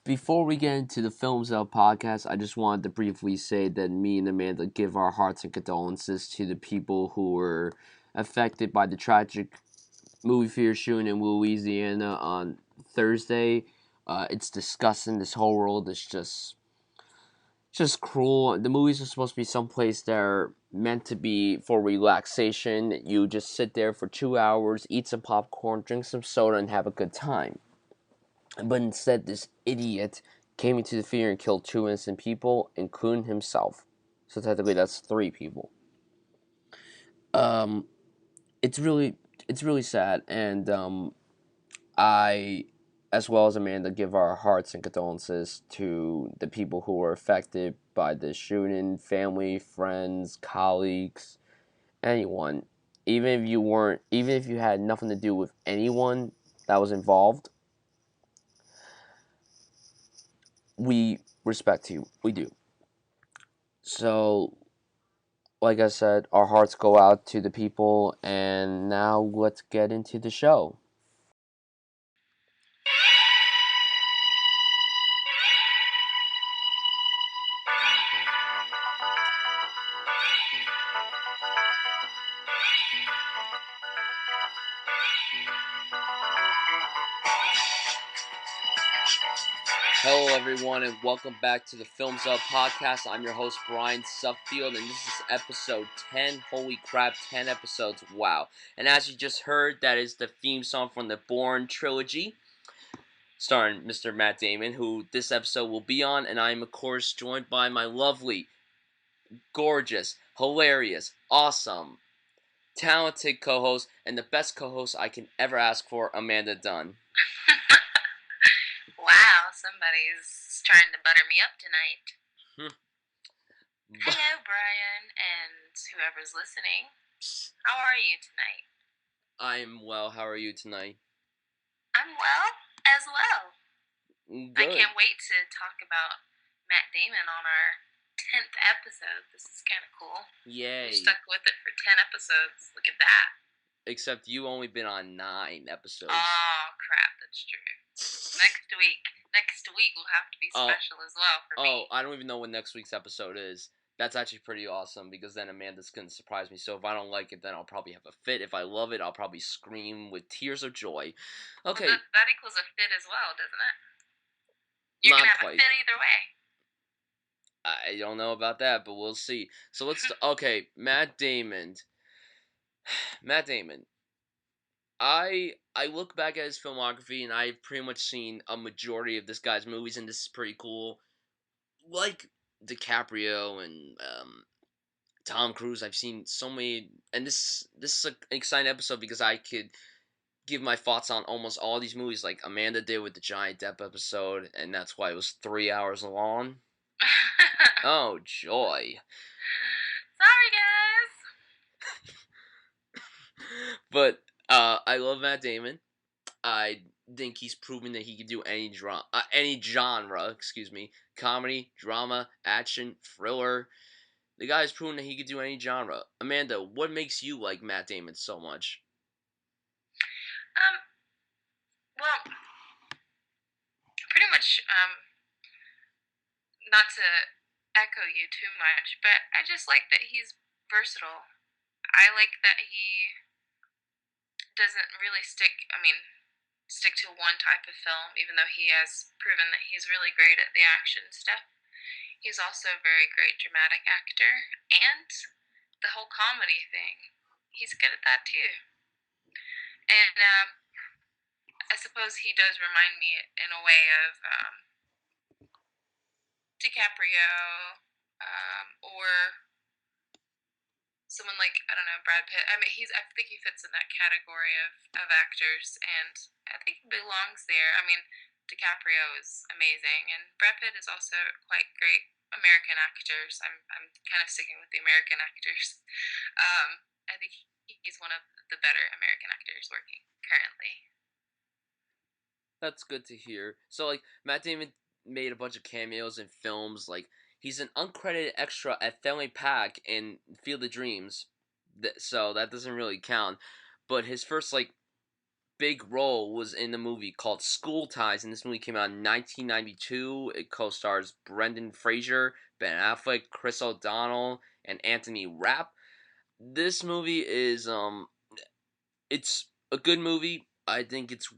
Before we get into the Films Out podcast, I just wanted to briefly say that me and Amanda give our hearts and condolences to the people who were affected by the tragic movie theater shooting in Louisiana on Thursday. It's disgusting. This whole world is just cruel. The movies are supposed to be someplace that are meant to be for relaxation. You just sit there for 2 hours, eat some popcorn, drink some soda, and have a good time. But instead, this idiot came into the theater and killed two innocent people, including himself. So technically, that's three people. Um, it's really sad, and I, as well as Amanda, give our hearts and condolences to the people who were affected by this shooting, family, friends, colleagues, anyone. Even if you had nothing to do with anyone that was involved, we respect you. We do. So, like I said, our hearts go out to the people, and now let's get into the show. Hello, everyone, and welcome back to the Films Up podcast. I'm your host, Brian Sudfield, and this is episode 10. Holy crap, 10 episodes. Wow. And as you just heard, that is the theme song from the BOURNE trilogy, starring Mr. Matt Damon, who this episode will be on, and I am, of course, joined by my lovely, gorgeous, hilarious, awesome, talented co-host, and the best co-host I can ever ask for, Amanda Dunn. Wow, somebody's trying to butter me up tonight. Hello, Brian, and whoever's listening. How are you tonight? I'm well. How are you tonight? I'm well, as well. Good. I can't wait to talk about Matt Damon on our 10th episode. This is kind of cool. Yay. We stuck with it for 10 episodes. Look at that. Except you only been on 9 episodes. Oh, crap, that's true. Next week will have to be special as well for me. Oh, I don't even know what next week's episode is. That's actually pretty awesome, because then Amanda's going to surprise me. So if I don't like it, then I'll probably have a fit. If I love it, I'll probably scream with tears of joy. Okay. Well, that equals a fit as well, doesn't it? You're going to have a fit either way. I don't know about that, but we'll see. So let's... okay, Matt Damon. Matt Damon. I look back at his filmography, and I've pretty much seen a majority of this guy's movies, and this is pretty cool. Like DiCaprio and Tom Cruise, I've seen so many, and this is an exciting episode because I could give my thoughts on almost all these movies, like Amanda did with the Johnny Depp episode, and that's why it was 3 hours long. Oh, joy. Sorry, guys. But I love Matt Damon. I think he's proven that he can do any genre, comedy, drama, action, thriller. The guy's proven that he could do any genre. Amanda, what makes you like Matt Damon so much? Well, pretty much, not to echo you too much, but I just like that he's versatile. I like that he doesn't really stick to one type of film, even though he has proven that he's really great at the action stuff. He's also a very great dramatic actor, and the whole comedy thing, he's good at that too. And I suppose he does remind me in a way of DiCaprio, or someone like, I don't know, Brad Pitt. I think he fits in that category of actors, and I think he belongs there. I mean, DiCaprio is amazing, and Brad Pitt is also quite great American actors. I'm kind of sticking with the American actors. I think he's one of the better American actors working currently. That's good to hear. So, like, Matt Damon made a bunch of cameos in films. Like, he's an uncredited extra at Family Pack in Field of Dreams. So that doesn't really count. But his first, like, big role was in the movie called School Ties, and this movie came out in 1992. It co-stars Brendan Fraser, Ben Affleck, Chris O'Donnell, and Anthony Rapp. This movie is it's a good movie. I think it's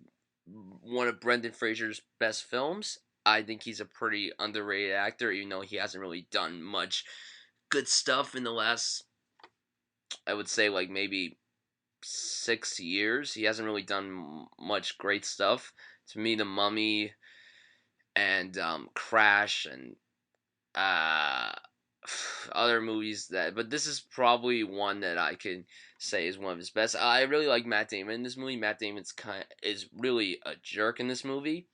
one of Brendan Fraser's best films. I think he's a pretty underrated actor, even though he hasn't really done much good stuff in the last, I would say, like maybe 6 years. He hasn't really done much great stuff. To me, The Mummy and Crash and uh, other movies that, but this is probably one that I can say is one of his best. I really like Matt Damon in this movie. Matt Damon's is really a jerk in this movie.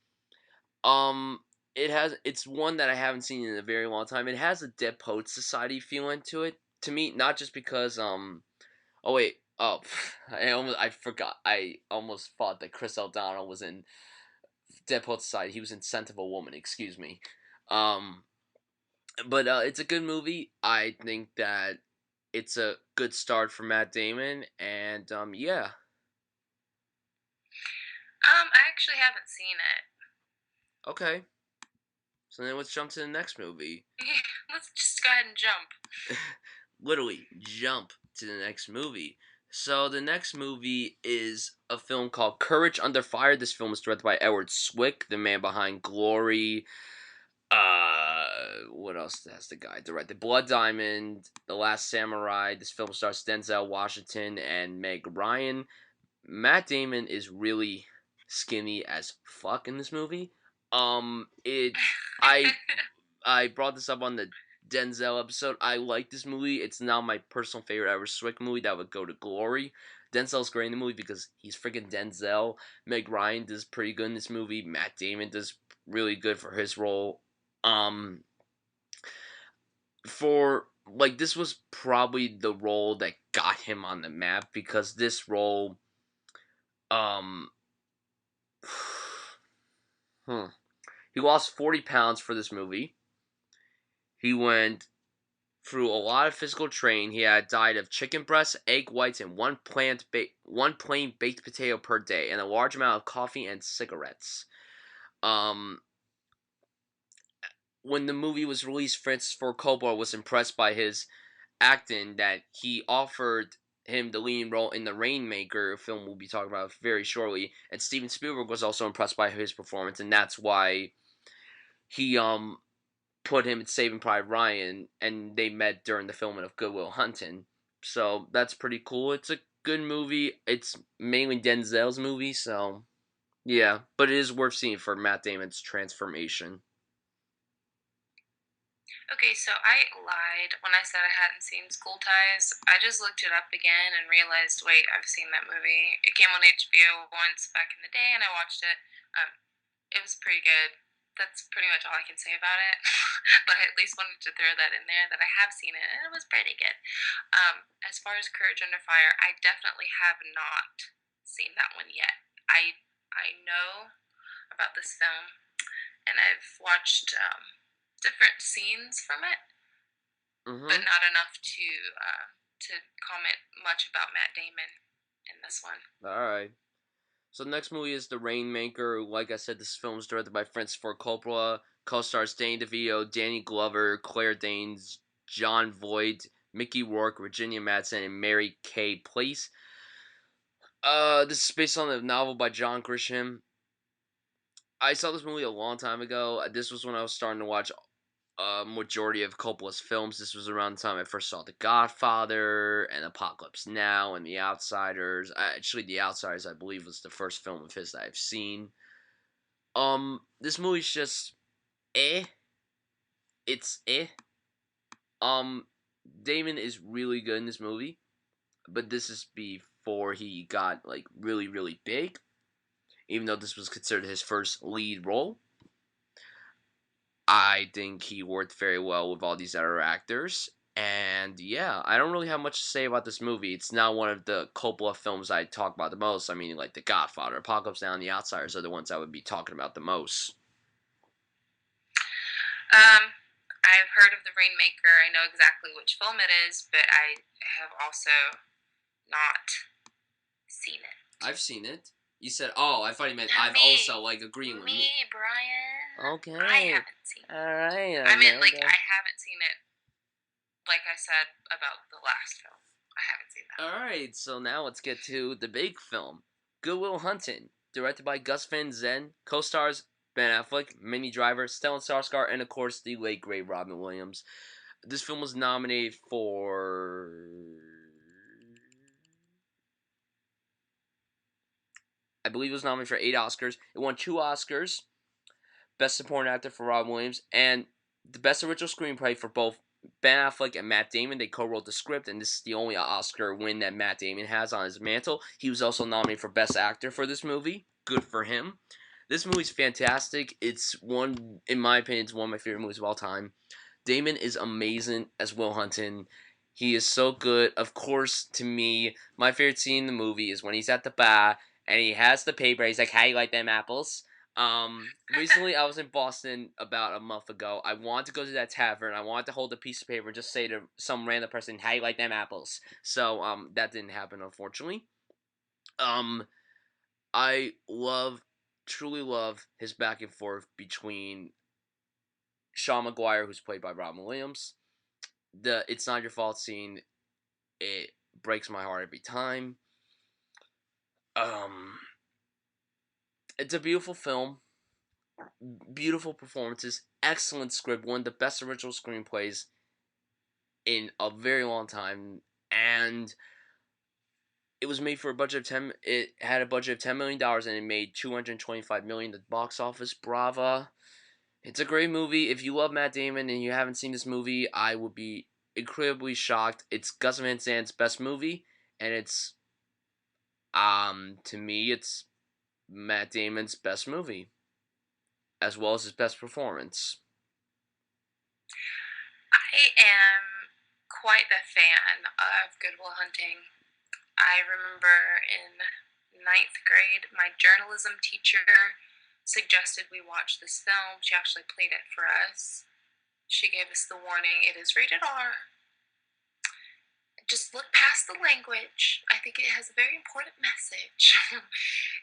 Um, it's one that I haven't seen in a very long time. It has a Dead Poets Society feeling to it to me, not just because oh wait. Oh, I forgot. I almost thought that Chris O'Donnell was in Dead Poets Society. He was in Scent of a Woman. Excuse me. Um, but it's a good movie. I think that it's a good start for Matt Damon, and yeah. I actually haven't seen it. Okay. So then let's jump to the next movie. Let's just go ahead and jump. Literally jump to the next movie. So the next movie is a film called Courage Under Fire. This film is directed by Edward Zwick, the man behind Glory. What else has the guy directed? Blood Diamond, The Last Samurai. This film stars Denzel Washington and Meg Ryan. Matt Damon is really skinny as fuck in this movie. It I brought this up on the Denzel episode. I like this movie. It's now my personal favorite ever Zwick movie that would go to Glory. Denzel's great in the movie because he's freaking Denzel. Meg Ryan does pretty good in this movie. Matt Damon does really good for his role. For like this was probably the role that got him on the map because this role um he lost 40 pounds for this movie. He went through a lot of physical training. He had a diet of chicken breasts, egg whites, and one plain baked potato per day, and a large amount of coffee and cigarettes. When the movie was released, Francis Ford Coppola was impressed by his acting that he offered him the leading role in the Rainmaker film we'll be talking about very shortly, and Steven Spielberg was also impressed by his performance, and that's why he put him in Saving Private Ryan, and they met during the filming of Good Will Hunting. So that's pretty cool. It's a good movie. It's mainly Denzel's movie, so yeah, but it is worth seeing for Matt Damon's transformation. Okay, so I lied when I said I hadn't seen School Ties. I just looked it up again and realized, wait, I've seen that movie. It came on HBO once back in the day, and I watched it. It was pretty good. That's pretty much all I can say about it. But I at least wanted to throw that in there that I have seen it, and it was pretty good. As far as Courage Under Fire, I definitely have not seen that one yet. I know about this film, and I've watched different scenes from it, but not enough to comment much about Matt Damon in this one. Alright. So the next movie is The Rainmaker. Like I said, this film is directed by Francis Ford Coppola. Co-stars Danny DeVito, Danny Glover, Claire Danes, John Voight, Mickey Rourke, Virginia Madsen, and Mary Kay Place. This is based on a novel by John Grisham. I saw this movie a long time ago. This was when I was starting to watch majority of Coppola's films. This was around the time I first saw The Godfather and Apocalypse Now and The Outsiders. Actually, The Outsiders, I believe, was the first film of his that I've seen. This movie's just It's Damon is really good in this movie, but this is before he got like really, really big. Even though this was considered his first lead role, I think he worked very well with all these other actors. And yeah, I don't really have much to say about this movie. It's not one of the Coppola films I talk about the most. I mean, like The Godfather, Apocalypse Now, and The Outsiders are the ones I would be talking about the most. I've heard of The Rainmaker. I know exactly which film it is, but I have also not seen it. I've seen it. You said, oh, I thought you meant I've also, like, agreeing with me. Brian. Okay. I haven't seen it. Alright, I mean, like, I haven't seen it, like I said about the last film. I haven't seen that. Alright, so now let's get to the big film. Good Will Hunting, directed by Gus Van Sant, co-stars Ben Affleck, Minnie Driver, Stellan Skarsgård, and of course the late great Robin Williams. This film was nominated for... I believe it was nominated for 8 Oscars. It won 2 Oscars. Best Supporting Actor for Robin Williams, and the Best Original Screenplay for both Ben Affleck and Matt Damon. They co-wrote the script, and this is the only Oscar win that Matt Damon has on his mantle. He was also nominated for Best Actor for this movie. Good for him. This movie's fantastic. It's one, in my opinion, it's one of my favorite movies of all time. Damon is amazing as Will Hunting. He is so good. Of course, to me, my favorite scene in the movie is when he's at the bar and he has the paper. He's like, "How you like them apples?" Recently I was in Boston about a month ago. I wanted to go to that tavern. I wanted to hold a piece of paper and just say to some random person, "How you like them apples?" So, that didn't happen, unfortunately. I truly love his back and forth between Sean Maguire, who's played by Robin Williams. The "It's Not Your Fault" scene, it breaks my heart every time. It's a beautiful film. Beautiful performances, excellent script, one of the best original screenplays in a very long time, and it was made for a budget of It had a budget of $10 million, and it made $225 million at the box office. Brava! It's a great movie. If you love Matt Damon and you haven't seen this movie, I would be incredibly shocked. It's Gus Van Sant's best movie, and it's to me, it's Matt Damon's best movie, as well as his best performance. I am quite the fan of Good Will Hunting. I remember in 9th grade, my journalism teacher suggested we watch this film. She actually played it for us. She gave us the warning, it is rated R. Just look past the language. I think it has a very important message.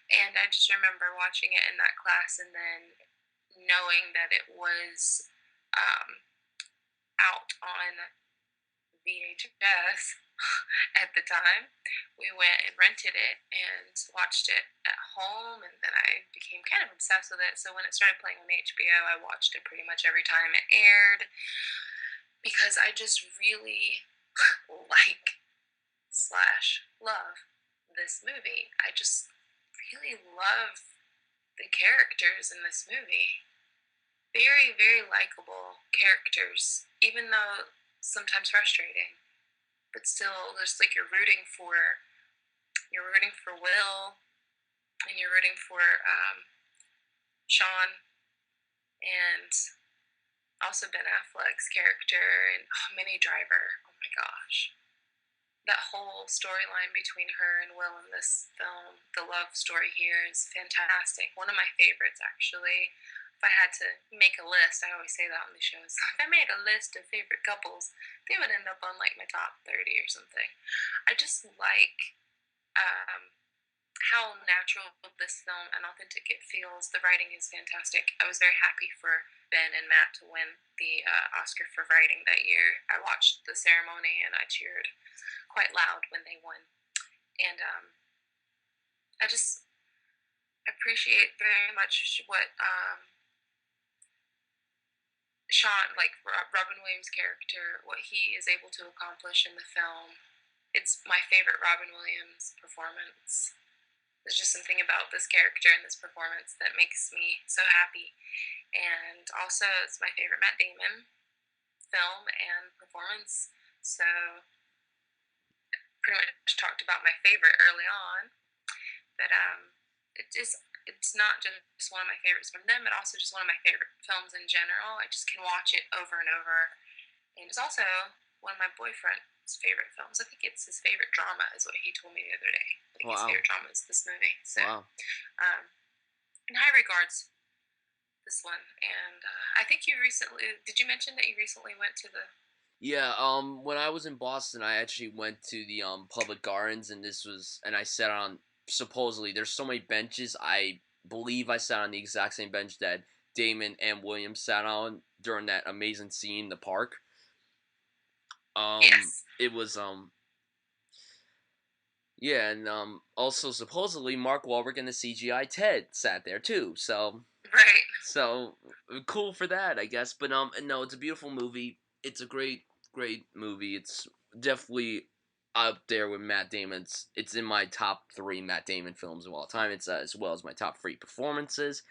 And I just remember watching it in that class and then knowing that it was out on VHS at the time. We went and rented it and watched it at home, and then I became kind of obsessed with it. So when it started playing on HBO, I watched it pretty much every time it aired because I just really like / love this movie. I just really love the characters in this movie. Very, very likable characters, even though sometimes frustrating. But still, there's like you're rooting for Will, and you're rooting for Sean, and also Ben Affleck's character, and Minnie Driver. Oh my gosh, that whole storyline between her and Will in this film, the love story here, is fantastic. One of my favorites, actually. If I had to make a list, I always say that on the shows. If I made a list of favorite couples, they would end up on like my top 30 or something. I just like how natural this film and authentic it feels. The writing is fantastic. I was very happy for Ben and Matt to win the Oscar for writing that year. I watched the ceremony and I cheered quite loud when they won. And I just appreciate very much what Sean, like Robin Williams' character, what he is able to accomplish in the film. It's my favorite Robin Williams performance. There's just something about this character and this performance that makes me so happy. And also, it's my favorite Matt Damon film and performance. So, pretty much talked about my favorite early on. But it's not just one of my favorites from them, but also just one of my favorite films in general. I just can watch it over and over. And it's also one of my boyfriend's favorite films. I think it's his favorite drama, is what he told me the other day. Like his favorite drama is this movie. So, in high regards, this one. And I think did you mention that you recently went to the... Yeah, when I was in Boston, I actually went to the public gardens, and I sat on supposedly there's so many benches. I believe I sat on the exact same bench that Damon and William sat on during that amazing scene in the park. Yes. It was yeah, and also supposedly Mark Wahlberg and the CGI Ted sat there too. So Right. so cool for that, I guess. But no, it's a beautiful movie. It's a great movie. It's definitely up there with Matt Damon's. It's in my top 3 Matt Damon films of all time. It's as well as my top 3 performances.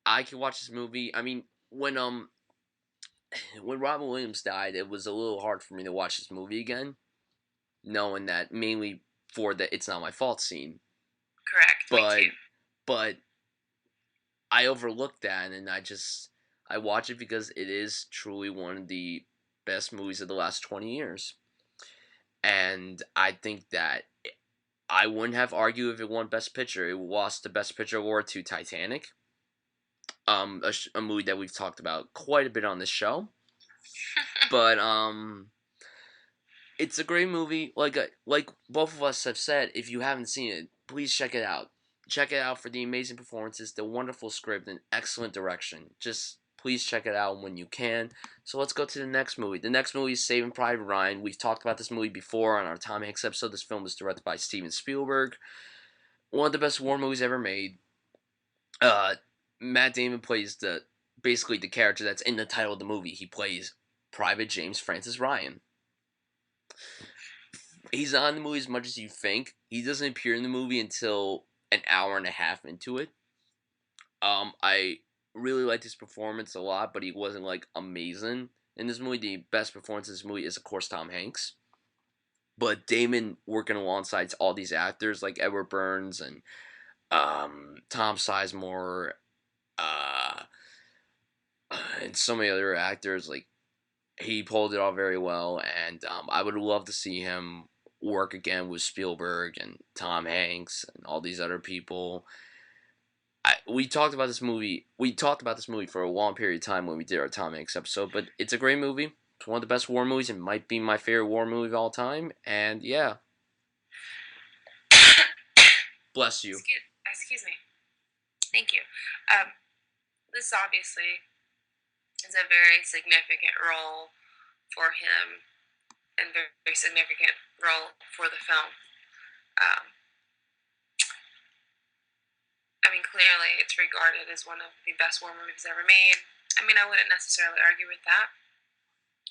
I can watch this movie. I mean, when Robin Williams died, it was a little hard for me to watch this movie again, knowing that mainly for the "It's Not My Fault" scene. Correct. But Me too. but I overlooked that, and I watch it because it is truly one of the best movies of the last 20 years. And I think that I wouldn't have argued if it won Best Picture. It lost the Best Picture award to Titanic, a movie that we've talked about quite a bit on this show. But it's a great movie. Like both of us have said, if you haven't seen it, please check it out. Check it out for the amazing performances, the wonderful script, and excellent direction. Just please check it out when you can. So let's go to the next movie. The next movie is Saving Private Ryan. We've talked about this movie before on our Tom Hanks episode. This film is directed by Steven Spielberg. One of the best war movies ever made. Matt Damon plays basically the character that's in the title of the movie. He plays Private James Francis Ryan. He's not in the movie as much as you think. He doesn't appear in the movie until an hour and a half into it. I really liked his performance a lot, but he wasn't like amazing in this movie. The best performance in this movie is of course Tom Hanks, but Damon working alongside all these actors like Edward Burns and Tom Sizemore, uh, and so many other actors. Like he pulled it off very well, and I would love to see him work again with Spielberg and Tom Hanks and all these other people. We talked about this movie. We talked about this movie for a long period of time when we did our Tom Hanks episode, but it's a great movie. It's one of the best war movies. It might be my favorite war movie of all time. And yeah, bless you. Excuse me. Thank you. This obviously is a very significant role for him and very significant role for the film. I mean, clearly it's regarded as one of the best war movies ever made. I mean, I wouldn't necessarily argue with that.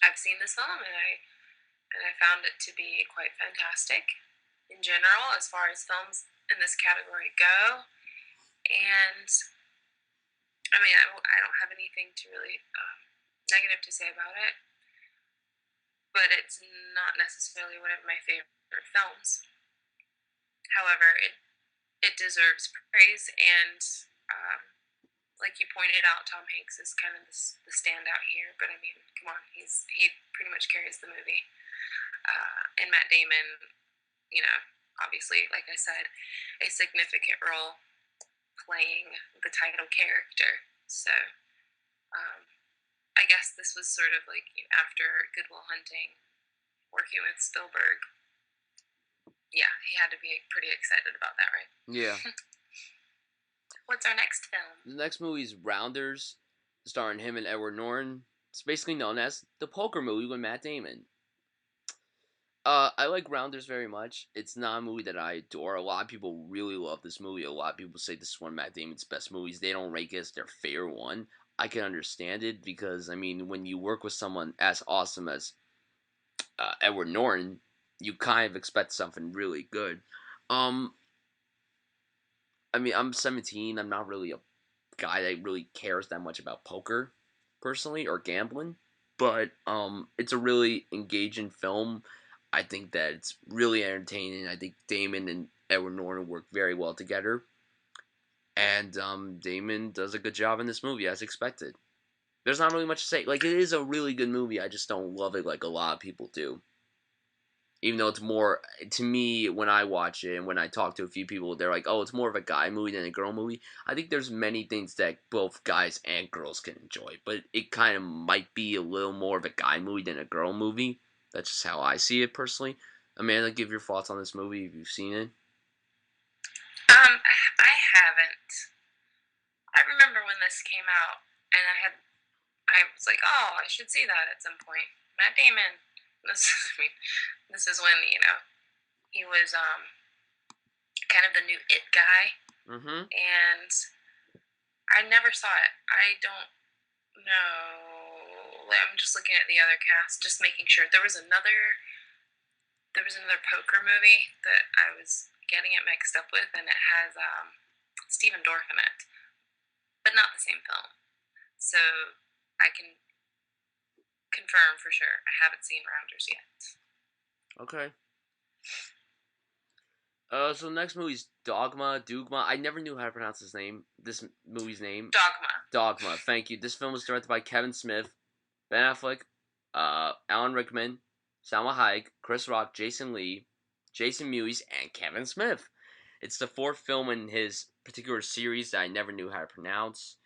I've seen this film and I found it to be quite fantastic in general as far as films in this category go. And I mean, I don't have anything to really negative to say about it, but it's not necessarily one of my favorite films. However, it deserves praise, and like you pointed out, Tom Hanks is kind of the standout here. But I mean, come on, he pretty much carries the movie. And Matt Damon, you know, obviously, like I said, a significant role playing the title character. So I guess this was sort of like, you know, after Good Will Hunting, working with Spielberg. Yeah, he had to be pretty excited about that, right? Yeah. What's our next film? The next movie is Rounders, starring him and Edward Norton. It's basically known as the poker movie with Matt Damon. I like Rounders very much. It's not a movie that I adore. A lot of people really love this movie. A lot of people say this is one of Matt Damon's best movies. They don't rank it as their favorite one. I can understand it because, I mean, when you work with someone as awesome as Edward Norton, you kind of expect something really good. I mean, I'm 17. I'm not really a guy that really cares that much about poker, personally, or gambling. But it's a really engaging film. I think that it's really entertaining. I think Damon and Edward Norton work very well together. And Damon does a good job in this movie, as expected. There's not really much to say. Like, it is a really good movie. I just don't love it like a lot of people do. Even though it's more, to me, when I watch it and when I talk to a few people, they're like, oh, it's more of a guy movie than a girl movie. I think there's many things that both guys and girls can enjoy. But it kind of might be a little more of a guy movie than a girl movie. That's just how I see it, personally. Amanda, give your thoughts on this movie if you've seen it. I haven't. I remember when this came out, and I was like, oh, I should see that at some point. Matt Damon. This is when he was kind of the new it guy, and I never saw it. I don't know. I'm just looking at the other cast, just making sure. There was another poker movie that I was getting it mixed up with, and it has Stephen Dorff in it, but not the same film. So I can confirm for sure. I haven't seen Rounders yet. Okay. So the next movie's Dogma. I never knew how to pronounce this movie's name. Dogma. Thank you. This film was directed by Kevin Smith, Ben Affleck, Alan Rickman, Salma Hayek, Chris Rock, Jason Lee, Jason Mewes, and Kevin Smith. It's the fourth film in his particular series that I never knew how to pronounce.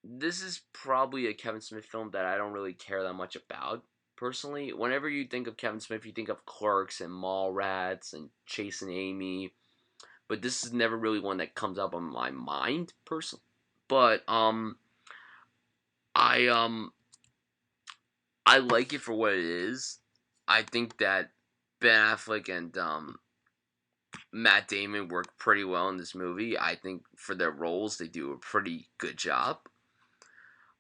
This is probably a Kevin Smith film that I don't really care that much about. Personally, whenever you think of Kevin Smith, you think of Clerks and Mallrats and Chasing Amy, but this is never really one that comes up on my mind personally. But I like it for what it is. I think that Ben Affleck and Matt Damon work pretty well in this movie. I think for their roles, they do a pretty good job.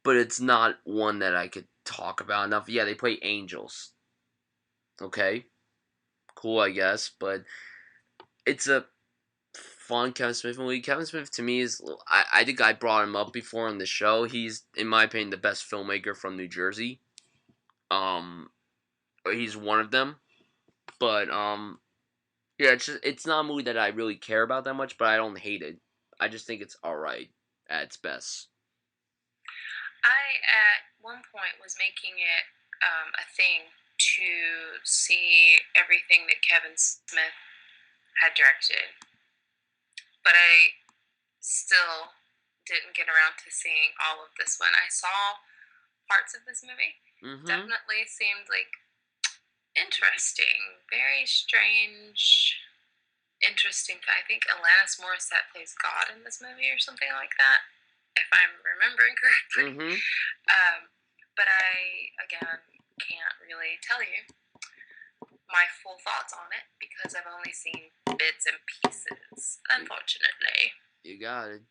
But it's not one that I could talk about enough. Yeah, they play angels. Okay. Cool, I guess. But it's a fun Kevin Smith movie. Kevin Smith, to me, is... I think I brought him up before on the show. He's, in my opinion, the best filmmaker from New Jersey. He's one of them. But, yeah, it's not a movie that I really care about that much, but I don't hate it. I just think it's alright at its best. I, at one point, was making it a thing to see everything that Kevin Smith had directed. But I still didn't get around to seeing all of this one. I saw parts of this movie. Definitely seemed like interesting. Very strange, interesting. I think Alanis Morissette plays God in this movie or something like that, if I'm remembering correctly. But I, again, can't really tell you my full thoughts on it because I've only seen bits and pieces, unfortunately. You got it.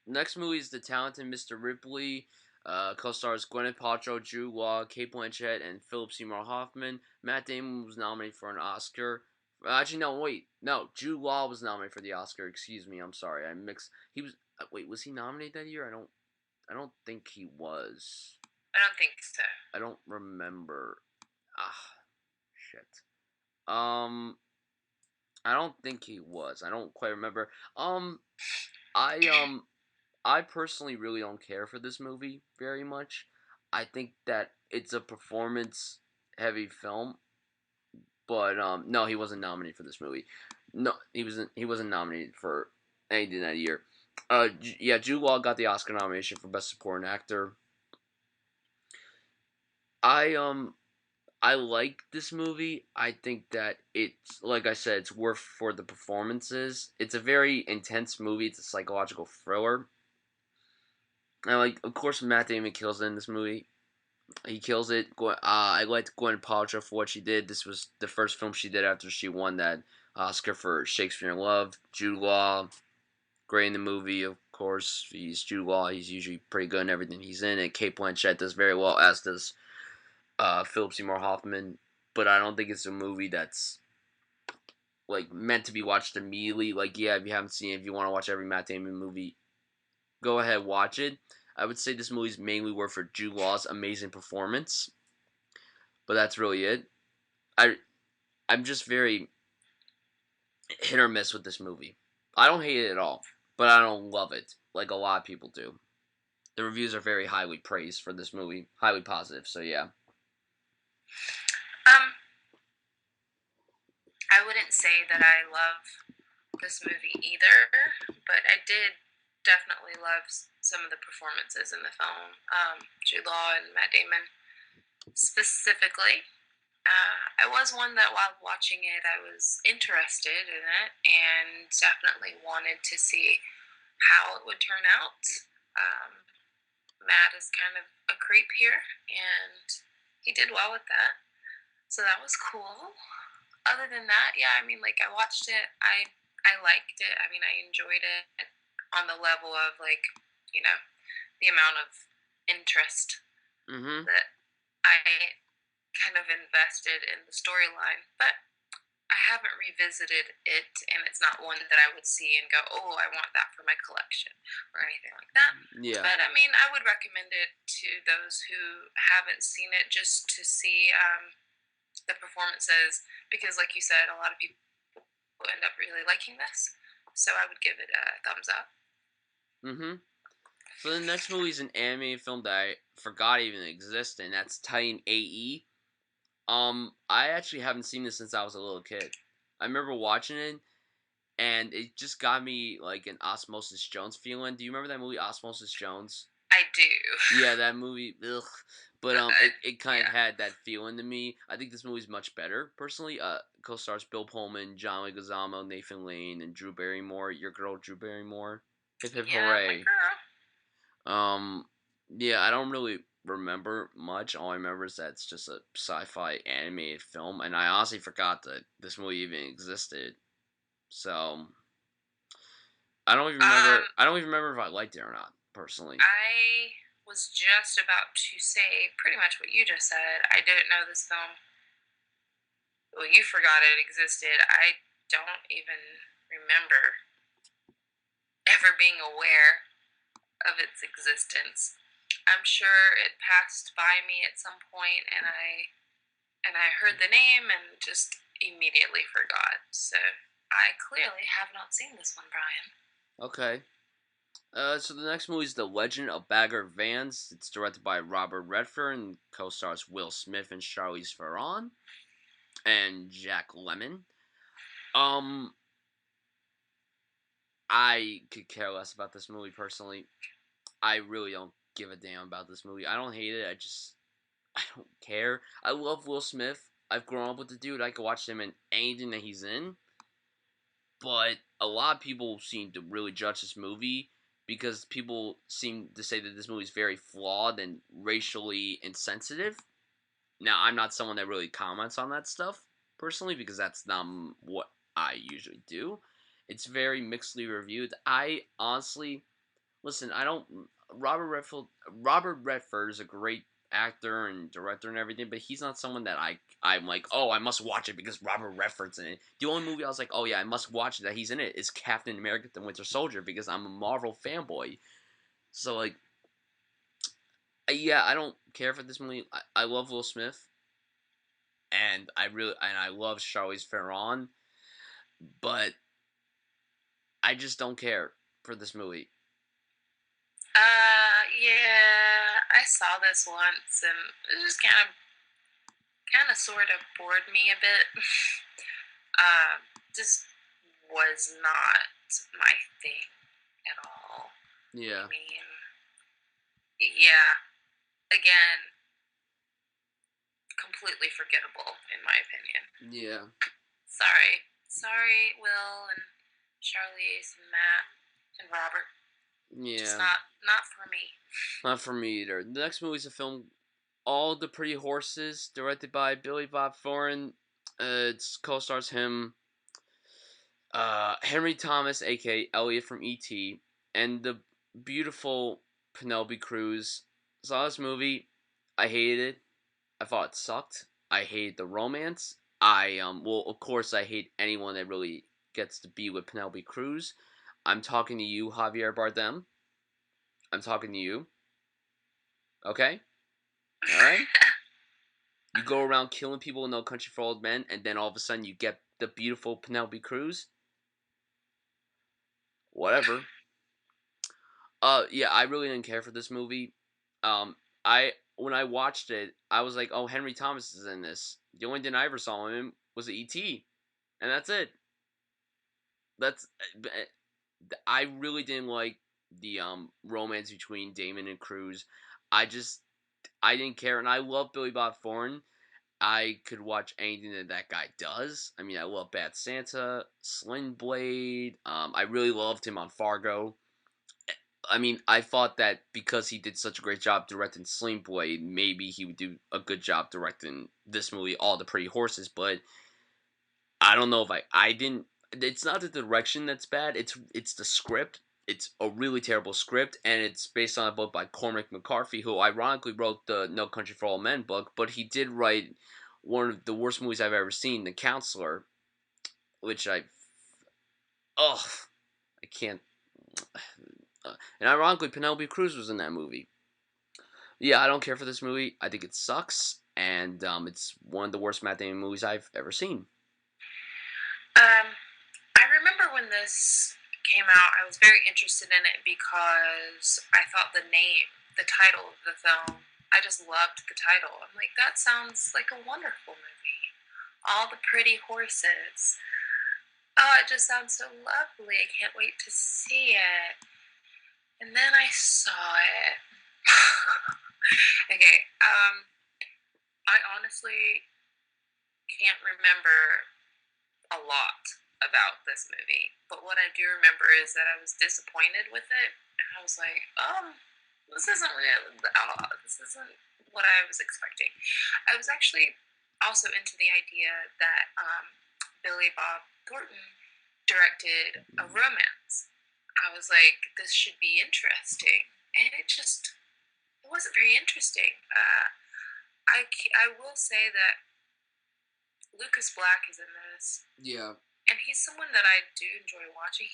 Next movie is The Talented Mr. Ripley. Co-stars Gwyneth Paltrow, Jude Law, Cate Blanchett, and Philip Seymour Hoffman. Matt Damon was nominated for an Oscar. Actually, no, wait. No, Jude Law was nominated for the Oscar. Excuse me, I'm sorry. I mixed... He was... Wait, was he nominated that year? I don't think he was. I don't think so. I don't remember. Shit. I don't think he was. I don't quite remember. I personally really don't care for this movie very much. I think that it's a performance-heavy film. But, no, he wasn't nominated for this movie. No, he wasn't nominated for anything that year. Yeah, Jude Law got the Oscar nomination for Best Supporting Actor. I like this movie. I think that it's, like I said, it's worth for the performances. It's a very intense movie. It's a psychological thriller. And, of course, Matt Damon kills it in this movie. He kills it. I liked Gwyneth Paltrow for what she did. This was the first film she did after she won that Oscar for Shakespeare in Love. Jude Law, great in the movie, of course. He's Jude Law. He's usually pretty good in everything he's in. And Cate Blanchett does very well, as does Philip Seymour Hoffman. But I don't think it's a movie that's meant to be watched immediately. Yeah, if you haven't seen it, if you want to watch every Matt Damon movie, go ahead, watch it. I would say this movie's mainly worth for Jude Law's amazing performance. But that's really it. I'm just very hit or miss with this movie. I don't hate it at all, but I don't love it like a lot of people do. The reviews are very highly praised for this movie. Highly positive, so yeah. I wouldn't say that I love this movie either, but I did definitely love some of the performances in the film. Jude Law and Matt Damon specifically. I was one that while watching it, I was interested in it and definitely wanted to see how it would turn out. Matt is kind of a creep here, and he did well with that. So that was cool. Other than that, yeah, I mean, like I watched it, I liked it. I mean, I enjoyed it on the level of like, you know, the amount of interest that I kind of invested in the storyline. But I haven't revisited it, and it's not one that I would see and go, "Oh, I want that for my collection" or anything like that. Yeah. But I mean, I would recommend it to those who haven't seen it just to see the performances, because, like you said, a lot of people end up really liking this. So I would give it a thumbs up. So the next movie is an animated film that I forgot even existed, and that's Titan AE. I actually haven't seen this since I was a little kid. I remember watching it, and it just got me like an Osmosis Jones feeling. Do you remember that movie, Osmosis Jones? I do. Yeah, that movie. Ugh. But it kind of had that feeling to me. I think this movie's much better, personally. Co-stars Bill Pullman, John Leguizamo, Nathan Lane, and Drew Barrymore. Your girl, Drew Barrymore. Hip hip hooray! Yeah, I don't really remember much. All I remember is that it's just a sci-fi animated film, and I honestly forgot that this movie even existed. So I don't even remember. I don't even remember if I liked it or not, personally. I was just about to say pretty much what you just said. I didn't know this film. Well, you forgot it existed. I don't even remember ever being aware of its existence. I'm sure it passed by me at some point, and I heard the name and just immediately forgot. So I clearly have not seen this one, Brian. Okay. So the next movie is The Legend of Bagger Vance. It's directed by Robert Redford and co-stars Will Smith and Charlize Theron and Jack Lemmon. I could care less about this movie personally. I really don't give a damn about this movie. I don't hate it. I don't care. I love Will Smith. I've grown up with the dude. I could watch him in anything that he's in. But a lot of people seem to really judge this movie because people seem to say that this movie is very flawed and racially insensitive. Now, I'm not someone that really comments on that stuff personally because that's not what I usually do. It's very mixedly reviewed. I honestly, listen, I don't. Robert Redford is a great actor and director and everything, but he's not someone that I'm like, oh, I must watch it because Robert Redford's in it. The only movie I was like, oh yeah, I must watch it that he's in it is Captain America: The Winter Soldier because I'm a Marvel fanboy. So like, yeah, I don't care for this movie. I love Will Smith, and I love Charlize Theron, but I just don't care for this movie. Yeah, I saw this once, and it just kind of, sort of bored me a bit. Just was not my thing at all. Yeah. I mean, yeah, again, completely forgettable in my opinion. Yeah. Sorry, Will and Charlize and Matt and Robert. Yeah. Just not for me. Not for me either. The next movie is a film, All the Pretty Horses, directed by Billy Bob Thornton. It co-stars him, Henry Thomas, aka Elliot from E.T., and the beautiful Penelope Cruz. Saw this movie. I hated it. I thought it sucked. I hated the romance. Well, of course, I hate anyone that really gets to be with Penelope Cruz. I'm talking to you, Javier Bardem. I'm talking to you. Okay? Alright? You go around killing people in No Country for Old Men, and then all of a sudden you get the beautiful Penelope Cruz. Whatever. Yeah, I really didn't care for this movie. When I watched it, I was like, oh, Henry Thomas is in this. The only thing I ever saw him was E.T., and that's it. I really didn't like the romance between Damon and Cruz. I didn't care, and I love Billy Bob Thornton. I could watch anything that guy does. I mean, I love Bad Santa, Sling Blade. I really loved him on Fargo. I mean, I thought that because he did such a great job directing Sling Blade, maybe he would do a good job directing this movie, All the Pretty Horses. But I don't know if I didn't. It's not the direction that's bad. It's the script. It's a really terrible script, and it's based on a book by Cormac McCarthy, who ironically wrote the No Country for Old Men book, but he did write one of the worst movies I've ever seen, The Counselor, which oh, I can't. And ironically, Penelope Cruz was in that movie. Yeah, I don't care for this movie. I think it sucks, and it's one of the worst Matt Damon movies I've ever seen. I remember when this came out, I was very interested in it because I thought the title of the film, I just loved the title. I'm like, that sounds like a wonderful movie. All the Pretty Horses. Oh, it just sounds so lovely. I can't wait to see it. And then I saw it. Okay, I honestly can't remember a lot about this movie, but what I do remember is that I was disappointed with it, and I was like, this isn't what I was expecting. I was actually also into the idea that Billy Bob Thornton directed a romance. I was like, this should be interesting, and it wasn't very interesting. I will say that Lucas Black is in this. Yeah. And he's someone that I do enjoy watching.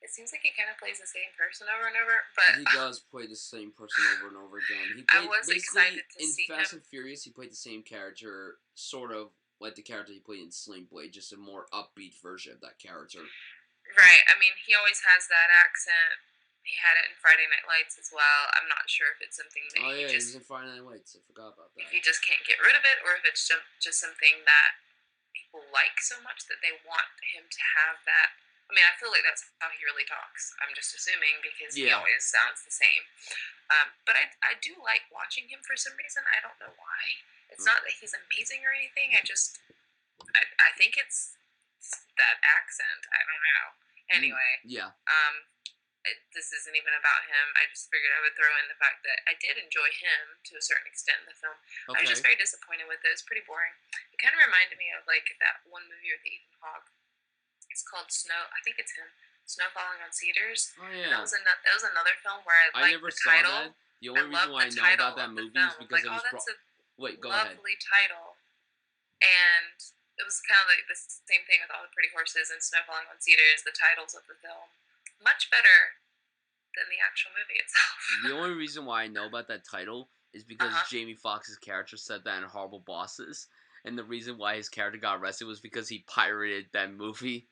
It seems like he kind of plays the same person over and over, but he does play the same person over and over again. I was excited to see him. In Fast and Furious, he played the same character, sort of like the character he played in Sling Blade, just a more upbeat version of that character. Right. I mean, he always has that accent. He had it in Friday Night Lights as well. I'm not sure if it's something that he was in Friday Night Lights. I forgot about that. If he just can't get rid of it, or if it's just something that people like so much that they want him to have that. I mean, I feel like that's how he really talks. I'm just assuming because he always sounds the same. But I do like watching him for some reason. I don't know why. It's not that he's amazing or anything. I think it's that accent. I don't know. Anyway. Yeah. This isn't even about him. I just figured I would throw in the fact that I did enjoy him to a certain extent in the film. Okay. I was just very disappointed with it. It was pretty boring. It kind of reminded me of like that one movie with Ethan Hawke. It's called Snow. I think it's him. Snow Falling on Cedars. Oh yeah. That was another film where I liked the title. The only reason why I know about that movie is because it was. Wait, go ahead. Lovely title, and it was kind of like the same thing with All the Pretty Horses and Snow Falling on Cedars. The titles of the film. Much better than the actual movie itself. The only reason why I know about that title is because Jamie Foxx's character said that in Horrible Bosses, and the reason why his character got arrested was because he pirated that movie.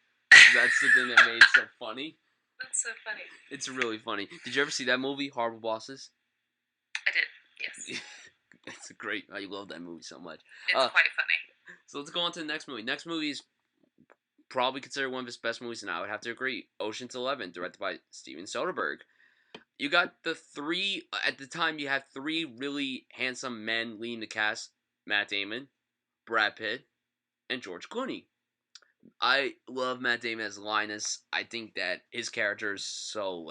That's the thing that made it so funny. That's so funny. It's really funny. Did you ever see that movie, Horrible Bosses? I did, yes. It's great. I love that movie so much. It's quite funny. So let's go on to the next movie. Next movie is probably considered one of his best movies, and I would have to agree. Ocean's 11, directed by Steven Soderbergh. You got at the time, you had three really handsome men leading the cast. Matt Damon, Brad Pitt, and George Clooney. I love Matt Damon as Linus. I think that his character is so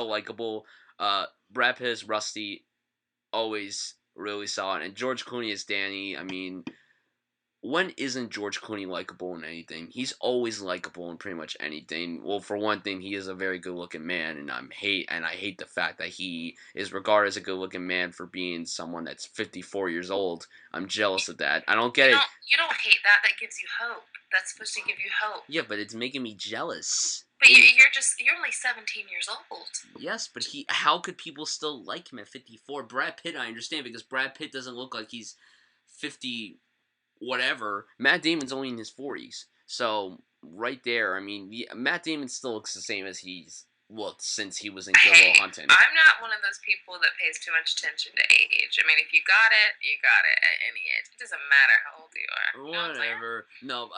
likable. Brad Pitt is Rusty, always really solid. And George Clooney is Danny. I mean, when isn't George Clooney likable in anything? He's always likable in pretty much anything. Well, for one thing, he is a very good-looking man, and I hate the fact that he is regarded as a good-looking man for being someone that's 54 years old. I'm jealous of that. I don't get it. You don't hate that. That gives you hope. That's supposed to give you hope. Yeah, but it's making me jealous. But you're only 17 years old. Yes, but how could people still like him at 54? Brad Pitt, I understand, because Brad Pitt doesn't look like he's 50 whatever. Matt Damon's only in his 40s. So, right there, I mean, Matt Damon still looks the same as he's looked since he was in Good Will Hunting. I'm not one of those people that pays too much attention to age. I mean, if you got it, you got it at any age. It doesn't matter how old you are. Whatever. No,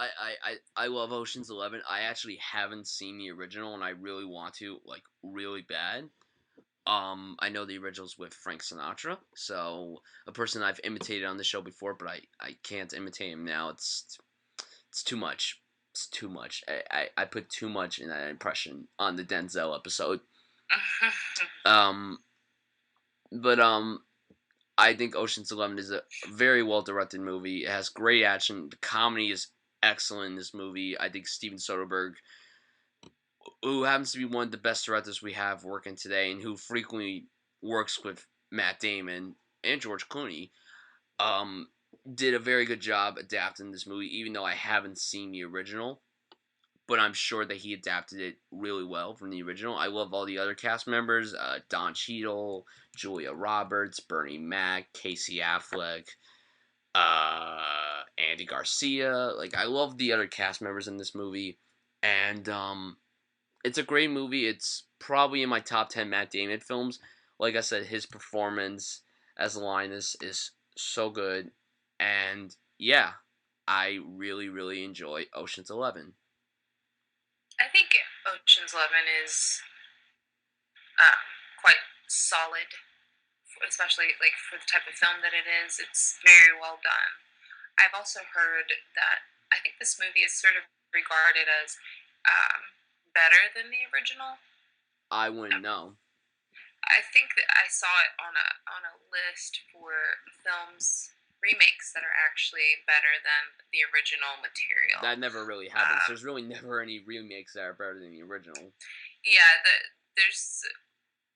I love Ocean's 11. I actually haven't seen the original, and I really want to, like, really bad. I know the original's with Frank Sinatra, so a person I've imitated on the show before, but I can't imitate him now. It's too much. It's too much. I put too much in that impression on the Denzel episode. Um, but I think Ocean's 11 is a very well directed movie. It has great action. The comedy is excellent in this movie. I think Steven Soderbergh, who happens to be one of the best directors we have working today, and who frequently works with Matt Damon and George Clooney, did a very good job adapting this movie. Even though I haven't seen the original, but I'm sure that he adapted it really well from the original. I love all the other cast members: Don Cheadle, Julia Roberts, Bernie Mac, Casey Affleck, Andy Garcia. Like, I love the other cast members in this movie, and it's a great movie. It's probably in my top 10 Matt Damon films. Like I said, his performance as Linus is so good, and yeah, I really, really enjoy Ocean's 11. I think Ocean's 11 is quite solid, especially like for the type of film that it is. It's very well done. I've also heard that I think this movie is sort of regarded as better than the original. I wouldn't know. I think that I saw it on a list for films remakes that are actually better than the original material. That never really happens. There's really never any remakes that are better than the original. Yeah, there's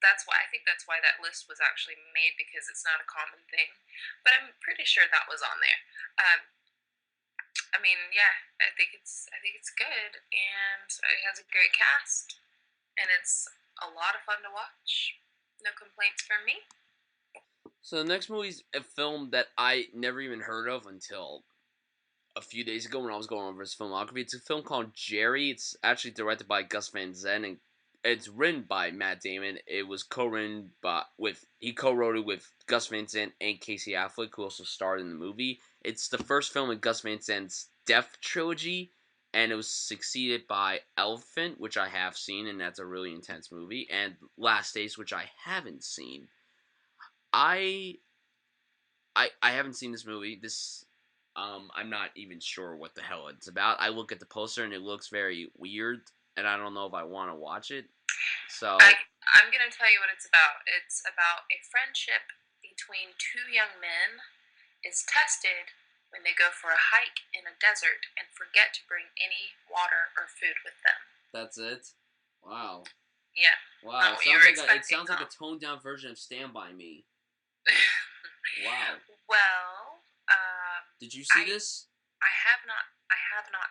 that's why I think that's why that list was actually made, because it's not a common thing. But I'm pretty sure that was on there. I mean, yeah, I think it's good, and it has a great cast, and it's a lot of fun to watch. No complaints from me. So the next movie's a film that I never even heard of until a few days ago when I was going over his filmography. It's a film called GERRY. It's actually directed by Gus Van Sant, and it's written by Matt Damon. It was co-written he co-wrote it with Gus Van Sant and Casey Affleck, who also starred in the movie. It's the first film in Gus Van Sant's Death trilogy, and it was succeeded by Elephant, which I have seen, and that's a really intense movie, and Last Days, which I haven't seen. I haven't seen this movie. I'm not even sure what the hell it's about. I look at the poster and it looks very weird, and I don't know if I want to watch it. So I'm gonna tell you what it's about. It's about a friendship between two young men is tested when they go for a hike in a desert and forget to bring any water or food with them. That's it? Wow. Yeah. Wow. It sounds like a toned down version of Stand By Me. Wow. Well, did you see this? I have not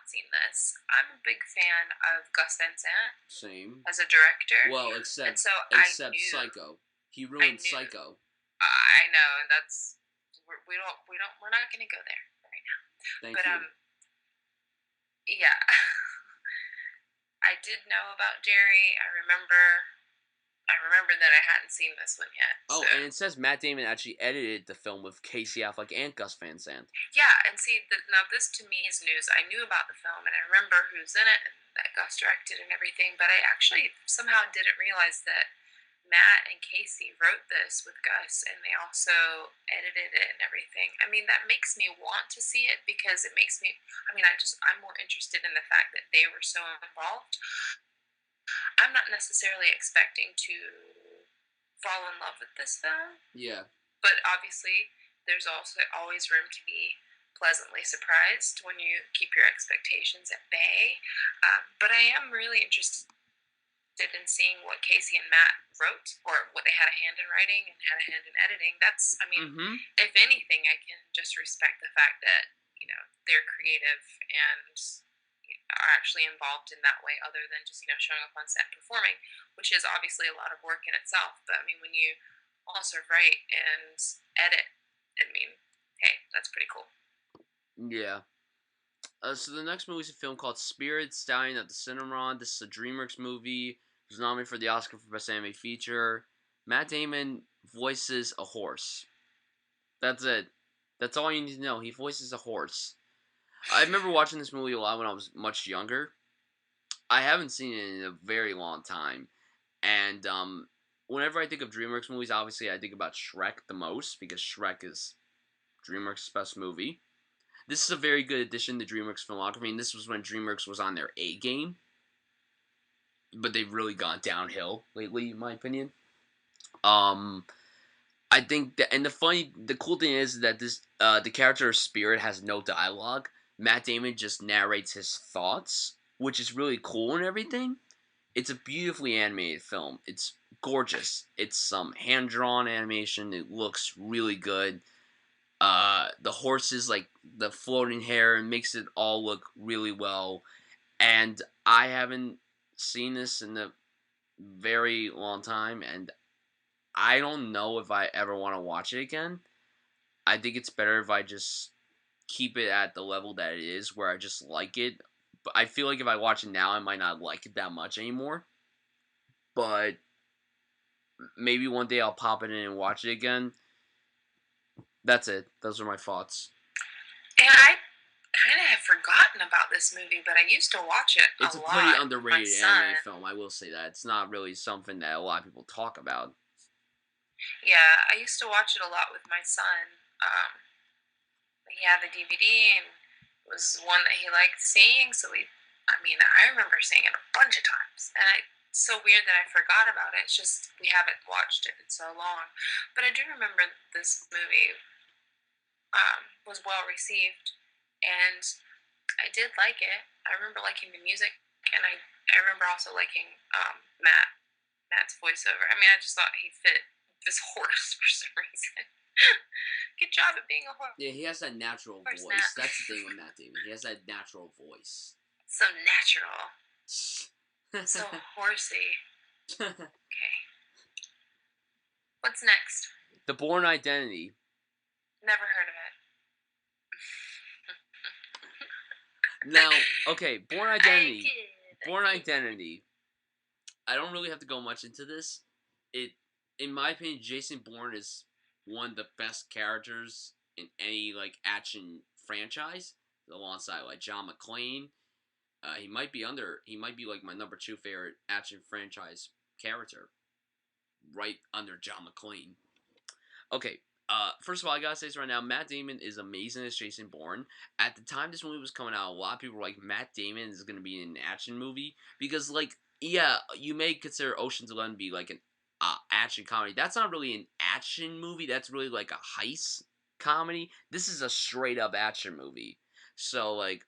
seen this. I'm a big fan of Gus Van Sant. Same. As a director. Well, except Psycho. He ruined Psycho. I know, and that's we're not going to go there right now. Thank you. Yeah. I did know about GERRY. I remember that I hadn't seen this one yet. Oh, and it says Matt Damon actually edited the film with Casey Affleck and Gus Van Sant. Yeah, and see, now this to me is news. I knew about the film, and I remember who's in it, and that Gus directed and everything, but I actually somehow didn't realize that Matt and Casey wrote this with Gus, and they also edited it and everything. I mean, that makes me want to see it, because it makes me, I'm more interested in the fact that they were so involved. I'm not necessarily expecting to fall in love with this film. Yeah. But obviously, there's also always room to be pleasantly surprised when you keep your expectations at bay. But I am really interested in seeing what Casey and Matt wrote, or what they had a hand in writing and had a hand in editing. That's, I mean, if anything, I can just respect the fact that, they're creative and are actually involved in that way, other than just showing up on set and performing, which is obviously a lot of work in itself. But I mean, when you also write and edit, I mean, hey, that's pretty cool. Yeah. So the next movie is a film called Spirit, Stallion at the CIMARRON. This is a DreamWorks movie. It was nominated for the Oscar for Best Animated Feature. Matt Damon voices a horse. That's it. That's all you need to know. He voices a horse. I remember watching this movie a lot when I was much younger. I haven't seen it in a very long time. And whenever I think of DreamWorks movies, obviously I think about Shrek the most because Shrek is DreamWorks' best movie. This is a very good addition to DreamWorks filmography, and this was when DreamWorks was on their A game, but they've really gone downhill lately, in my opinion. I think that, and the cool thing is that this, the character of Spirit has no dialogue. Matt Damon just narrates his thoughts, which is really cool and everything. It's a beautifully animated film. It's gorgeous. It's some hand-drawn animation. It looks really good. The horses, like the floating hair, and makes it all look really well. And I haven't seen this in a very long time, and I don't know if I ever want to watch it again. I think it's better if I just keep it at the level that it is, where I just like it. But I feel like if I watch it now, I might not like it that much anymore. But maybe one day I'll pop it in and watch it again. That's it. Those are my thoughts. And I kind of have forgotten about this movie, but I used to watch it It's a a lot pretty with underrated my son. anime film, I will say that. It's not really something that a lot of people talk about. Yeah, I used to watch it a lot with my son. He had the DVD, and it was one that he liked seeing, so I remember seeing it a bunch of times. And it's so weird that I forgot about it. It's just we haven't watched it in so long. But I do remember this movie was well received, and I did like it. I remember liking the music, and I remember also liking Matt's voiceover. I mean, I just thought he fit this horse for some reason. Good job at being a horse. Yeah, he has that natural Horse voice. Matt. That's the thing with Matt Damon. He has that natural voice. So natural. So horsey. Okay. What's next? The Bourne Identity. Never heard of it. Now, okay, Bourne Identity. I Bourne Identity. I don't really have to go much into this. In my opinion, Jason Bourne is one of the best characters in any like action franchise, alongside like John McClane. He might be like my number 2 favorite action franchise character, right under John McClane. Okay, first of all, I gotta say this right now, Matt Damon is amazing as Jason Bourne. At the time this movie was coming out, a lot of people were like, Matt Damon is gonna be in an action movie, because like, yeah, you may consider Ocean's 11 be like an action comedy. That's not really an action movie. That's really like a heist comedy. This is a straight up action movie. So like,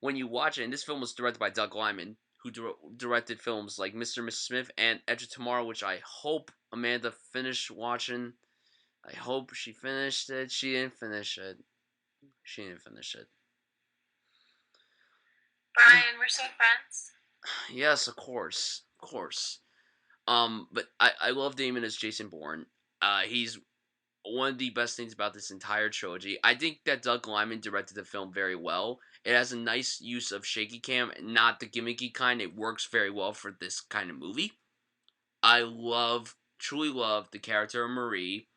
when you watch it, and this film was directed by Doug Liman, who directed films like Mr. and Mrs. Smith and Edge of Tomorrow, which I hope Amanda finished watching. I hope she finished it. She didn't finish it. Bryan, we're so friends. Yes, of course. But I love Damon as Jason Bourne. He's one of the best things about this entire trilogy. I think that Doug Liman directed the film very well. It has a nice use of shaky cam, not the gimmicky kind. It works very well for this kind of movie. I truly love the character of Marie.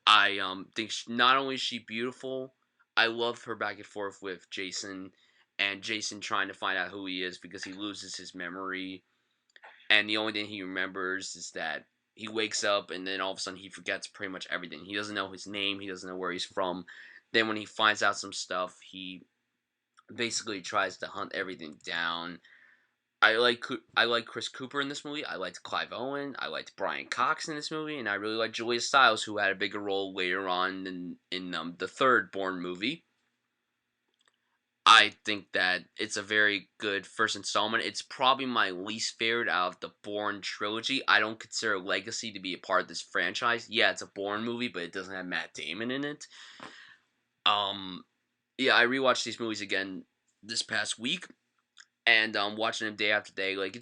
I think not only is she beautiful, I love her back and forth with Jason, and Jason trying to find out who he is because he loses his memory, and the only thing he remembers is that he wakes up and then all of a sudden he forgets pretty much everything. He doesn't know his name, he doesn't know where he's from. Then when he finds out some stuff, he basically tries to hunt everything down. I like Chris Cooper in this movie. I liked Clive Owen. I liked Brian Cox in this movie, and I really liked Julia Stiles, who had a bigger role later on in the third Bourne movie. I think that it's a very good first installment. It's probably my least favorite out of the Bourne trilogy. I don't consider Legacy to be a part of this franchise. Yeah, it's a Bourne movie, but it doesn't have Matt Damon in it. Yeah, I rewatched these movies again this past week, and watching them day after day. Like,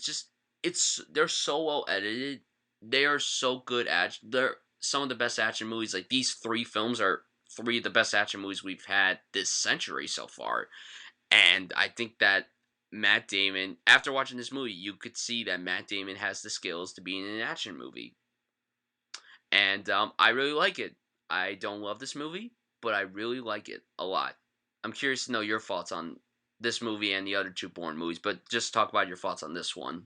they're so well edited. They are so good they're some of the best action movies. Like, these 3 films are 3 of the best action movies we've had this century so far. And I think that Matt Damon, after watching this movie, you could see that Matt Damon has the skills to be in an action movie. And I really like it. I don't love this movie, but I really like it a lot. I'm curious to know your thoughts on this movie and the other 2 Bourne movies, but just talk about your thoughts on this one.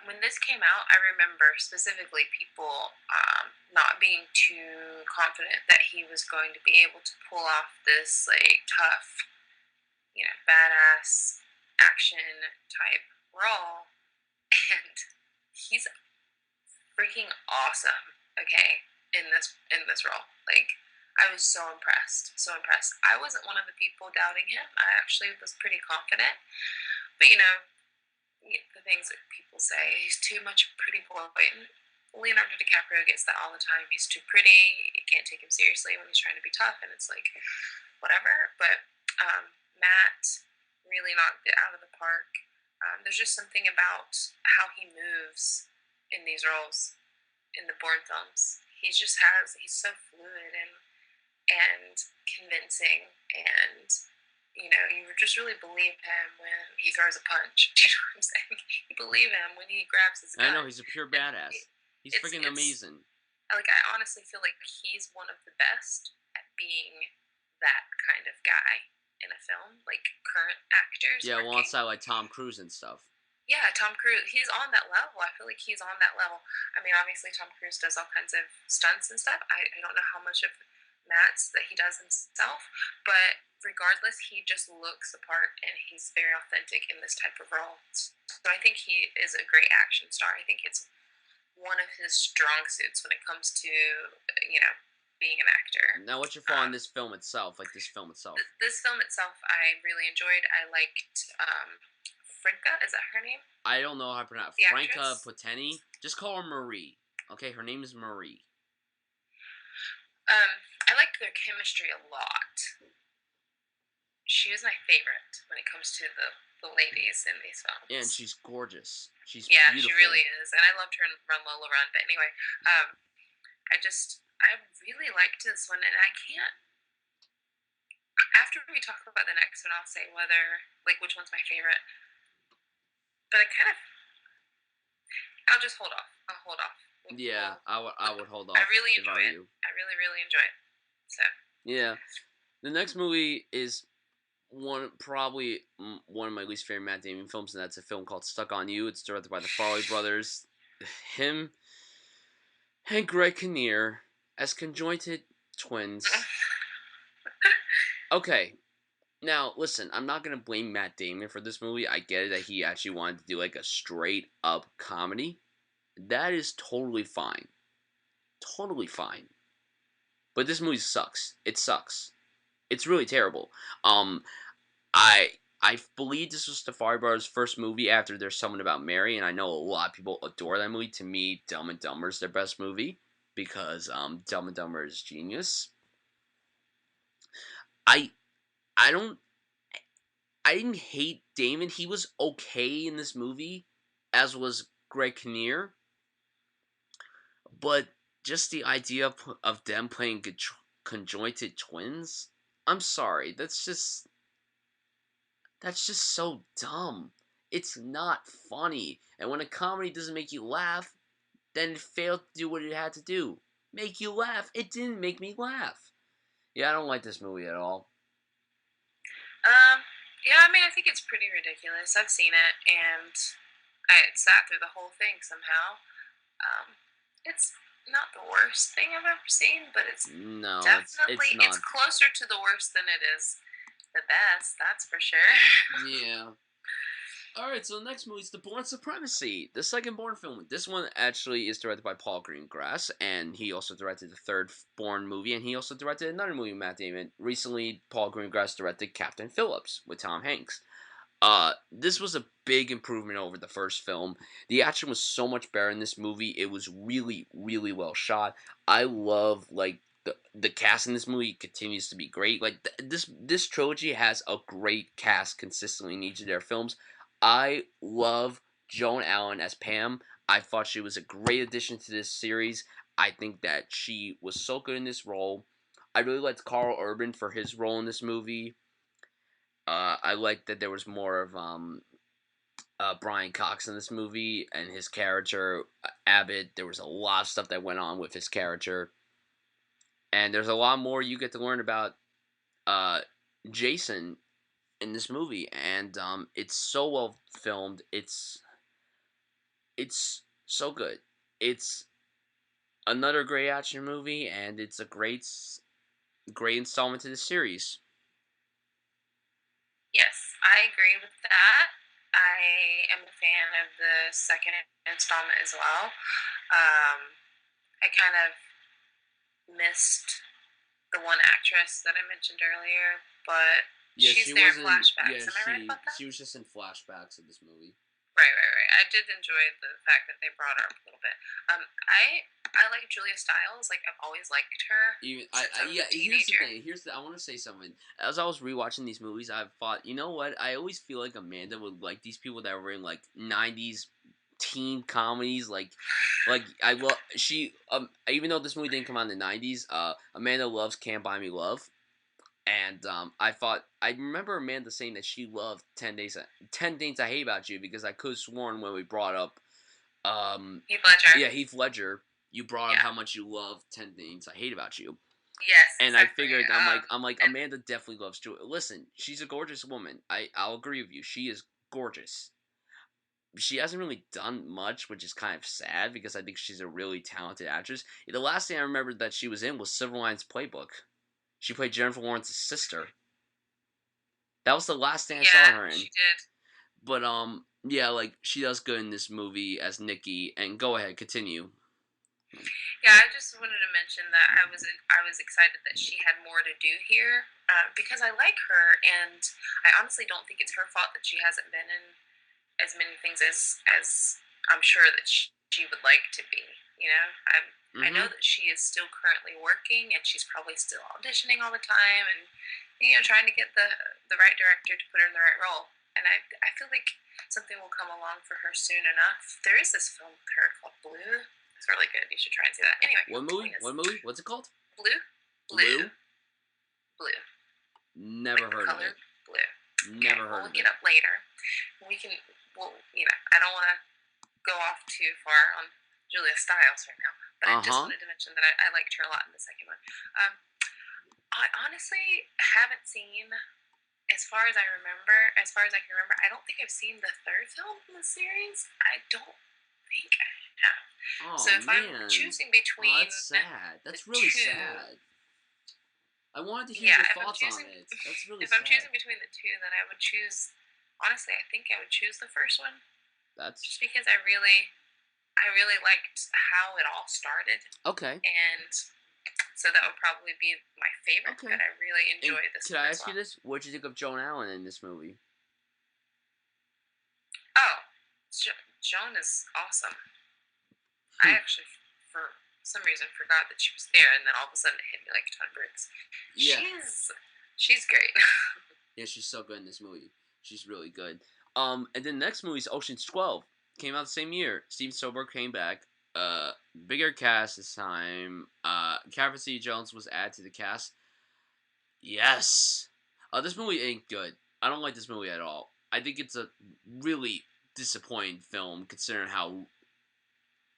When this came out, I remember specifically people not being too confident that he was going to be able to pull off this like tough, badass action type role, and he's freaking awesome. Okay, in this role, like I was so impressed, so impressed. I wasn't one of the people doubting him. I actually was pretty confident, but the things that people say. He's too much pretty boy. And Leonardo DiCaprio gets that all the time. He's too pretty. You can't take him seriously when he's trying to be tough, and it's like, whatever. But Matt really knocked it out of the park. There's just something about how he moves in these roles in the Bourne films. He's so fluid and convincing, and you just really believe him when he throws a punch. Do you know what I'm saying? You believe him when he grabs his gun. I know, he's a pure badass. He's freaking amazing. Like, I honestly feel like he's one of the best at being that kind of guy in a film, like current actors. Yeah, alongside like Tom Cruise and stuff. Yeah, Tom Cruise, he's on that level. I feel like he's on that level. I mean, obviously Tom Cruise does all kinds of stunts and stuff. I don't know how much of Matt's that he does himself, but regardless, he just looks the part, and he's very authentic in this type of role. So I think he is a great action star. I think it's one of his strong suits when it comes to being an actor. Now, what's your fault on this film itself? Like this film itself? This film itself, I really enjoyed. I liked Franca. Is that her name? I don't know how to pronounce Franca Poteni. Just call her Marie. Okay, her name is Marie. I liked their chemistry a lot. She was my favorite when it comes to the ladies in these films. Yeah, and she's gorgeous. She's beautiful. She really is. And I loved her in Run Lola Run. But anyway, I really liked this one, and I can't. After we talk about the next one, I'll say which one's my favorite. But I'll just hold off. I'll hold off. I would hold off. I really enjoy it. I really, really enjoy it. So. Yeah. The next movie is probably one of my least favorite Matt Damon films, and that's a film called Stuck on You. It's directed by the Farrelly brothers. Him and Greg Kinnear as conjoined twins. Okay. Now, listen, I'm not going to blame Matt Damon for this movie. I get it that he actually wanted to do like a straight-up comedy. That is totally fine. Totally fine. But this movie sucks. It sucks. It's really terrible. I believe this was the Farrelly brothers' first movie after There's Something About Mary, and I know a lot of people adore that movie. To me, Dumb and Dumber is their best movie because Dumb and Dumber is genius. I didn't hate Damon. He was okay in this movie, as was Greg Kinnear. But just the idea of them playing conjoined twins, I'm sorry, that's just so dumb. It's not funny. And when a comedy doesn't make you laugh, then it failed to do what it had to do. Make you laugh. It didn't make me laugh. Yeah, I don't like this movie at all. Yeah, I mean, I think it's pretty ridiculous. I've seen it, and I sat through the whole thing somehow. It's not the worst thing I've ever seen, but it's definitely it's closer to the worst than it is the best. That's for sure. Yeah. Alright, so the next movie is The Bourne Supremacy, the second Bourne film. This one actually is directed by Paul Greengrass, and he also directed the third Bourne movie, and he also directed another movie with Matt Damon. Recently, Paul Greengrass directed Captain Phillips with Tom Hanks. This was a big improvement over the first film. The action was so much better in this movie. It was really, really well shot. I love, like, the cast in this movie continues to be great. Like, this trilogy has a great cast consistently in each of their films. I love Joan Allen as Pam. I thought she was a great addition to this series. I think that she was so good in this role. I really liked Carl Urban for his role in this movie. I liked that there was more of Brian Cox in this movie and his character, Abbott. There was a lot of stuff that went on with his character. And there's a lot more you get to learn about Jason in this movie, and it's so well filmed. It's It's so good. It's another great action movie, and it's a great installment to the series. Yes, I agree with that. I am a fan of the second installment as well. I kind of missed the one actress that I mentioned earlier, but Yeah, she's she there in wasn't. flashbacks. Yeah, Am I right about that? she was just in flashbacks of this movie. Right. I did enjoy the fact that they brought her up a little bit. I like Julia Stiles. Like I've always liked her Even since I was yeah. a Here's the teenager. thing. I want to say something. As I was rewatching these movies, I thought, you know what? I always feel like Amanda would like these people that were in like '90s teen comedies. Like I love she. Even though this movie didn't come out in the '90s, Amanda loves "Can't Buy Me Love." And I remember Amanda saying that she loved 10 Things I Hate About You, because I could have sworn when we brought up Heath Ledger. yeah, Heath Ledger, you brought up Yeah. how much you love 10 Things I Hate About You. Yes, And exactly. I figured I'm like Amanda definitely loves Julia. Listen, she's a gorgeous woman. I'll agree with you. She is gorgeous. She hasn't really done much, which is kind of sad because I think she's a really talented actress. The last thing I remember that she was in was Silver Linings Playbook. She played Jennifer Lawrence's sister. That was the last thing I saw her in. She did. But yeah, like she does good in this movie as Nikki. And go ahead, continue. Yeah, I just wanted to mention that I was excited that she had more to do here because I like her, and I honestly don't think it's her fault that she hasn't been in as many things as I'm sure that she would like to be. You know, I know that she is still currently working, and she's probably still auditioning all the time, and trying to get the right director to put her in the right role. And I feel like something will come along for her soon enough. There is this film with her called Blue. It's really good. You should try and see that. Anyway, What movie? What movie? What's it called? Blue. Never like heard of color it. Blue. Never heard we'll of look it. it up later. I don't want to go off too far on Julia Stiles right now, but I just wanted to mention that I liked her a lot in the second one. I honestly haven't seen, as far as I can remember, I don't think I've seen the third film in the series. I don't think I have. Oh, so if man. I'm choosing between that's sad. That's really two, sad. I wanted to hear your thoughts on it. That's really sad. If I'm choosing between the two, then I would choose, honestly, I think I would choose the first one. That's just because I really liked how it all started. Okay. And so that would probably be my favorite. Okay. But I really enjoyed this. Could I ask you this? What did you think of Joan Allen in this movie? Oh, Joan is awesome. I actually, for some reason, forgot that she was there, and then all of a sudden it hit me like a ton of bricks. Yeah. She's great. Yeah, she's so good in this movie. She's really good. And then the next movie is Ocean's 12. Came out the same year. Steven Spielberg came back. Bigger cast this time. Catherine Zeta-Jones was added to the cast. Yes. This movie ain't good. I don't like this movie at all. I think it's a really disappointing film considering how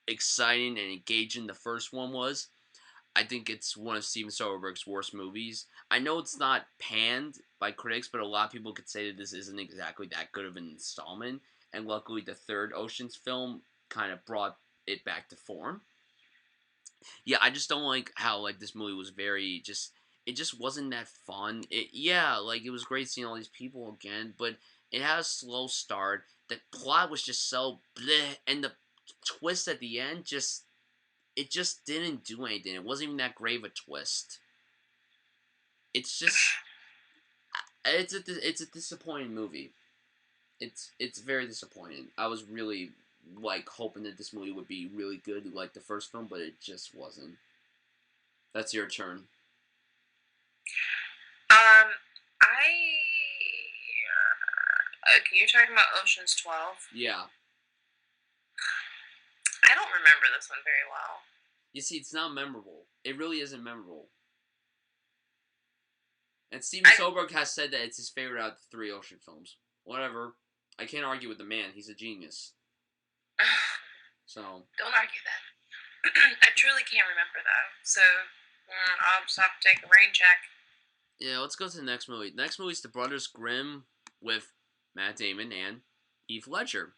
exciting and engaging the first one was. I think it's one of Steven Soderbergh's worst movies. I know it's not panned by critics, but a lot of people could say that this isn't exactly that good of an installment. And luckily, the third Ocean's film kind of brought it back to form. Yeah, I just don't like how this movie was very it just wasn't that fun. It was great seeing all these people again, but it had a slow start. The plot was just so bleh, and the twist at the end it just didn't do anything. It wasn't even that great of a twist. It's just it's a disappointing movie. It's very disappointing. I was really hoping that this movie would be really good like the first film, but it just wasn't. That's your turn. You're talking about Ocean's 12? Yeah. I don't remember this one very well. You see, it's not memorable. It really isn't memorable. And Steven Spielberg has said that it's his favorite out of the three Ocean films. Whatever. I can't argue with the man. He's a genius. So. Don't argue that. I truly can't remember though. So I'll just have to take a rain check. Yeah, let's go to the next movie. The next movie is The Brothers Grimm with Matt Damon and Heath Ledger.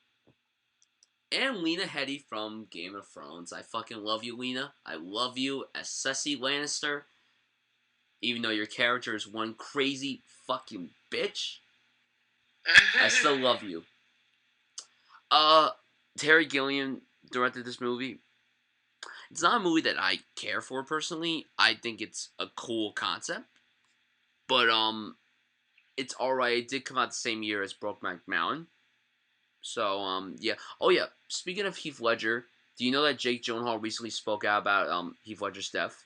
and Lena Headey from Game of Thrones. I fucking love you, Lena. I love you as Cersei Lannister. Even though your character is one crazy fucking bitch, I still love you. Terry Gilliam directed this movie. It's not a movie that I care for personally. I think it's a cool concept, but it's alright. It did come out the same year as Brokeback Mountain. So, yeah. Oh, yeah. Speaking of Heath Ledger, do you know that Jake Gyllenhaal recently spoke out about Heath Ledger's death?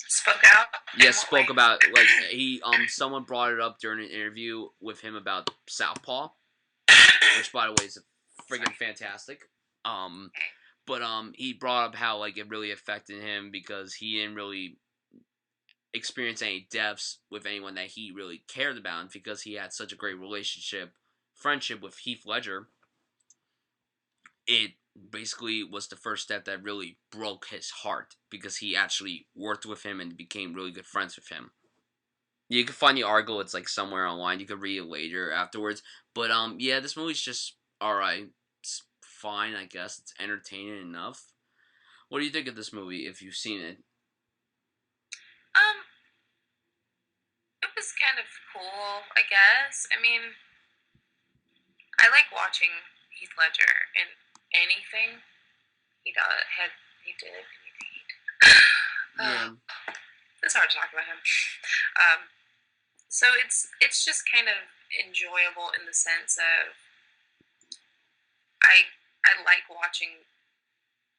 Spoke out? Yes, spoke about, like, someone brought it up during an interview with him about Southpaw, which, by the way, is friggin' fantastic. But he brought up how, like, it really affected him because he didn't really experience any deaths with anyone that he really cared about, and because he had such a great friendship with Heath Ledger, it basically was the first step that really broke his heart because he actually worked with him and became really good friends with him. You can find the article, it's like somewhere online, you can read it later afterwards, but yeah, this movie's just alright. It's fine, I guess. It's entertaining enough. What do you think of this movie if you've seen it? It was kind of cool, I guess. I mean, I like watching Heath Ledger in anything he did. Yeah. It's hard to talk about him. So it's just kind of enjoyable in the sense of I like watching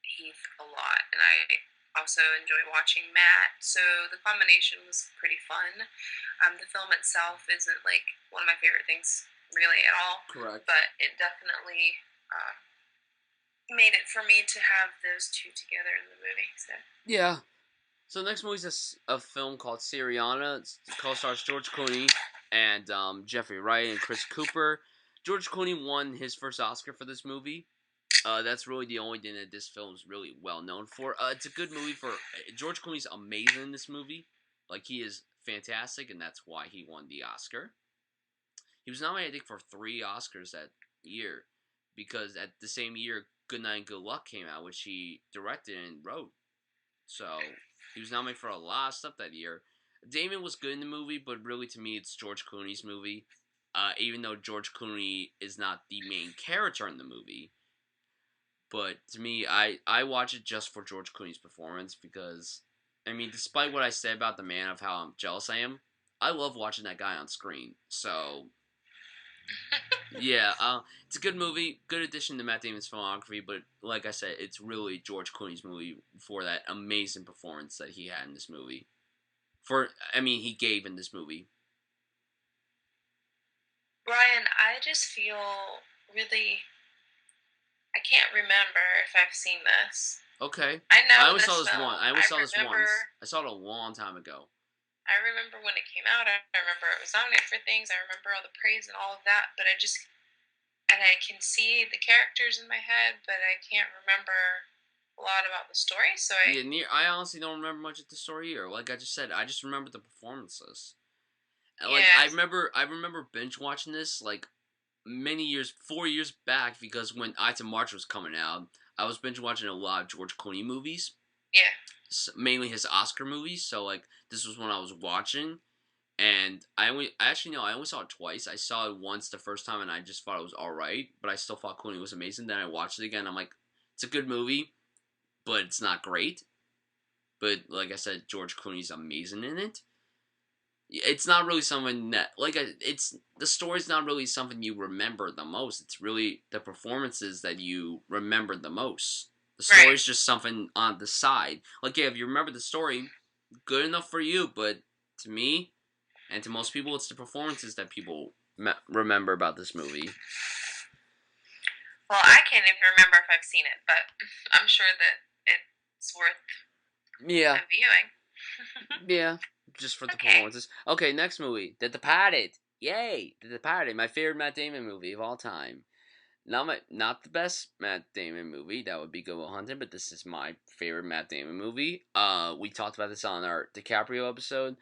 Heath a lot, and I also enjoy watching Matt. So the combination was pretty fun. The film itself isn't like one of my favorite things really at all. Correct. But it definitely made it for me to have those two together in the movie. So yeah. So the next movie is a film called SYRIANA. It co-stars George Clooney and Jeffrey Wright and Chris Cooper. George Clooney won his first Oscar for this movie. That's really the only thing that this film is really well known for. It's a good movie for George Clooney's amazing in this movie. Like, he is fantastic, and that's why he won the Oscar. He was nominated, I think, for 3 Oscars that year, because at the same year, Good Night and Good Luck came out, which he directed and wrote. So he was nominated for a lot of stuff that year. Damon was good in the movie, but really to me, it's George Clooney's movie. Even though George Clooney is not the main character in the movie. But to me, I watch it just for George Clooney's performance because, I mean, despite what I said about the man of how jealous I am, I love watching that guy on screen. So, yeah, it's a good movie, good addition to Matt Damon's filmography, but like I said, it's really George Clooney's movie for that amazing performance that he had in this movie. He gave in this movie. Bryan, I just feel really, I can't remember if I've seen this. Okay. I know I only this saw this film. one. I only saw this remember, once. I saw it a long time ago. I remember when it came out. I remember it was nominated for things. I remember all the praise and all of that. But I can see the characters in my head, but I can't remember a lot about the story. So I honestly don't remember much of the story either. Like I just said, I just remember the performances. And, like, I remember binge watching this like 4 years back, because when Ides of March was coming out, I was binge watching a lot of George Clooney movies. Yeah. Mainly his Oscar movies. So like this was when I was watching, and I only saw it twice. I saw it once the first time, and I just thought it was alright, but I still thought Clooney was amazing. Then I watched it again, and I'm like, it's a good movie, but it's not great. But like I said, George Clooney's amazing in it. It's not really something that, the story's not really something you remember the most. It's really the performances that you remember the most. The story's just something on the side. Like, yeah, if you remember the story, good enough for you, but to me, and to most people, it's the performances that people remember about this movie. Well, I can't even remember if I've seen it, but I'm sure that it's worth a viewing. Yeah, just for the performances. Okay, next movie, The Departed. Yay, The Departed, my favorite Matt Damon movie of all time. Not the best Matt Damon movie. That would be Good Will Hunting, but this is my favorite Matt Damon movie. We talked about this on our DiCaprio episode,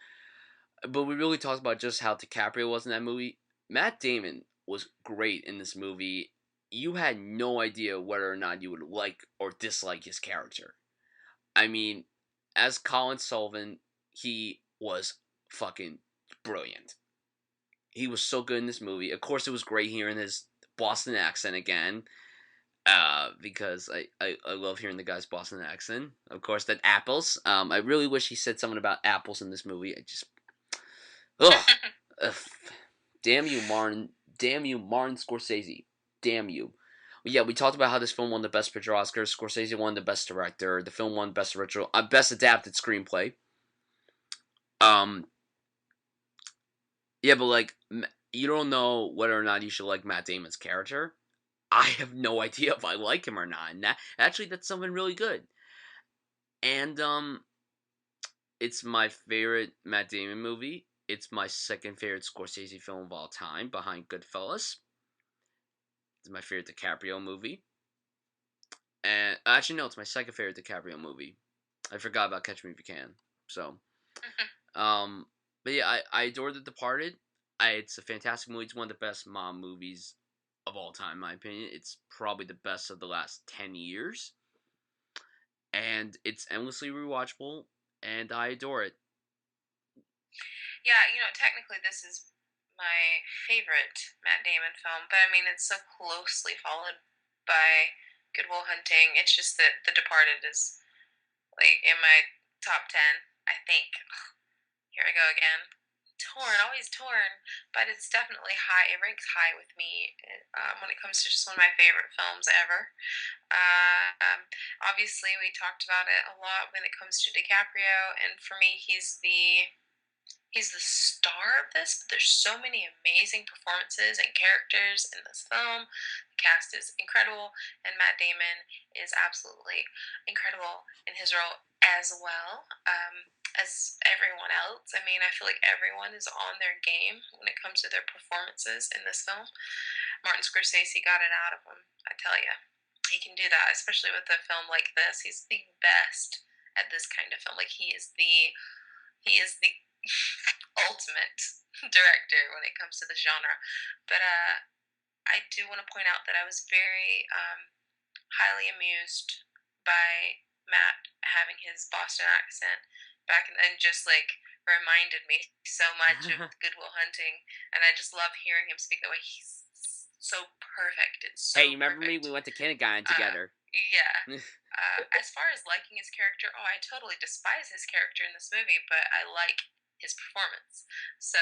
but we really talked about just how DiCaprio was in that movie. Matt Damon was great in this movie. you had no idea whether or not you would like or dislike his character. I mean, as Colin Sullivan, he was fucking brilliant. He was so good in this movie. Of course, it was great hearing his Boston accent again. Because I love hearing the guy's Boston accent. Of course, that apples. I really wish he said something about apples in this movie. I just, ugh, ugh. Damn you, Martin. Damn you, Martin Scorsese. Damn you. Yeah, we talked about how this film won the Best Picture Oscar. Scorsese won the Best Director. The film won Best Original, Best Adapted Screenplay. Yeah, but like, you don't know whether or not you should like Matt Damon's character. I have no idea if I like him or not. And that's something really good. And it's my favorite Matt Damon movie. It's my second favorite Scorsese film of all time, behind Goodfellas. It's my favorite DiCaprio movie. And actually, no, it's my second favorite DiCaprio movie. I forgot about Catch Me If You Can. So, but yeah, I adore The Departed. It's a fantastic movie. It's one of the best mom movies of all time, in my opinion. It's probably the best of the last 10 years. And it's endlessly rewatchable, and I adore it. Yeah, technically this is my favorite Matt Damon film, but I mean, it's so closely followed by Good Will Hunting. It's just that The Departed is, like, in my top 10, I think. Here I go again. Always torn, but it's definitely high. It ranks high with me when it comes to just one of my favorite films ever. Obviously, we talked about it a lot when it comes to DiCaprio, and for me, he's the star of this, but there's so many amazing performances and characters in this film. The cast is incredible, and Matt Damon is absolutely incredible in his role as well, as everyone else. I mean, I feel like everyone is on their game when it comes to their performances in this film. Martin Scorsese got it out of him, I tell you. He can do that, especially with a film like this. He's the best at this kind of film. Like, he is the ultimate director when it comes to the genre. But I do want to point out that I was very highly amused by Matt having his Boston accent back, and just like reminded me so much of Good Will Hunting, and I just love hearing him speak that way. He's so perfect. It's so hey, you remember perfect. me? We went to kindergarten together. Yeah. As far as liking his character, I totally despise his character in this movie, but I like his performance. So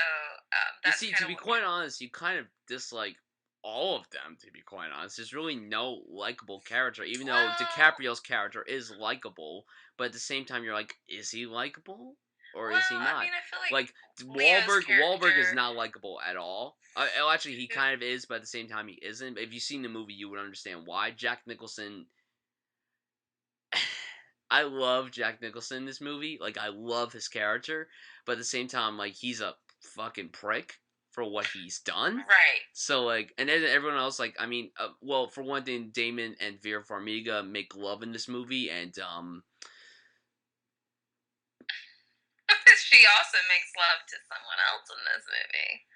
that's you see, to be quite honest, you kind of dislike all of them. To be quite honest, there's really no likable character, even though DiCaprio's character is likable. But at the same time, you're like, is he likable or is he not? I mean, I feel like Wahlberg is not likable at all. Actually, he kind of is, but at the same time, he isn't. If you've seen the movie, you would understand why. Jack Nicholson. I love Jack Nicholson in this movie. Like, I love his character, but at the same time, like, he's a fucking prick for what he's done. Right. So, like, and then everyone else, like, I mean, well, for one thing, Damon and Vera Farmiga make love in this movie, and, she also makes love to someone else in this movie.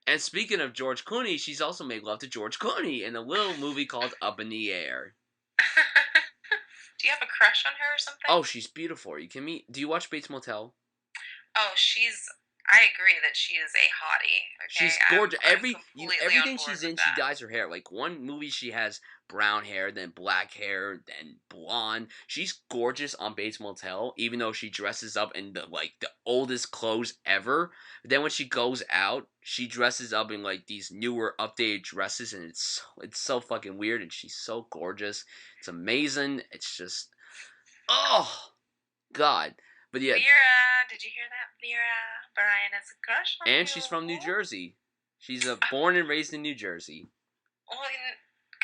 And speaking of George Clooney, she's also made love to George Clooney in a little movie called Up in the Air. Do you have a crush on her or something? Oh, she's beautiful. You kidding me? Do you watch Bates Motel? Oh, I agree that she is a hottie. Okay? She's gorgeous. Everything she's in, she dyes her hair. Like, one movie she has brown hair, then black hair, then blonde. She's gorgeous on Bates Motel, even though she dresses up in the oldest clothes ever. But then when she goes out, she dresses up in like these newer, updated dresses, and it's so fucking weird. And she's so gorgeous. It's amazing. It's just, oh God. But yeah. Vera, did you hear that? Vera, Bryan has a crush on you. And she's from New Jersey. She's born and raised in New Jersey. Well,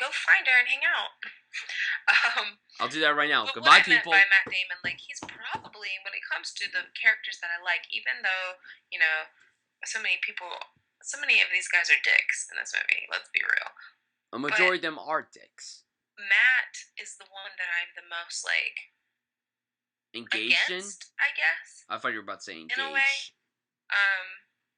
go find her and hang out. I'll do that right now. But Goodbye, what I people. meant by Matt Damon, like, he's probably, when it comes to the characters that I like, even though, so many of these guys are dicks in this movie, let's be real. A majority of them are dicks. Matt is the one that I'm the most, like, engaged against, I guess. I thought you were about to say engaged. In a way.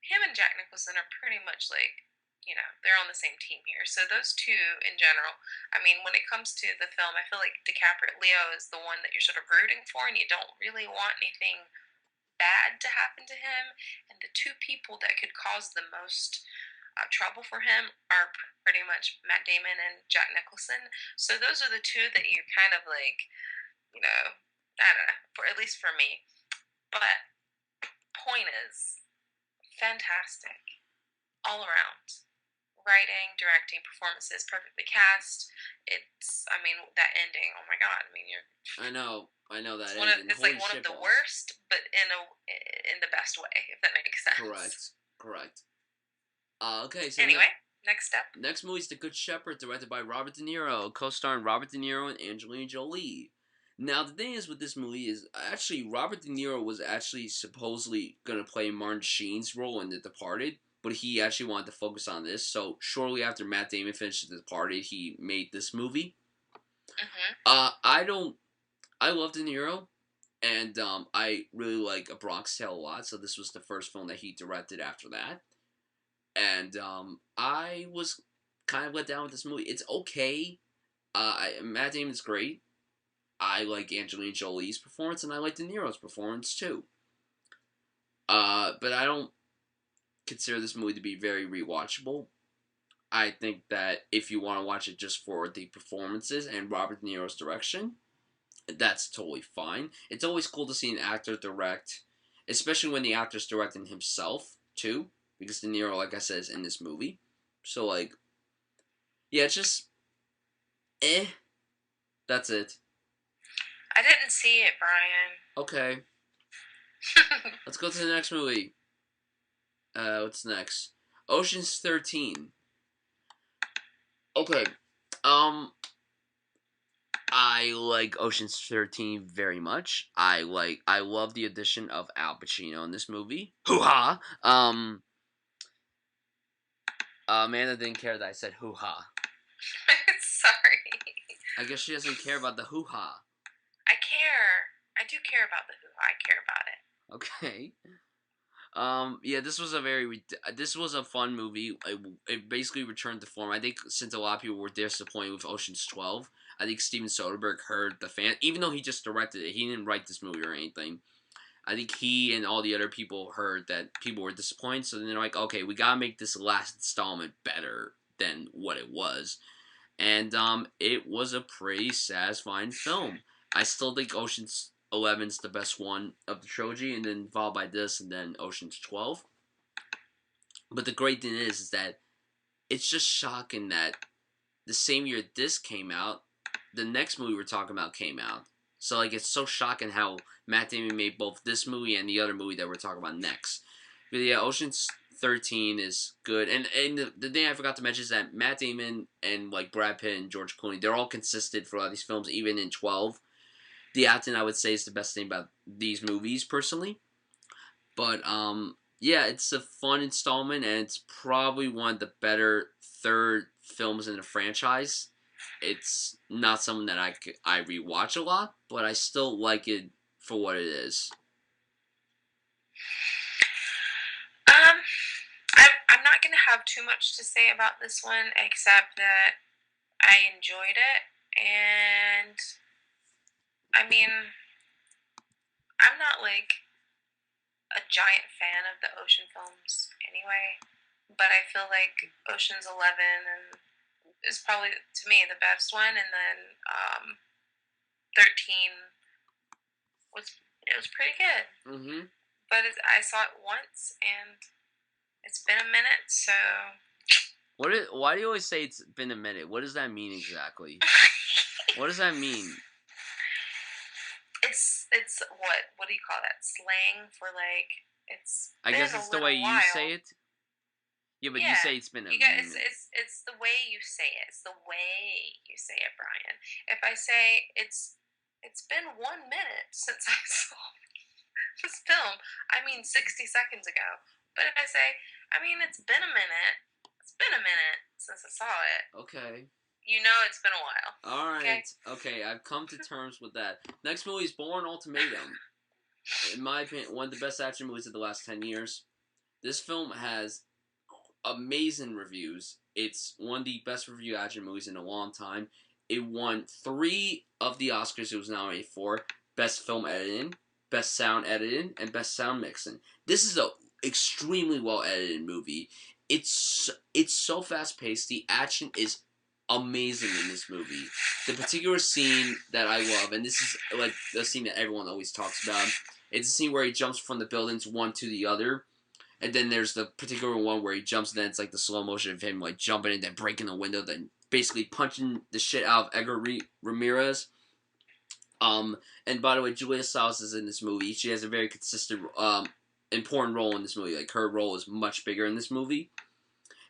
Him and Jack Nicholson are pretty much, like, they're on the same team here. So those two in general, I mean, when it comes to the film, I feel like Leo is the one that you're sort of rooting for, and you don't really want anything bad to happen to him. And the two people that could cause the most trouble for him are pretty much Matt Damon and Jack Nicholson. So those are the two that you kind of like, I don't know, for at least for me. But point is, fantastic all around. Writing, directing, performances, perfectly cast. That ending. Oh my god! I know that it's like one of the worst, but in the best way, if that makes sense. Correct. Okay. So anyway, next step. Next movie is The Good Shepherd, directed by Robert De Niro, co-starring Robert De Niro and Angelina Jolie. Now, the thing is with this movie is, actually, Robert De Niro was actually supposedly going to play Martin Sheen's role in The Departed, but he actually wanted to focus on this, so shortly after Matt Damon finished The Departed, he made this movie. Mm-hmm. I love De Niro, and I really like A Bronx Tale a lot, so this was the first film that he directed after that. And I was kind of let down with this movie. It's okay. Matt Damon's great. I like Angelina Jolie's performance, and I like De Niro's performance too. But I don't consider this movie to be very rewatchable. I think that if you want to watch it just for the performances and Robert De Niro's direction, that's totally fine. It's always cool to see an actor direct, especially when the actor's directing himself too, because De Niro, like I said, is in this movie. So, like, yeah, it's just, that's it. I didn't see it, Brian. Okay. Let's go to the next movie. What's next? Ocean's 13. Okay. I like Ocean's 13 very much. I love the addition of Al Pacino in this movie. Hoo-ha! Amanda didn't care that I said hoo-ha. Sorry. I guess she doesn't care about the hoo-ha. I care. I do care about the hoo-ha. I care about it. Okay. Yeah, this was a fun movie. It basically returned to form. I think since a lot of people were disappointed with Ocean's 12, I think Steven Soderbergh heard the fan, even though he just directed it, he didn't write this movie or anything. I think he and all the other people heard that people were disappointed, so then they're like, okay, we gotta make this last installment better than what it was. And it was a pretty satisfying film. I still think Ocean's 11's the best one of the trilogy, and then followed by this, and then Ocean's 12. But the great thing is that it's just shocking that the same year this came out, the next movie we're talking about came out. So, like, it's so shocking how Matt Damon made both this movie and the other movie that we're talking about next. But yeah, Ocean's 13 is good. And the thing I forgot to mention is that Matt Damon and, like, Brad Pitt and George Clooney, they're all consistent for all these films, even in 12. The acting, I would say, is the best thing about these movies, personally. But, yeah, it's a fun installment, and it's probably one of the better third films in the franchise. It's not something that I rewatch a lot, but I still like it for what it is. I'm not going to have too much to say about this one, except that I enjoyed it, and I'm not like a giant fan of the ocean films anyway, but I feel like Ocean's 11 is probably, to me, the best one, and then 13 was pretty good. Mm-hmm. But I saw it once, and it's been a minute, so. Why do you always say it's been a minute? What does that mean exactly? What does that mean? It's what do you call that? Slang for, like, it's. I guess it's the way you say it. Yeah, but you say it's been a minute. It's the way you say it. It's the way you say it, Brian. If I say it's been 1 minute since I saw this film, I mean 60 seconds ago. But if I say, it's been a minute. It's been a minute since I saw it. Okay. You know it's been a while. Alright. Okay, I've come to terms with that. Next movie is Bourne Ultimatum. In my opinion, one of the best action movies of the last 10 years. This film has amazing reviews. It's one of the best reviewed action movies in a long time. It won 3 of the Oscars it was nominated for: Best Film Editing, Best Sound Editing, and Best Sound Mixing. This is a extremely well edited movie. It's so fast paced. The action is amazing in this movie. The particular scene that I love, and this is like the scene that everyone always talks about, it's a scene where he jumps from the buildings one to the other. And then there's the particular one where he jumps, and then it's like the slow motion of him like jumping and then breaking the window, then basically punching the shit out of Edgar Ramirez. And by the way, Julia Stiles is in this movie. She has a very consistent, important role in this movie. Like, her role is much bigger in this movie.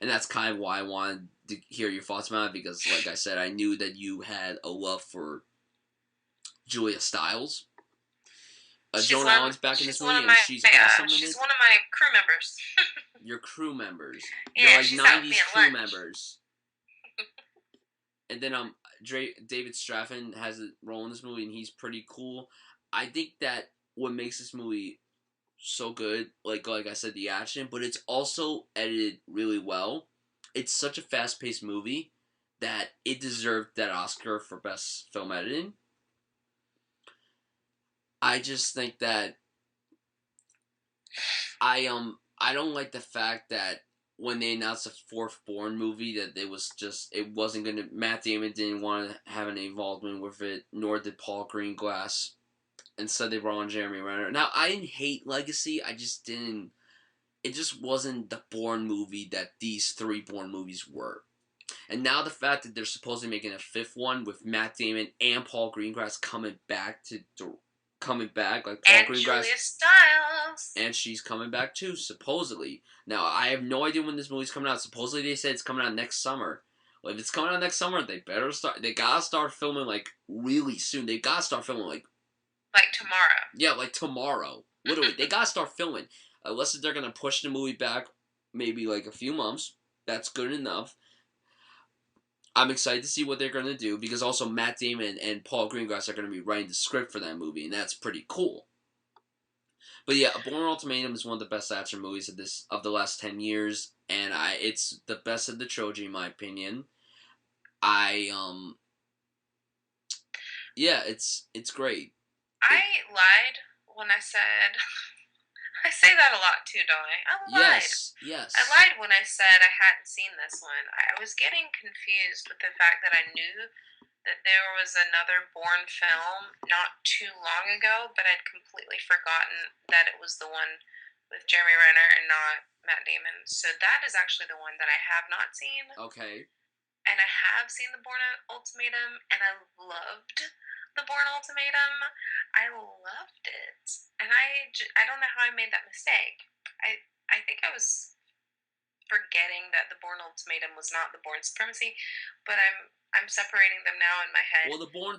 And that's kind of why I wanted to hear your thoughts about it, because, like I said, I knew that you had a love for Julia Stiles. Joan Allen's back in this movie, and she's awesome in it. She's one of my crew members. Your crew members. Yeah, You're like 90s crew members. And then David Strathairn has a role in this movie, and he's pretty cool. I think that what makes this movie so good, like I said, the action, but it's also edited really well. It's such a fast-paced movie that it deserved that Oscar for Best Film Editing. I just think that I don't like the fact that when they announced the 4th Bourne movie that it wasn't gonna, Matt Damon didn't want to have any involvement with it, nor did Paul Greengrass. Instead they brought on Jeremy Renner. Now, I didn't hate Legacy, it just wasn't the Bourne movie that these 3 Bourne movies were. And now the fact that they're supposedly making a 5th one with Matt Damon and Paul Greengrass coming back, like Paul Greengrass. Julia Stiles. And she's coming back too, supposedly. Now, I have no idea when this movie's coming out. Supposedly they said it's coming out next summer. Well, if it's coming out next summer, they gotta start filming, like, really soon. They gotta start filming, like tomorrow. Yeah, like tomorrow. Literally, they gotta start filming. Unless they're gonna push the movie back maybe, like, a few months. That's good enough. I'm excited to see what they're going to do, because also Matt Damon and Paul Greengrass are going to be writing the script for that movie, and that's pretty cool. But yeah, Bourne Ultimatum is one of the best action movies of the last 10 years, and it's the best of the trilogy in my opinion. Yeah, it's great. I lied when I said I say that a lot too, don't I? I lied. Yes. I lied when I said I hadn't seen this one. I was getting confused with the fact that I knew that there was another Bourne film not too long ago, but I'd completely forgotten that it was the one with Jeremy Renner and not Matt Damon. So that is actually the one that I have not seen. Okay. And I have seen the Bourne Ultimatum, and I loved the Bourne Ultimatum. I loved it, and I don't know how I made that mistake. I think I was forgetting that the Bourne Ultimatum was not the Bourne Supremacy, but I'm separating them now in my head. Well, the Bourne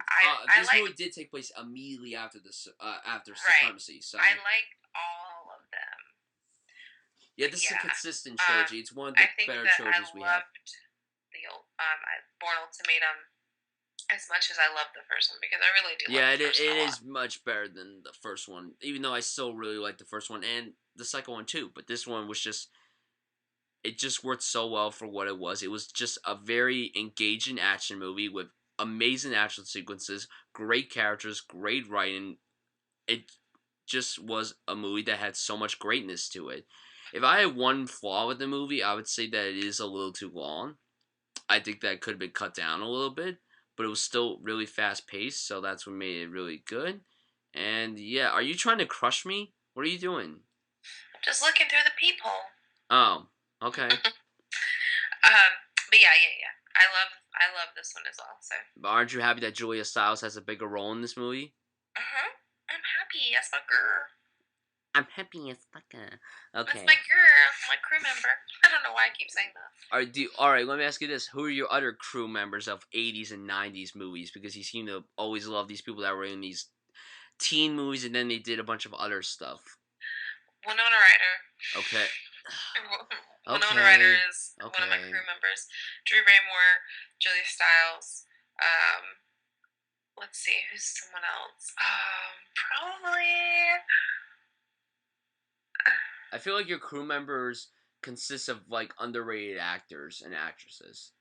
this movie did take place immediately after Supremacy, so I like all of them. Yeah, this is a consistent trilogy. It's one of the better trilogies we have. I loved the Bourne Ultimatum as much as I love the first one, because I really do like the first one. Yeah, it is much better than the first one, even though I still really like the first one and the second one too. But this one was it just worked so well for what it was. It was just a very engaging action movie with amazing action sequences, great characters, great writing. It just was a movie that had so much greatness to it. If I had one flaw with the movie, I would say that it is a little too long. I think that could have been cut down a little bit, but it was still really fast-paced, so that's what made it really good. And yeah, are you trying to crush me? What are you doing? Just looking through the peephole. Oh, okay. But yeah. I love this one as well. So. But aren't you happy that Julia Stiles has a bigger role in this movie? I'm happy as my girl. I'm happy as fucker. Okay. That's my girl, my crew member. I don't know why I keep saying that. Alright, let me ask you this. Who are your other crew members of 80s and 90s movies? Because you seem to always love these people that were in these teen movies, and then they did a bunch of other stuff. Winona Ryder. Okay. Winona Ryder is one of my crew members. Drew Barrymore, Julia Stiles. Let's see, who's someone else? Probably. I feel like your crew members consists of like underrated actors and actresses.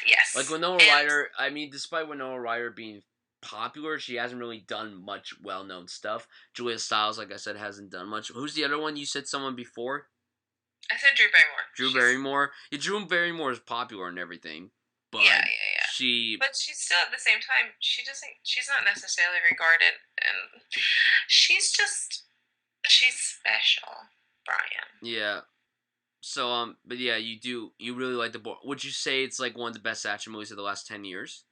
Yes. Like Winona Ryder, I mean, despite Winona Ryder being popular, she hasn't really done much well-known stuff. Julia Stiles, like I said, hasn't done much. Who's the other one? You said someone before? I said Drew Barrymore. Drew Barrymore? Yeah, Drew Barrymore is popular and everything. But yeah. But she's still, at the same time, she's not necessarily regarded, and she's special, Bryan. Yeah. So, but yeah, you really like the Bourne. Would you say it's like one of the best action movies of the last 10 years?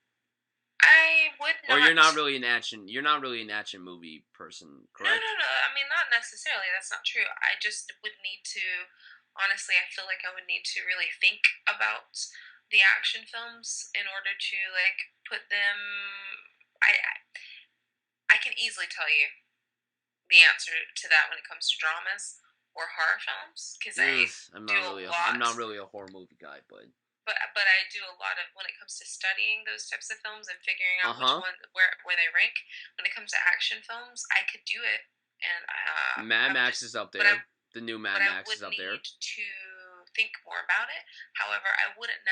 I would not. Or you're not really an action movie person, correct? No. I mean, not necessarily. That's not true. I just would need to, honestly, I feel like I would need to really think about the action films in order to, like, put them. I can easily tell you the answer to that when it comes to dramas or horror films, because I'm not really a horror movie guy, but I do a lot of, when it comes to studying those types of films and figuring out which one where they rank. When it comes to action films, I could do it, and Mad Max is up there. The new Mad Max is up there. I would need to think more about it. However, I wouldn't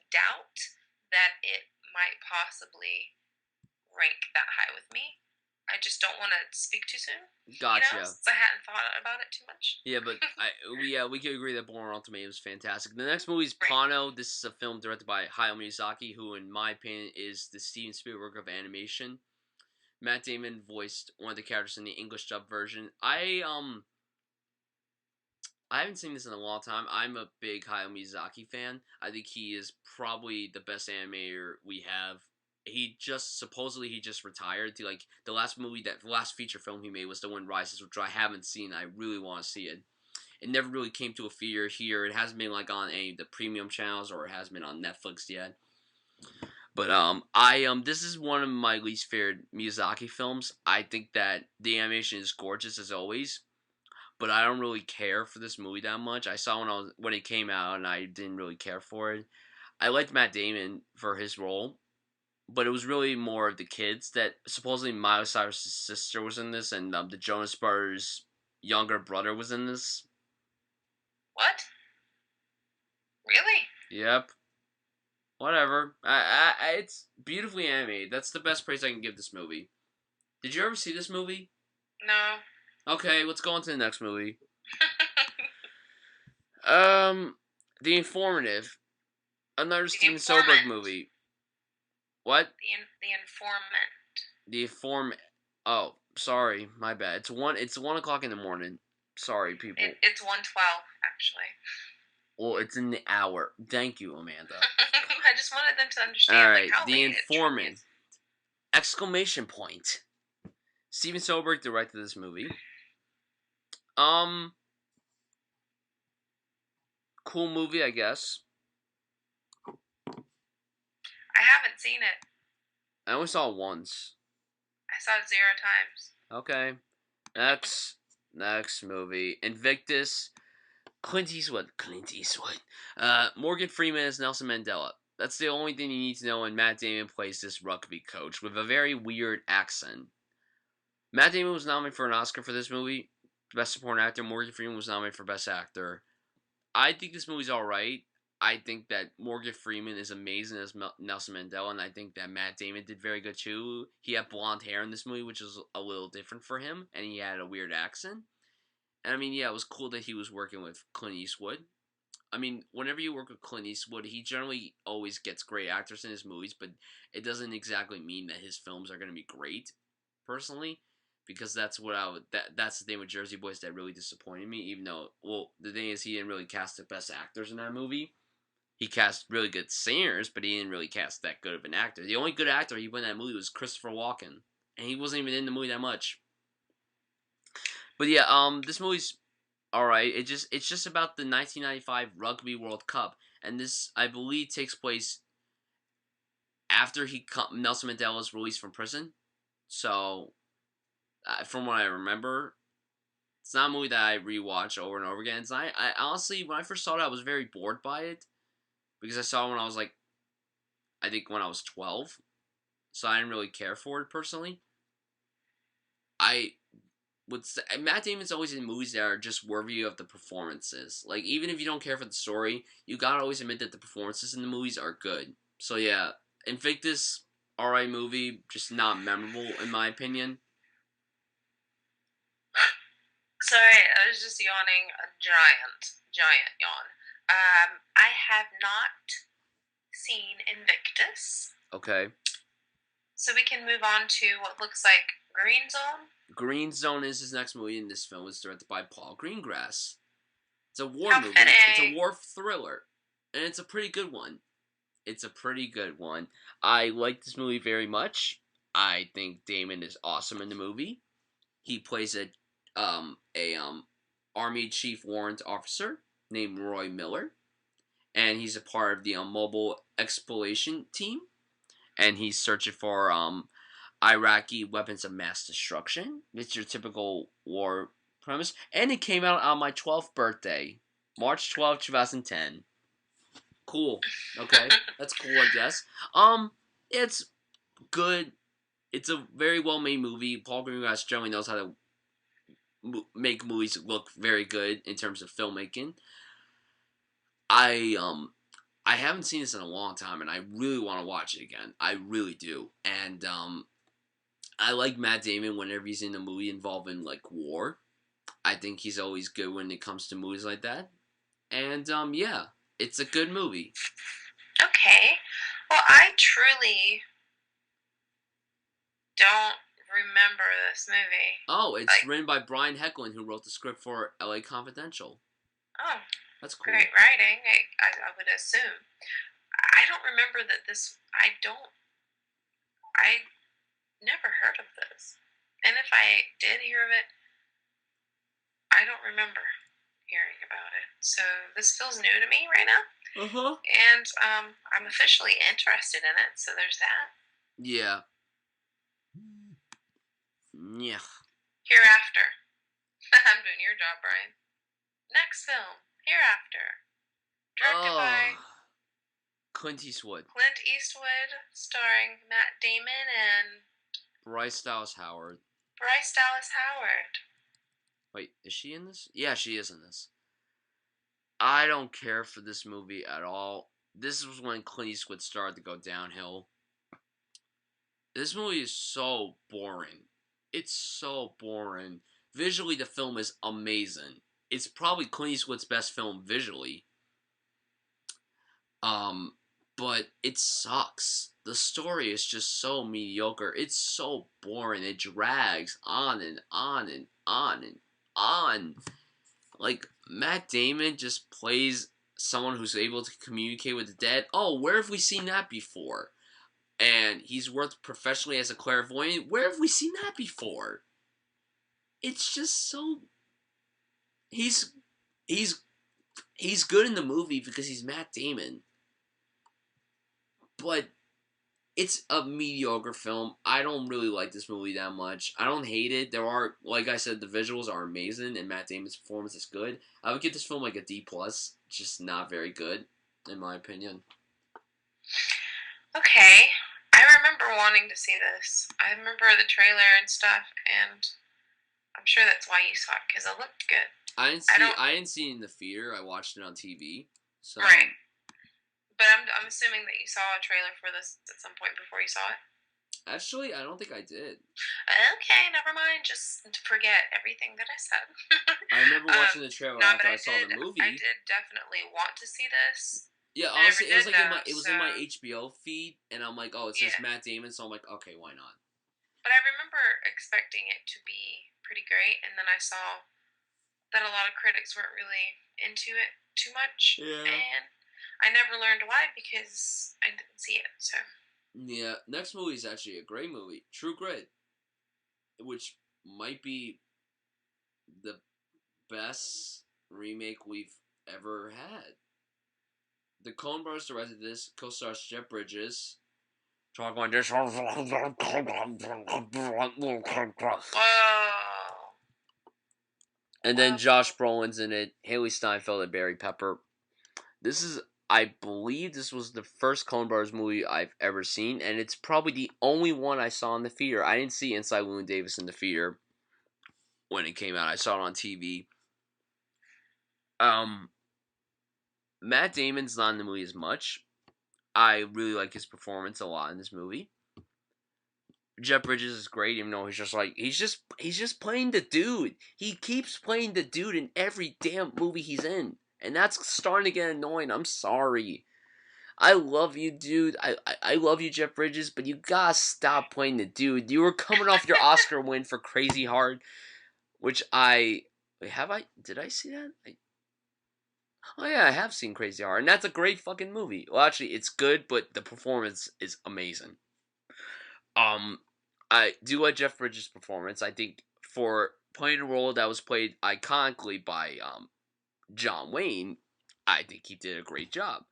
doubt that it might possibly rank that high with me. I just don't want to speak too soon. Gotcha. Since I hadn't thought about it too much. Yeah, but we can agree that Bourne Ultimatum is fantastic. The next movie is Pano. This is a film directed by Hayao Miyazaki, who, in my opinion, is the Steven Spielberg of animation. Matt Damon voiced one of the characters in the English dub version. I haven't seen this in a long time. I'm a big Hayao Miyazaki fan. I think he is probably the best animator we have. He just retired. The last feature film he made was The Wind Rises, which I haven't seen. I really want to see it. It never really came to a theater here. It hasn't been like on any of the premium channels, or it hasn't been on Netflix yet. But this is one of my least favorite Miyazaki films. I think that the animation is gorgeous as always, but I don't really care for this movie that much. I saw when it came out, and I didn't really care for it. I liked Matt Damon for his role, but it was really more of the kids. That supposedly Miley Cyrus' sister was in this, and the Jonas Brothers' younger brother was in this. What? Really? Yep. Whatever. It's beautifully animated. That's the best praise I can give this movie. Did you ever see this movie? No. Okay, let's go on to the next movie. The Informative. Another Steven Spielberg movie. What? The Informant. The Informant. Oh, sorry, my bad. It's 1 o'clock in the morning. Sorry, people. It's 1:12, actually. Well, it's in the hour. Thank you, Amanda. I just wanted them to understand. All right, how The Informant. Exclamation point. Steven Spielberg directed this movie. Cool movie, I guess. I haven't seen it. I only saw it once. I saw it 0 times. Okay. Next movie. Invictus. Clint Eastwood. Morgan Freeman is Nelson Mandela. That's the only thing you need to know, and Matt Damon plays this rugby coach with a very weird accent. Matt Damon was nominated for an Oscar for this movie. Best Supporting Actor. Morgan Freeman was nominated for Best Actor. I think this movie's alright. I think that Morgan Freeman is amazing as Nelson Mandela, and I think that Matt Damon did very good too. He had blonde hair in this movie, which was a little different for him, and he had a weird accent. And I mean, yeah, it was cool that he was working with Clint Eastwood. I mean, whenever you work with Clint Eastwood, he generally always gets great actors in his movies, but it doesn't exactly mean that his films are going to be great, personally, because that's the thing with Jersey Boys that really disappointed me, even though, well, the thing is he didn't really cast the best actors in that movie. He cast really good singers, but he didn't really cast that good of an actor. The only good actor he put in that movie was Christopher Walken, and he wasn't even in the movie that much. But yeah, this movie's alright. It's just about the 1995 Rugby World Cup, and this, I believe, takes place after Nelson Mandela was released from prison. So, from what I remember, it's not a movie that I rewatch over and over again. I honestly, when I first saw it, I was very bored by it, because I saw it when I was when I was 12, so I didn't really care for it personally. Matt Damon's always in movies that are just worthy of the performances. Like, even if you don't care for the story, you gotta always admit that the performances in the movies are good. So yeah, Invictus, alright movie, just not memorable in my opinion. Sorry, I was just yawning a giant yawn. I have not seen Invictus. Okay. So we can move on to what looks like Green Zone. Green Zone is his next movie, and this film is directed by Paul Greengrass. It's a war How movie. fitting. It's a war thriller, and it's a pretty good one. I like this movie very much. I think Damon is awesome in the movie. He plays a Army Chief Warrant Officer named Roy Miller, and he's a part of the mobile exploration team, and he's searching for Iraqi weapons of mass destruction. It's your typical war premise, and it came out on my 12th birthday, March 12th, 2010. Cool. Okay, that's cool, I guess. It's good. It's a very well-made movie. Paul Greengrass generally knows how to make movies look very good in terms of filmmaking. I haven't seen this in a long time, and I really want to watch it again. I really do. And I like Matt Damon whenever he's in a movie involving like war. I think he's always good when it comes to movies like that. And yeah, it's a good movie. Okay. Well, I truly don't remember this movie. Oh, it's written by Brian Hecklin, who wrote the script for L.A. Confidential. Oh, that's cool. Great writing, I would assume. I don't remember that this. I never heard of this, and if I did hear of it, I don't remember hearing about it. So this feels new to me right now. And I'm officially interested in it. So there's that. Yeah. Yeah. Hereafter. I'm doing your job, Brian. Next film, Hereafter. Directed by Clint Eastwood. Clint Eastwood, starring Matt Damon and Bryce Dallas Howard. Bryce Dallas Howard. Wait, is she in this? Yeah, she is in this. I don't care for this movie at all. This was when Clint Eastwood started to go downhill. This movie is so boring. It's so boring. Visually, the film is amazing. It's probably Clint Eastwood's best film visually. But it sucks. The story is just so mediocre. It's so boring. It drags on and on and on and on. Like, Matt Damon just plays someone who's able to communicate with the dead. Oh, where have we seen that before? And he's worked professionally as a clairvoyant. Where have we seen that before? It's just so... He's good in the movie because he's Matt Damon. But it's a mediocre film. I don't really like this movie that much. I don't hate it. There are, like I said, the visuals are amazing, and Matt Damon's performance is good. I would give this film like a D+. Just not very good, in my opinion. Okay. I remember wanting to see this. I remember the trailer and stuff, and I'm sure that's why you saw it, because it looked good. I didn't see it in the theater. I watched it on TV. So. Right. But I'm assuming that you saw a trailer for this at some point before you saw it? Actually, I don't think I did. Okay, never mind. Just forget everything that I said. I remember watching the trailer after I saw the movie. I did definitely want to see this. Yeah, honestly, it was like in my HBO feed, and I'm like, oh, it says Matt Damon, so I'm like, okay, why not? But I remember expecting it to be pretty great, and then I saw that a lot of critics weren't really into it too much. Yeah. And I never learned why because I didn't see it. So. Yeah, next movie is actually a great movie, True Grit, which might be the best remake we've ever had. The Coen Brothers directed this, co-stars Jeff Bridges. Talk like this. Whoa. And then Josh Brolin's in it, Haley Steinfeld and Barry Pepper. I believe this was the first Coen Brothers movie I've ever seen, and it's probably the only one I saw in the theater. I didn't see Inside Llewyn Davis in the theater. when it came out. I saw it on TV. Matt Damon's not in the movie as much. I really like his performance a lot in this movie. Jeff Bridges is great, even though he's just playing the dude. He keeps playing the dude in every damn movie he's in, and that's starting to get annoying. I'm sorry. I love you, dude. I love you, Jeff Bridges, but you gotta stop playing the dude. You were coming off your Oscar win for Crazy Heart, which did I see that? Oh yeah, I have seen Crazy Heart, and that's a great fucking movie. Well, actually, it's good, but the performance is amazing. I do like Jeff Bridges' performance. I think for playing a role that was played iconically by John Wayne, I think he did a great job.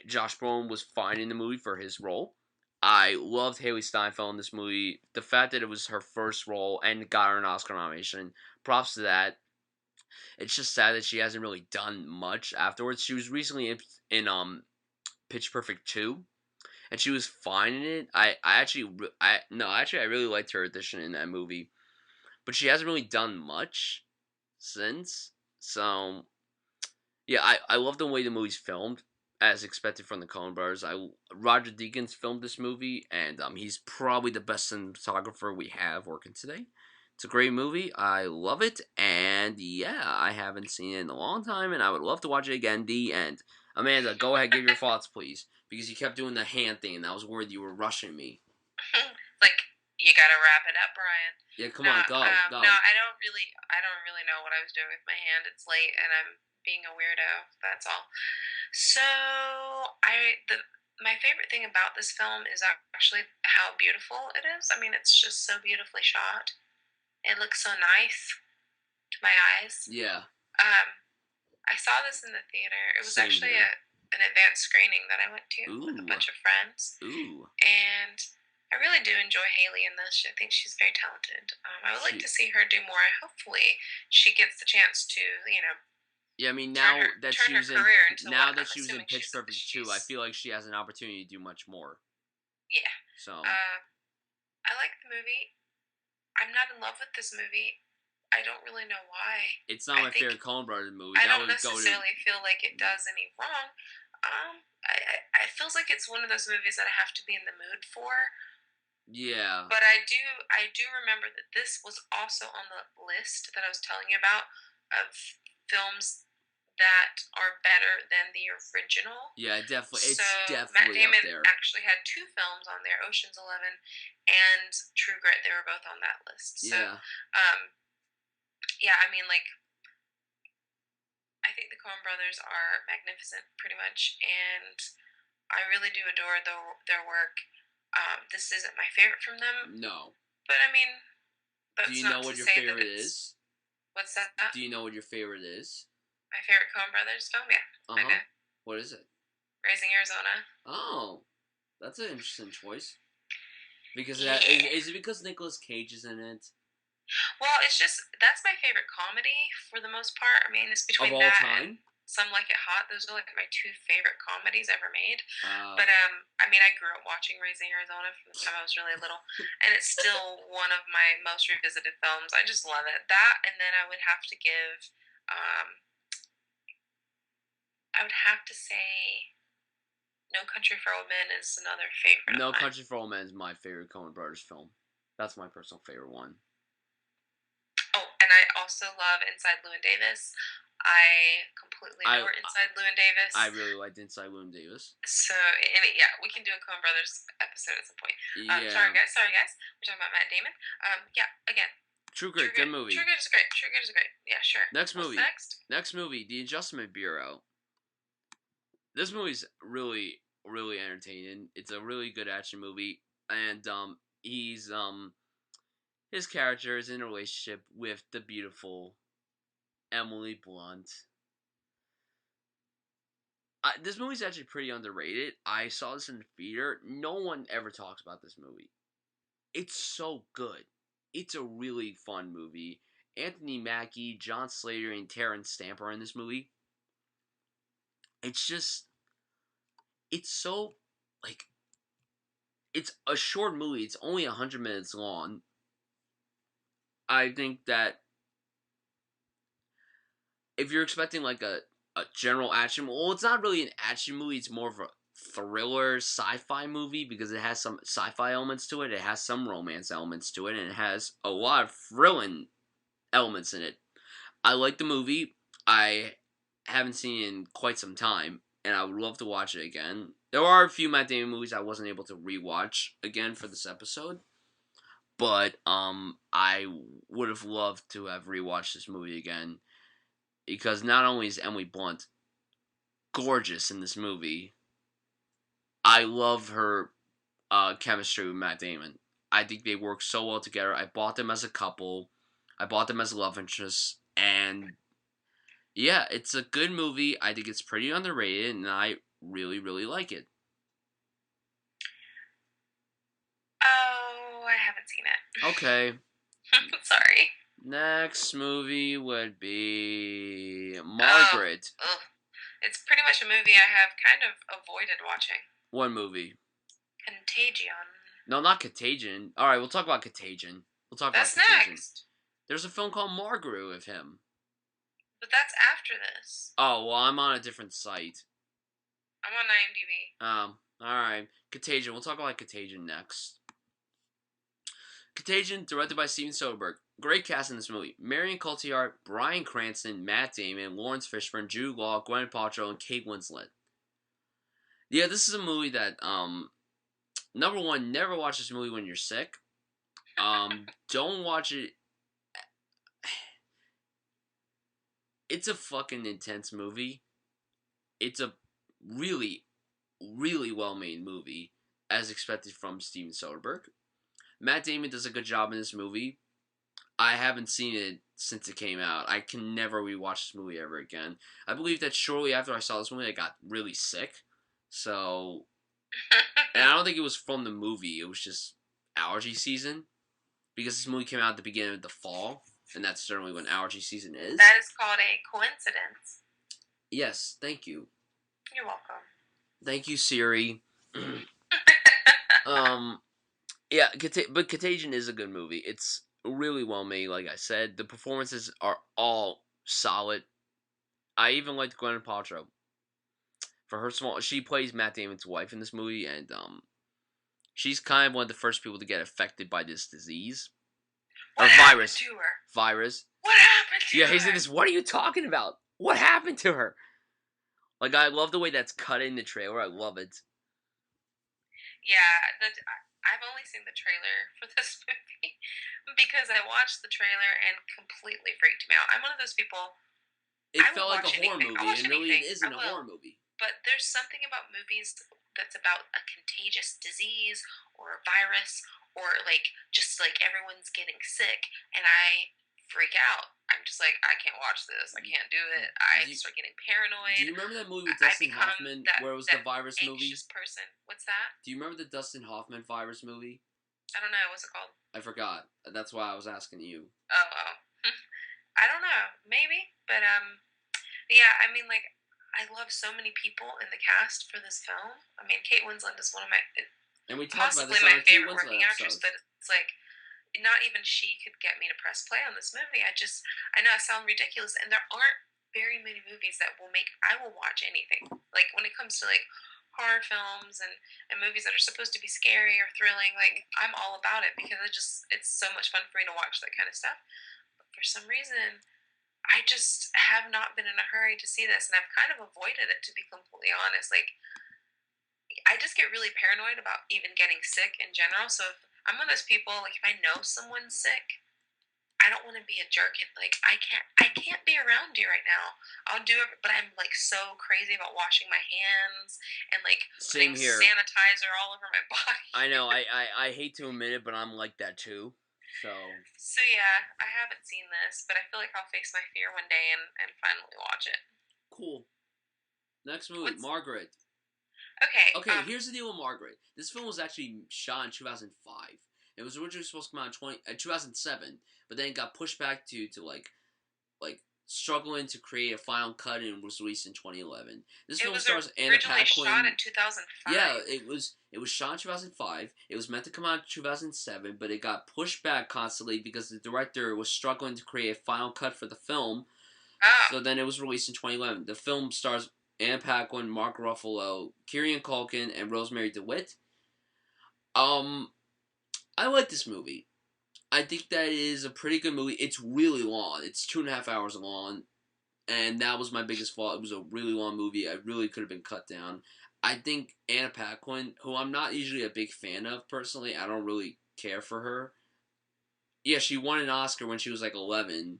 Josh Brolin was fine in the movie for his role. I loved Haley Steinfeld in this movie. The fact that it was her first role and got her an Oscar nomination, props to that. It's just sad that she hasn't really done much afterwards. She was recently in Pitch Perfect 2, and she was fine in it. I really liked her audition in that movie, but she hasn't really done much since. So yeah, I love the way the movie's filmed, as expected from the Coen Brothers. Roger Deakins filmed this movie, and he's probably the best cinematographer we have working today. It's a great movie. I love it, and yeah, I haven't seen it in a long time, and I would love to watch it again. The end. Amanda, go ahead, give your thoughts, please, because you kept doing the hand thing, and I was worried you were rushing me. Like, you gotta wrap it up, Brian. Yeah, come on, go. No, I don't really know what I was doing with my hand. It's late, and I'm being a weirdo. That's all. So, my favorite thing about this film is actually how beautiful it is. I mean, it's just so beautifully shot. It looks so nice to my eyes. Yeah. I saw this in the theater. It was Same actually here. an advanced screening that I went to with a bunch of friends. Ooh. And I really do enjoy Haley in this. I think she's very talented. I would like to see her do more. Hopefully, she gets the chance to, Yeah, I mean, now that she was in Pitch Perfect 2, I feel like she has an opportunity to do much more. Yeah. So. I like the movie. I'm not in love with this movie. I don't really know why. It's not my favorite Coen Brothers movie. I don't necessarily feel like it does any wrong. I feels like it's one of those movies that I have to be in the mood for. Yeah. But I do remember that this was also on the list that I was telling you about of films that are better than the original. Yeah, definitely. It's definitely Matt Damon up there. actually had 2 films on there, Ocean's 11 and True Grit. They were both on that list. So, yeah. Yeah, I mean, like, I think the Coen Brothers are magnificent, pretty much, and I really do adore their work. This isn't my favorite from them. No. But I mean, do you know what your favorite is? What's that? Do you know what your favorite is? My favorite Coen Brothers film? Yeah. I know. What is it? Raising Arizona. Oh, that's an interesting choice. Because is it because Nicolas Cage is in it? Well, it's just that's my favorite comedy for the most part. I mean, it's between of all time. Some Like It Hot. Those are like my 2 favorite comedies ever made. But I mean, I grew up watching Raising Arizona from the time I was really little, and it's still one of my most revisited films. I just love it. That, and then I would have to give. I would have to say, No Country for Old Men is another favorite. No Country for Old Men is my favorite Coen Brothers film. That's my personal favorite one. Oh, and I also love Inside Llewyn Davis. I completely adore Inside Llewyn Davis. I really liked Inside Llewyn Davis. So, yeah, we can do a Coen Brothers episode at some point. Yeah. Sorry, guys. We're talking about Matt Damon. Yeah, again. True Grit, good movie. True Grit is great. Yeah, sure. Next movie. Next movie, The Adjustment Bureau. This movie's really, really entertaining. It's a really good action movie, and his character is in a relationship with the beautiful Emily Blunt. This movie's actually pretty underrated. I saw this in the theater. No one ever talks about this movie. It's so good. It's a really fun movie. Anthony Mackie, John Slater, and Terrence Stamp are in this movie. It's so, like, it's a short movie. It's only 100 minutes long. I think that if you're expecting like a general action, well, it's not really an action movie. It's more of a thriller sci-fi movie because it has some sci-fi elements to it. It has some romance elements to it, and it has a lot of thrilling elements in it. I like the movie. I haven't seen it in quite some time, and I would love to watch it again. There are a few Matt Damon movies I wasn't able to rewatch again for this episode, but I would have loved to have rewatched this movie again because not only is Emily Blunt gorgeous in this movie, I love her chemistry with Matt Damon. I think they work so well together. I bought them as a couple. I bought them as love interests, and yeah, it's a good movie. I think it's pretty underrated, and I really, really like it. Oh, I haven't seen it. Okay. Sorry. Next movie would be Margaret. Ugh. It's pretty much a movie I have kind of avoided watching. What movie? Contagion. No, not Contagion. Alright, we'll talk about Contagion. We'll talk That's about Contagion. next. There's a film called Margaret with him. But that's after this. Oh, well, I'm on a different site. I'm on IMDb. Alright. Contagion. We'll talk about Contagion next. Contagion, directed by Steven Soderbergh. Great cast in this movie. Marion Cotillard, Bryan Cranston, Matt Damon, Lawrence Fishburne, Jude Law, Gwyneth Paltrow, and Kate Winslet. Yeah, this is a movie that, number one, never watch this movie when you're sick. Don't watch it. It's a fucking intense movie. It's a really, really well-made movie, as expected from Steven Soderbergh. Matt Damon does a good job in this movie. I haven't seen it since it came out. I can never rewatch this movie ever again. I believe that shortly after I saw this movie, I got really sick. So, and I don't think it was from the movie. It was just allergy season. Because this movie came out at the beginning of the fall. And that's certainly when allergy season is. That is called a coincidence. Yes, thank you. You're welcome. Thank you, Siri. Yeah, but Contagion is a good movie. It's really well made, like I said. The performances are all solid. I even liked Gwyneth Paltrow. For her she plays Matt Damon's wife in this movie, and she's kind of one of the first people to get affected by this disease. What or happened virus. To her? Virus. What happened to her? Yeah, he said this. What are you talking about? What happened to her? Like, I love the way that's cut in the trailer. I love it. Yeah, I've only seen the trailer for this movie because I watched the trailer and completely freaked me out. I'm one of those people. It felt like a horror movie, and really it isn't a horror movie. But there's something about movies that's about a contagious disease or a virus or like just like everyone's getting sick, and I freak out. I'm just like, I can't watch this. I can't do it. I start getting paranoid. Do you remember that movie with Dustin Hoffman where it was the virus movie? Person. What's that? Do you remember the Dustin Hoffman virus movie? I don't know. What's it called? I forgot. That's why I was asking you. Oh. I don't know. Maybe. But, yeah, I mean, like, I love so many people in the cast for this film. I mean, Kate Winslet is one of my... And we talked about this possibly on my favorite working actress, but it's like... Not even she could get me to press play on this movie. I know I sound ridiculous, and there aren't very many movies that I will watch anything. Like, when it comes to, like, horror films and movies that are supposed to be scary or thrilling, like, I'm all about it because it's so much fun for me to watch that kind of stuff. But for some reason, I just have not been in a hurry to see this, and I've kind of avoided it, to be completely honest. Like, I just get really paranoid about even getting sick in general, so if I'm one of those people, like, if I know someone's sick, I don't want to be a jerk and, like, I can't be around you right now. I'll do it, but I'm, like, so crazy about washing my hands and, like, putting sanitizer all over my body. I know, I hate to admit it, but I'm like that too, so yeah, I haven't seen this, but I feel like I'll face my fear one day and finally watch it. Cool. Next movie, Margaret. Okay, here's the deal with Margaret. This film was actually shot in 2005. It was originally supposed to come out in 2007, but then it got pushed back to like struggling to create a final cut and was released in 2011. This film stars Anna Paquin. Shot in 2005. Yeah, it was shot in 2005. It was meant to come out in 2007, but it got pushed back constantly because the director was struggling to create a final cut for the film. Oh. So then it was released in 2011. The film stars Anna Paquin, Mark Ruffalo, Kieran Culkin, and Rosemary DeWitt. I like this movie. I think that is a pretty good movie. It's really long. It's 2.5 hours long. And that was my biggest fault. It was a really long movie. I really could have been cut down. I think Anna Paquin, who I'm not usually a big fan of personally, I don't really care for her. Yeah, she won an Oscar when she was like 11,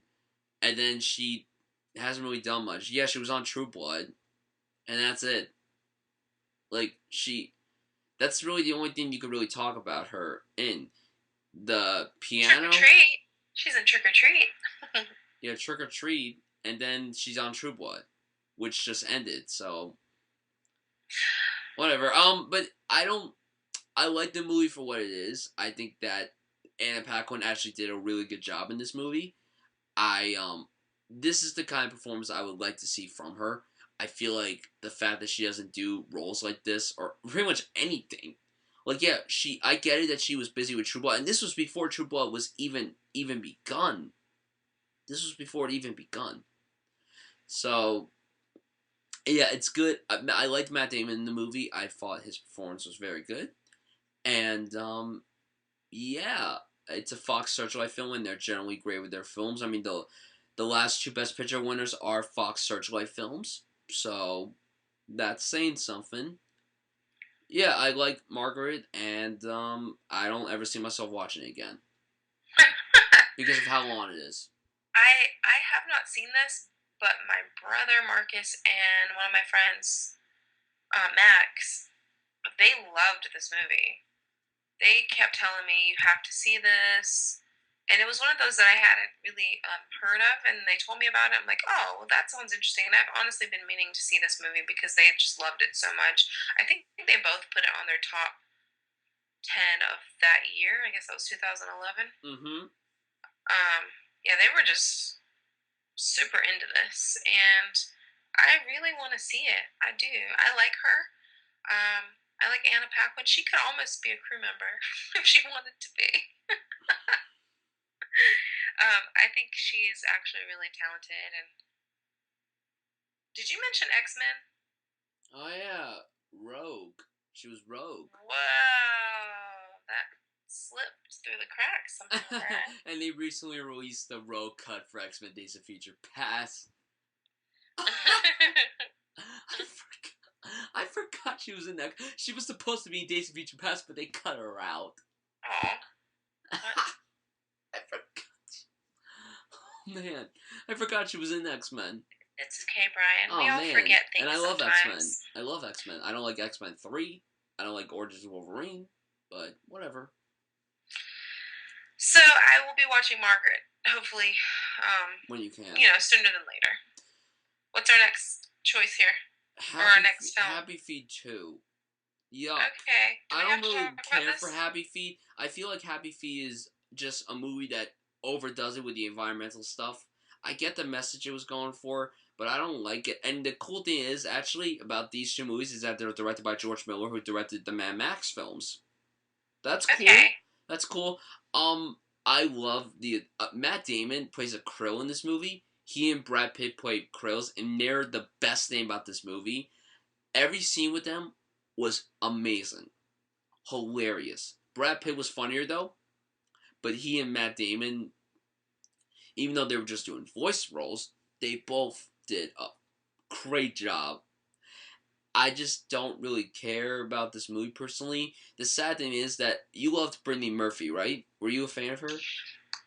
and then she hasn't really done much. Yeah, she was on True Blood, and that's it. Like, that's really the only thing you could really talk about her in. The piano. Trick or Treat. She's in Trick or Treat. Yeah, Trick or Treat, and then she's on True Blood, which just ended, so whatever. But I like the movie for what it is. I think that Anna Paquin actually did a really good job in this movie. This is the kind of performance I would like to see from her. I feel like the fact that she doesn't do roles like this, or pretty much anything, like, yeah, I get it that she was busy with True Blood, and this was before True Blood was even begun. This was before it even begun. So, yeah, it's good. I liked Matt Damon in the movie. I thought his performance was very good. And, yeah, it's a Fox Searchlight film, and they're generally great with their films. I mean, the last two Best Picture winners are Fox Searchlight films, so that's saying something. Yeah, I like Margaret, and I don't ever see myself watching it again because of how long it is. I have not seen this, but my brother Marcus and one of my friends, Max, they loved this movie. They kept telling me, you have to see this. And it was one of those that I hadn't really heard of, and they told me about it. I'm like, oh, well, that sounds interesting. And I've honestly been meaning to see this movie because they just loved it so much. I think they both put it on their top 10 of that year. I guess that was 2011. Mm-hmm. Yeah, they were just super into this, and I really want to see it. I do. I like her. I like Anna Paquin. She could almost be a crew member if she wanted to be. I think she's actually really talented. And did you mention X-Men? Oh yeah, Rogue. She was Rogue. Whoa, that slipped through the cracks somehow, right? And they recently released the Rogue cut for X-Men Days of Future Past. I forgot she was in that. She was supposed to be in Days of Future Past, but they cut her out. Oh. I forgot. Oh, man, I forgot she was in X-Men. It's okay, Brian. Oh, we all man. forget things. And I love sometimes. X-Men. I love X-Men. I don't like X-Men 3. I don't like Origins of Wolverine. But whatever. So I will be watching Margaret. Hopefully, when you can. Sooner than later. What's our next choice here? Our next film? Happy Feet 2. Yuck. Okay. I don't really care for Happy Feet. I feel like Happy Feet is just a movie that overdoes it with the environmental stuff. I get the message it was going for, but I don't like it. And the cool thing is, actually, about these two movies is that they're directed by George Miller, who directed the Mad Max films. That's cool. Okay. That's cool. I love the Matt Damon plays a Krill in this movie. He and Brad Pitt play Krills, and they're the best thing about this movie. Every scene with them was amazing, hilarious. Brad Pitt was funnier though, but he and Matt Damon, even though they were just doing voice roles, they both did a great job. I just don't really care about this movie personally. The sad thing is that you loved Brittany Murphy, right? Were you a fan of her?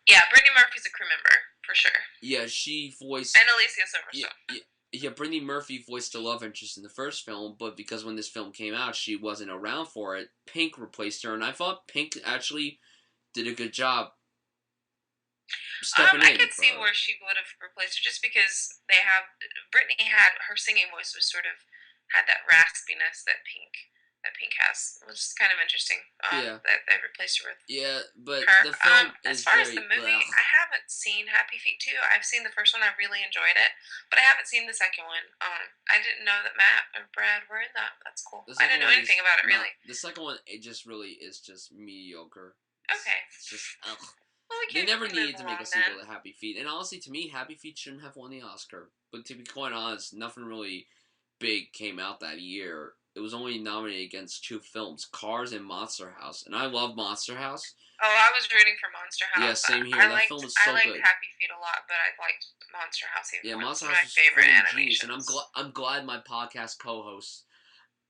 Yeah, Brittany Murphy's a crew member, for sure. Yeah, she voiced... And Alicia Silverstone. Yeah, Brittany Murphy voiced the love interest in the first film, but because when this film came out, she wasn't around for it, Pink replaced her, and I thought Pink actually did a good job stepping in. I could see where she would have replaced her, just because Brittany had, her singing voice was sort of, had that raspiness that Pink has. It was kind of interesting. Yeah. That they replaced her with. Yeah, but her. the film is as far very, as the movie, I haven't seen Happy Feet 2. I've seen the first one. I really enjoyed it, but I haven't seen the second one. I didn't know that Matt or Brad were in that. That's cool. I didn't know anything about it, really. The second one, it just really is just mediocre. Okay. It's just, ugh. Well, They never we can move needed to make a along sequel then. to Happy Feet, and honestly, to me, Happy Feet shouldn't have won the Oscar. But to be quite honest, nothing really big came out that year. It was only nominated against 2 films, Cars and Monster House, and I love Monster House. Oh, I was rooting for Monster House. Yeah, same here. That film is so I liked good. Happy Feet a lot, but I liked Monster House even more. Monster It's one House of my was favorite freaking animations. genius, and I'm glad my podcast co-host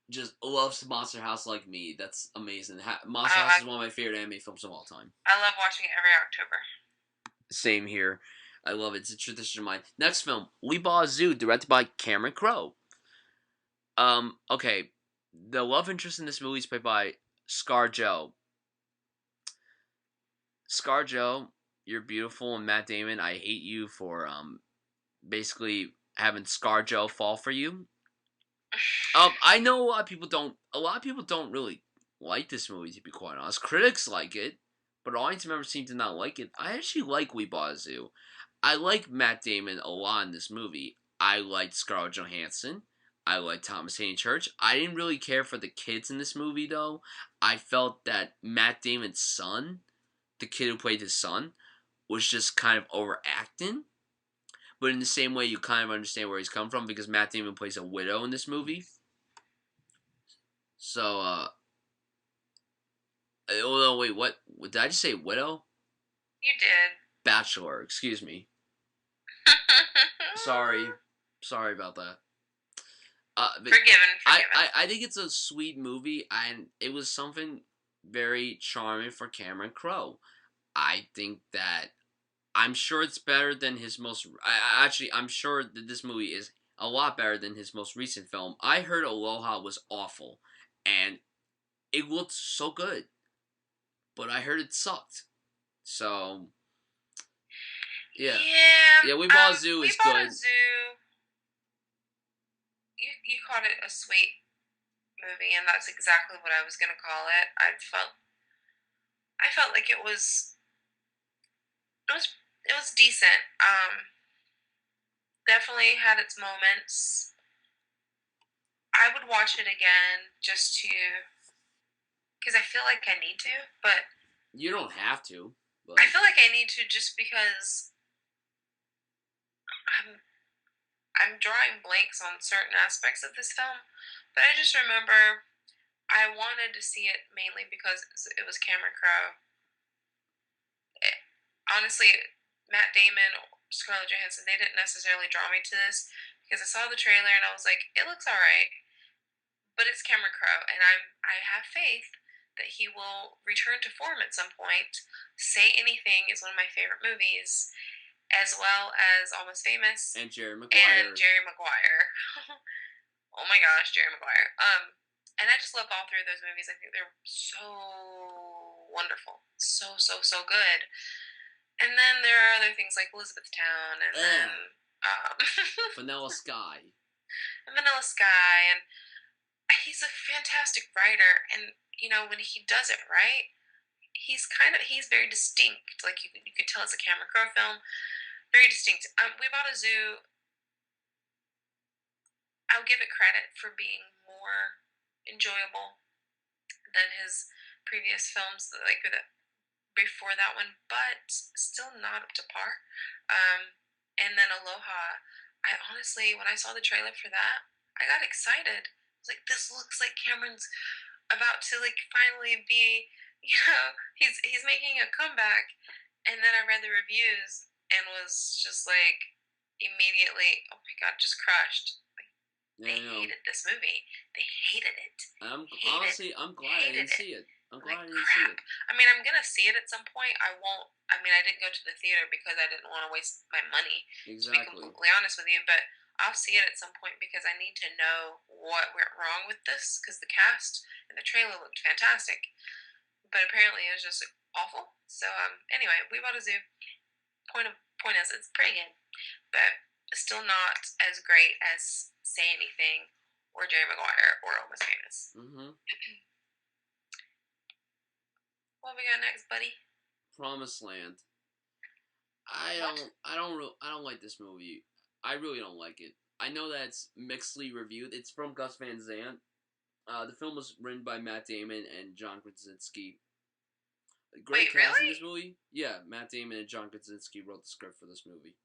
just loves Monster House like me. That's amazing. Monster House is one of my favorite anime films of all time. I love watching it every October. Same here. I love it. It's a tradition of mine. Next film, We Bought a Zoo, directed by Cameron Crowe. Okay. The love interest in this movie is played by ScarJo. ScarJo, you're beautiful, and Matt Damon, I hate you for basically having ScarJo fall for you. I know a lot of people don't really like this movie, to be quite honest. Critics like it, but audience members seem to not like it. I actually like We Bought a Zoo. I like Matt Damon a lot in this movie. I liked Scarlett Johansson. I liked Thomas Hayden Church. I didn't really care for the kids in this movie, though. I felt that Matt Damon's son, the kid who played his son, was just kind of overacting. But in the same way, you kind of understand where he's come from, because Matt Damon plays a widow in this movie. So, oh no, wait, what? Did I just say widow? You did. Bachelor, excuse me. Sorry about that. Forgiven. I think it's a sweet movie, and it was something very charming for Cameron Crowe. I think that I'm sure it's better than his most. I'm sure that this movie is a lot better than his most recent film. I heard Aloha was awful, and it looked so good, but I heard it sucked. So, yeah. Yeah, We Bought a Zoo is good. We Bought a Zoo. You called it a sweet movie, and that's exactly what I was gonna call it. I felt like it was decent. Definitely had its moments. I would watch it again just to, because I feel like I need to, but you don't have to. But I feel like I need to just because I'm drawing blanks on certain aspects of this film. But I just remember I wanted to see it mainly because it was Cameron Crowe. Honestly, Matt Damon, Scarlett Johansson, they didn't necessarily draw me to this because I saw the trailer and I was like, it looks alright, but it's Cameron Crowe, and I have faith that he will return to form at some point. Say Anything is one of my favorite movies, as well as Almost Famous and Jerry Maguire. Oh my gosh, Jerry Maguire. And I just love all 3 of those movies. I think they're so wonderful, so good. And then there are other things like Elizabethtown, and then Vanilla Sky. Vanilla Sky, and he's a fantastic writer. And when he does it right, he's very distinct. Like you could tell it's a Cameron Crowe film, very distinct. We Bought a Zoo. I'll give it credit for being more enjoyable than his previous films, like before that one, but still not up to par. And then Aloha, I honestly, when I saw the trailer for that, I got excited. I was like, this looks like Cameron's about to finally be, he's making a comeback. And then I read the reviews and was just immediately, oh my god, just crushed. They hated this movie. They hated it. I'm glad I didn't see it. I'm glad I didn't see it. I mean, I'm gonna see it at some point. I didn't go to the theater because I didn't want to waste my money. Exactly. To be completely honest with you, but I'll see it at some point because I need to know what went wrong with this, because the cast and the trailer looked fantastic, but apparently it was just awful. So anyway, We Bought a Zoo. Point is, it's pretty good, but still not as great as Say Anything or Jerry Maguire or Almost Famous. What we got next, buddy? Promised Land. I don't like this movie. I really don't like it. I know that it's mixedly reviewed. It's from Gus Van Sant. The film was written by Matt Damon and John Krasinski. Great Wait, cast in really? this movie. Yeah, Matt Damon and John Krasinski wrote the script for this movie.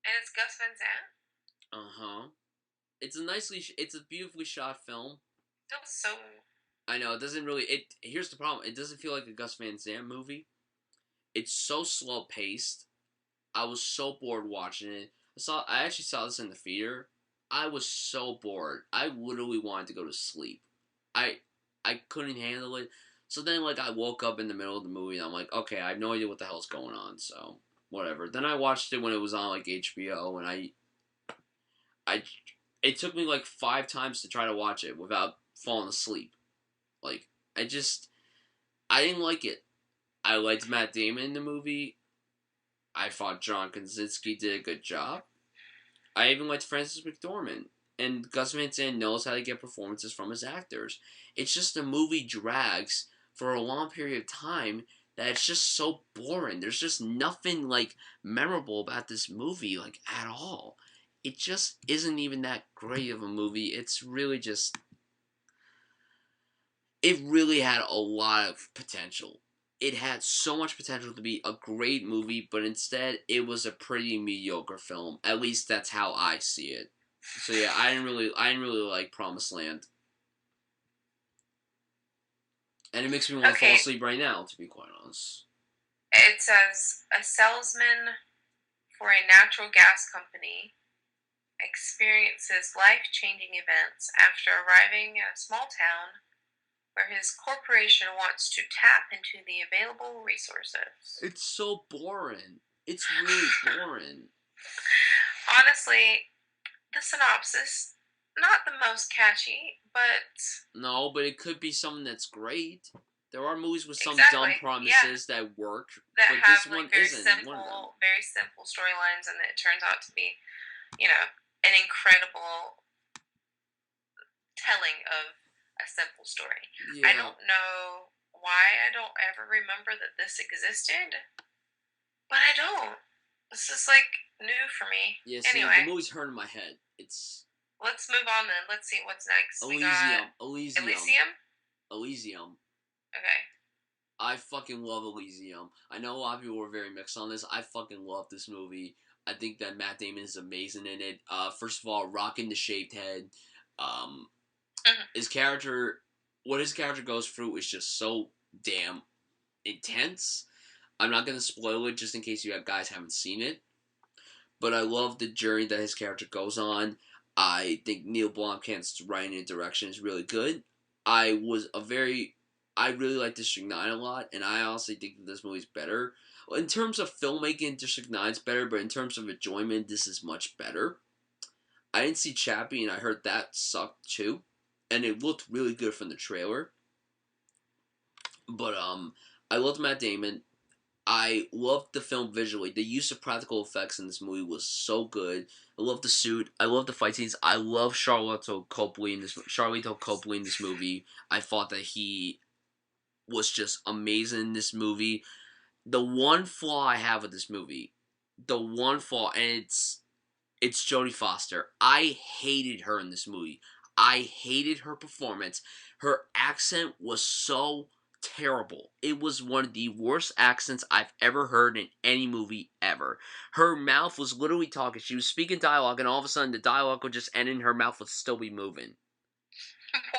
And it's Gus Van Sant? It's it's a beautifully shot film. Feels so... I know, it doesn't really, here's the problem. It doesn't feel like a Gus Van Sant movie. It's so slow paced. I was so bored watching it. I actually saw this in the theater. I was so bored. I literally wanted to go to sleep. I couldn't handle it. So then, like, I woke up in the middle of the movie, and I'm like, okay, I have no idea what the hell's going on, so whatever. Then I watched it when it was on, like, HBO, and it took me, like, 5 times to try to watch it without falling asleep. Like, I didn't like it. I liked Matt Damon in the movie. I thought John Krasinski did a good job. I even liked Frances McDormand. And Gus Van Sant knows how to get performances from his actors. It's just the movie drags for a long period of time that it's just so boring. There's just nothing, like, memorable about this movie, like, at all. It just isn't even that great of a movie. It's really just... It really had a lot of potential. It had so much potential to be a great movie, but instead it was a pretty mediocre film. At least that's how I see it. So yeah, I didn't really like Promised Land. And it makes me want to fall asleep right now, to be quite honest. It says, a salesman for a natural gas company experiences life-changing events after arriving in a small town where his corporation wants to tap into the available resources. It's so boring. It's really boring. Honestly, the synopsis, not the most catchy, but... No, but it could be something that's great. There are movies with some dumb Exactly, promises that work, that but have this one like very isn't one of them. simple storylines, and it turns out to be, you know, an incredible telling of a simple story. Yeah. I don't know why I don't ever remember that this existed, but I don't. This is like new for me. Yeah, see, Anyway, the movie's hurting my head. It's... let's move on then. Let's see what's next. Elysium. Elysium? Elysium. Okay. I fucking love Elysium. I know a lot of people were very mixed on this. I fucking love this movie. I think that Matt Damon is amazing in it. First of all, rocking the shaved head. His character, what his character goes through is just so damn intense. I'm not gonna spoil it just in case you guys haven't seen it. But I love the journey that his character goes on. I think Neil Blomkamp's writing and direction is really good. I really like District 9 a lot, and I honestly think that this movie's better. In terms of filmmaking, District 9's better, but in terms of enjoyment, this is much better. I didn't see Chappie, and I heard that sucked too. And it looked really good from the trailer. But, I loved Matt Damon. I loved the film visually. The use of practical effects in this movie was so good. I love the suit. I love the fight scenes. I love Charlotto Copley in this movie. I thought that he was just amazing in this movie. The one flaw I have with this movie, and it's Jodie Foster. I hated her in this movie. I hated her performance. Her accent was so terrible. It was one of the worst accents I've ever heard in any movie ever. Her mouth was literally talking. She was speaking dialogue, and all of a sudden the dialogue would just end and her mouth would still be moving.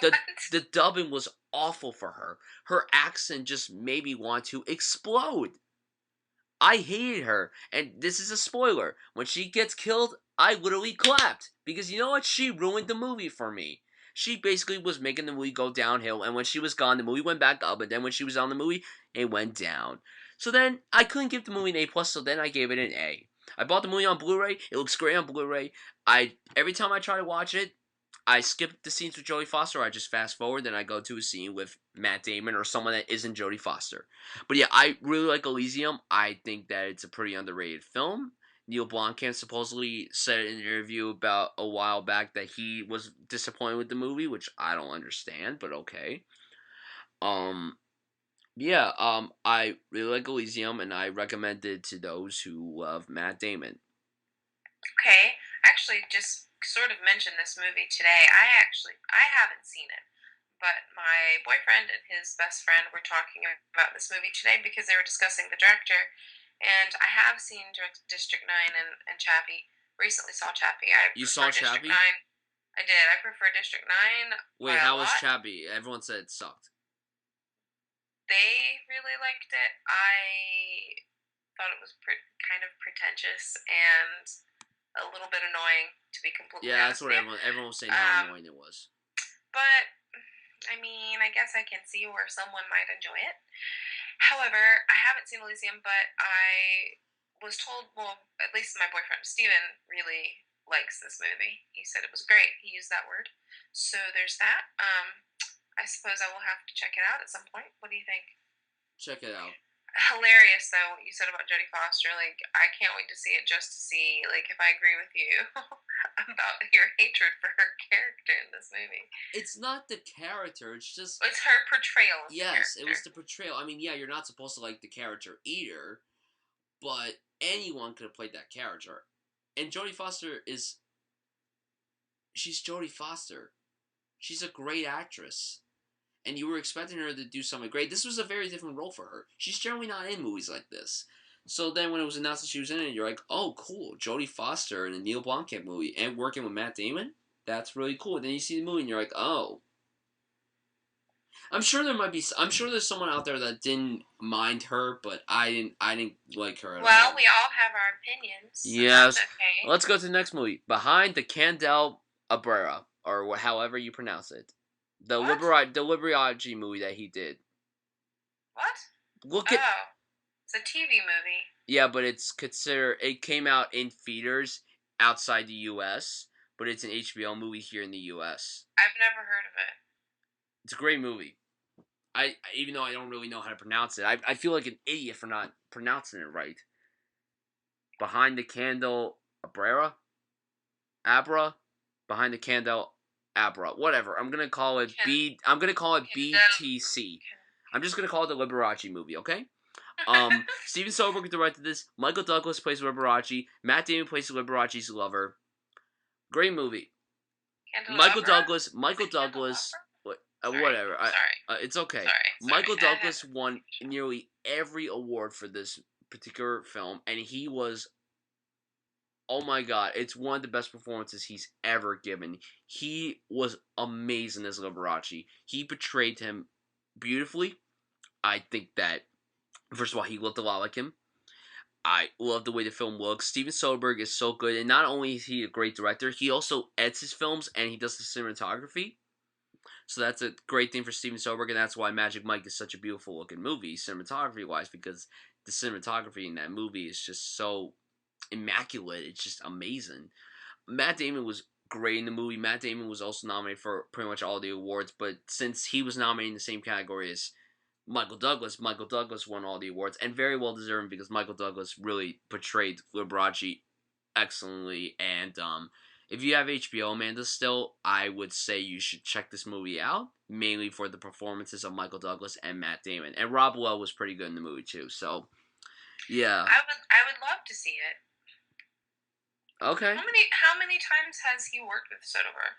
The dubbing was awful for her. Her accent just made me want to explode. I hated her, and this is a spoiler. When she gets killed, I literally clapped. Because you know what? She ruined the movie for me. She basically was making the movie go downhill, and when she was gone, the movie went back up, and then when she was on the movie, it went down. So then, I couldn't give the movie an A+, so then I gave it an A. I bought the movie on Blu-ray. It looks great on Blu-ray. Every time I try to watch it, I skip the scenes with Jodie Foster. I just fast forward, then I go to a scene with Matt Damon or someone that isn't Jodie Foster. But yeah, I really like Elysium. I think that it's a pretty underrated film. Neil Blomkamp supposedly said in an interview about a while back that he was disappointed with the movie, which I don't understand, but okay. I really like Elysium, and I recommend it to those who love Matt Damon. Okay, actually, just sort of mentioned this movie today. I haven't seen it, but my boyfriend and his best friend were talking about this movie today because they were discussing the director. And I have seen District 9 and Chappie. Recently saw Chappie. You saw District Chappie? 9. I did. I prefer District 9 Wait, by a how was lot. Chappie? Everyone said it sucked. They really liked it. I thought it was kind of pretentious and a little bit annoying, to be completely honest. Yeah, that's what everyone was saying how annoying it was. But I mean, I guess I can see where someone might enjoy it. However, I haven't seen Elysium, but I was told, well, at least my boyfriend Steven really likes this movie. He said it was great. He used that word. So there's that. I suppose I will have to check it out at some point. What do you think? Check it out. Hilarious, though, what you said about Jodie Foster. Like, I can't wait to see it just to see, like, if I agree with you about your hatred for her character in this movie. It's not the character, it's just... It's her portrayal of yes, the character. It was the portrayal. I mean, yeah, you're not supposed to like the character either, but anyone could have played that character. And Jodie Foster is... she's Jodie Foster. She's a great actress. And you were expecting her to do something great. This was a very different role for her. She's generally not in movies like this. So then when it was announced that she was in it, you're like, oh, cool, Jodie Foster in a Neil Blomkamp movie and working with Matt Damon? That's really cool. And then you see the movie and you're like, oh. I'm sure there's someone out there that didn't mind her, but I didn't like her at all. Well, we all have our opinions. Yes. So okay. Let's go to the next movie. Behind the Candelabra, or however you pronounce it. The Liberace movie that he did. What? It's a TV movie. Yeah, but it came out in theaters outside the U.S., but it's an HBO movie here in the U.S. I've never heard of it. It's a great movie. Even though I don't really know how to pronounce it, I feel like an idiot for not pronouncing it right. Behind the Candelabra? Abra? Behind the Candelabra. Whatever. I'm gonna call it BTC. I'm just gonna call it the Liberace movie, okay? Steven Soderbergh directed this. Michael Douglas plays Liberace. Matt Damon plays Liberace's lover. Great movie. Michael Douglas. Whatever. Sorry. It's okay. Sorry. Michael Douglas won nearly every award for this particular film, and he was... oh my god, it's one of the best performances he's ever given. He was amazing as Liberace. He portrayed him beautifully. I think that, first of all, he looked a lot like him. I love the way the film looks. Steven Soderbergh is so good, and not only is he a great director, he also edits his films, and he does the cinematography. So that's a great thing for Steven Soderbergh, and that's why Magic Mike is such a beautiful looking movie, cinematography-wise, because the cinematography in that movie is just so immaculate. It's just amazing. Matt Damon was great in the movie. Matt Damon was also nominated for pretty much all the awards, but since he was nominated in the same category as Michael Douglas won all the awards, and very well deserved because Michael Douglas really portrayed Liberace excellently. And if you have HBO, Amanda, still, I would say you should check this movie out, mainly for the performances of Michael Douglas and Matt Damon. And Rob Lowe was pretty good in the movie too, so yeah. I would love to see it. Okay. How many times has he worked with Soderbergh?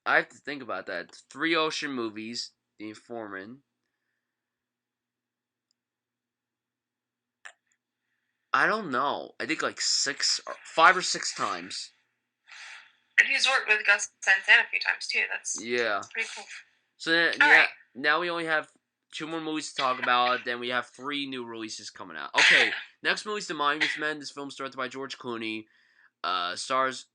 I have to think about that. 3 Ocean movies, The Informant. I don't know. I think like 5 or 6 times. And he's worked with Gus Santana a few times too. That's pretty cool. So then, right. Now we only have 2 more movies to talk about. Then we have 3 new releases coming out. Okay, next movie's The Monuments Men. This film's directed by George Clooney. Stars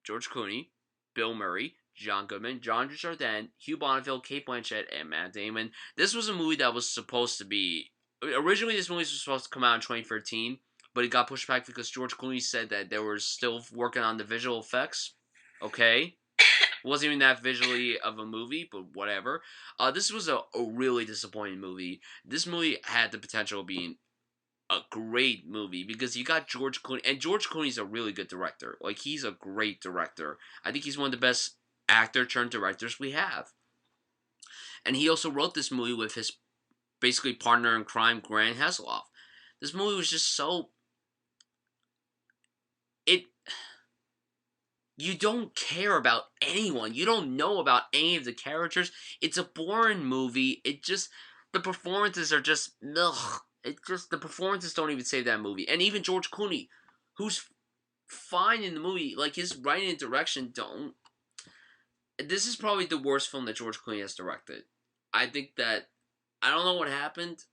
George Clooney, Bill Murray, John Goodman, John Dujardin, Hugh Bonneville, Cate Blanchett, and Matt Damon. This was a movie that was supposed to be... originally, this movie was supposed to come out in 2013, but it got pushed back because George Clooney said that they were still working on the visual effects. Okay? It wasn't even that visually of a movie, but whatever. This was a really disappointing movie. This movie had the potential of being a great movie because you got George Clooney, and George Clooney's a really good director. Like, he's a great director. I think he's one of the best actor-turned-directors we have. And he also wrote this movie with his basically partner in crime, Grant Hasselhoff. This movie was just so... You don't care about anyone. You don't know about any of the characters. It's a boring movie. The performances are just, ugh. The performances don't even save that movie. And even George Clooney, who's fine in the movie, like, his writing and direction don't. This is probably the worst film that George Clooney has directed. I think that, I don't know what happened.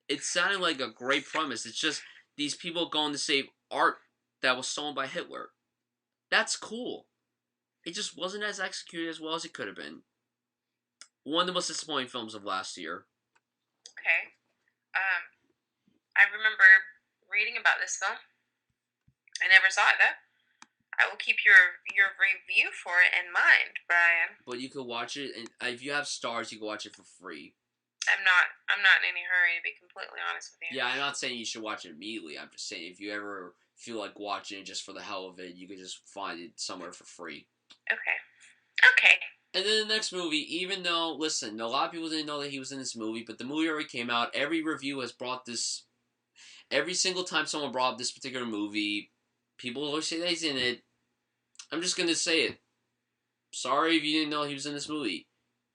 It sounded like a great premise. It's just these people going to save art that was stolen by Hitler. That's cool. It just wasn't as executed as well as it could have been. One of the most disappointing films of last year. Okay. I remember reading about this film. I never saw it though. I will keep your review for it in mind, Brian. But you could watch it, and if you have stars, you can watch it for free. I'm not in any hurry, to be completely honest with you. Yeah, I'm not saying you should watch it immediately. I'm just saying if you ever feel like watching it just for the hell of it, you could just find it somewhere for free. Okay. And then the next movie, even though, listen, a lot of people didn't know that he was in this movie, but the movie already came out. Every review has brought this. Every single time someone brought up this particular movie, people always say that he's in it. I'm just going to say it. Sorry if you didn't know he was in this movie.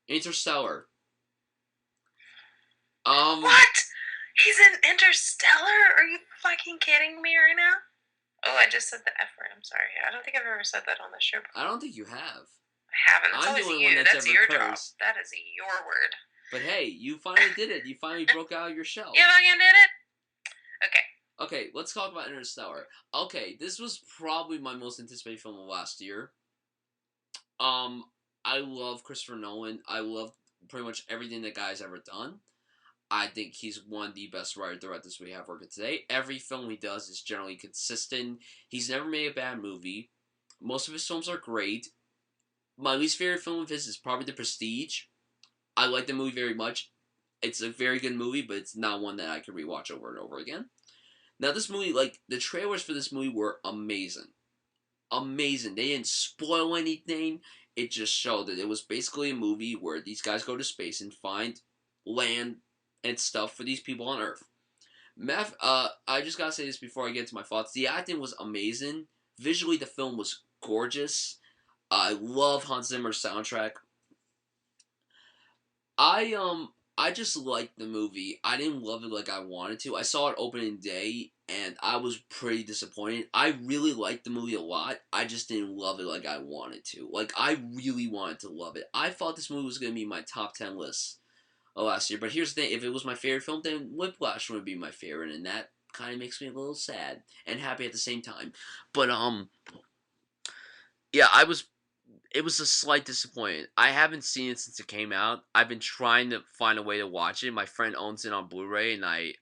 Interstellar. What? He's in Interstellar? Are you fucking kidding me right now? Oh, I just said the F word. I'm sorry. I don't think I've ever said that on the show before. I don't think you have. I haven't. That's I'm always the only you. one That's your job. cursed. That is your word. But hey, you finally did it. You finally broke out of your shell. You fucking did it? Okay. Okay, let's talk about Interstellar. Okay, this was probably my most anticipated film of last year. I love Christopher Nolan. I love pretty much everything that guy's ever done. I think he's one of the best writer-directors we have working today. Every film he does is generally consistent. He's never made a bad movie. Most of his films are great. My least favorite film of his is probably The Prestige. I like the movie very much. It's a very good movie, but it's not one that I could rewatch over and over again. Now, this movie, like, the trailers for this movie were amazing. Amazing. They didn't spoil anything. It just showed that it was basically a movie where these guys go to space and find land and stuff for these people on Earth. I just gotta say this before I get to my thoughts. The acting was amazing. Visually, the film was gorgeous. I love Hans Zimmer's soundtrack. I just liked the movie. I didn't love it like I wanted to. I saw it opening day, and I was pretty disappointed. I really liked the movie a lot. I just didn't love it like I wanted to. Like, I really wanted to love it. I thought this movie was going to be my top 10 list last year. But here's the thing. If it was my favorite film, then Whiplash would be my favorite. And that kind of makes me a little sad and happy at the same time. But, yeah, it was a slight disappointment. I haven't seen it since it came out. I've been trying to find a way to watch it. My friend owns it on Blu-ray, and I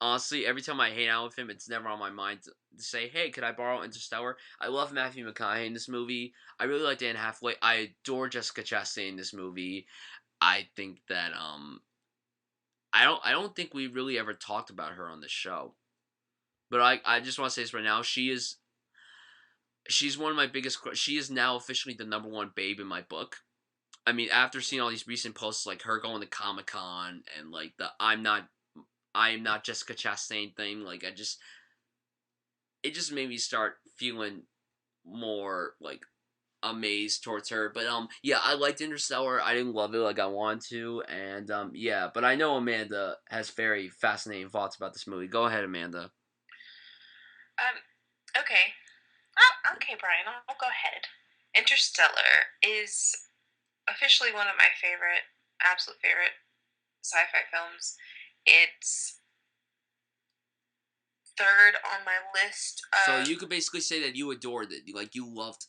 honestly, every time I hang out with him, it's never on my mind to say, hey, could I borrow Interstellar? I love Matthew McConaughey in this movie. I really like Dan Hathaway. I adore Jessica Chastain in this movie. I think that, I don't think we really ever talked about her on the show. But I just want to say this right now. She's one of my biggest. She is now officially the #1 babe in my book. I mean, after seeing all these recent posts, like her going to Comic-Con and like the I am not Jessica Chastain thing, like it just made me start feeling more like amazed towards her. But yeah, I liked Interstellar. I didn't love it like I wanted to, and yeah, but I know Amanda has very fascinating thoughts about this movie. Go ahead, Amanda. Okay. Okay, Brian, I'll go ahead. Interstellar is officially one of my absolute favorite sci-fi films. It's third on my list of... So you could basically say that you adored it. Like, you loved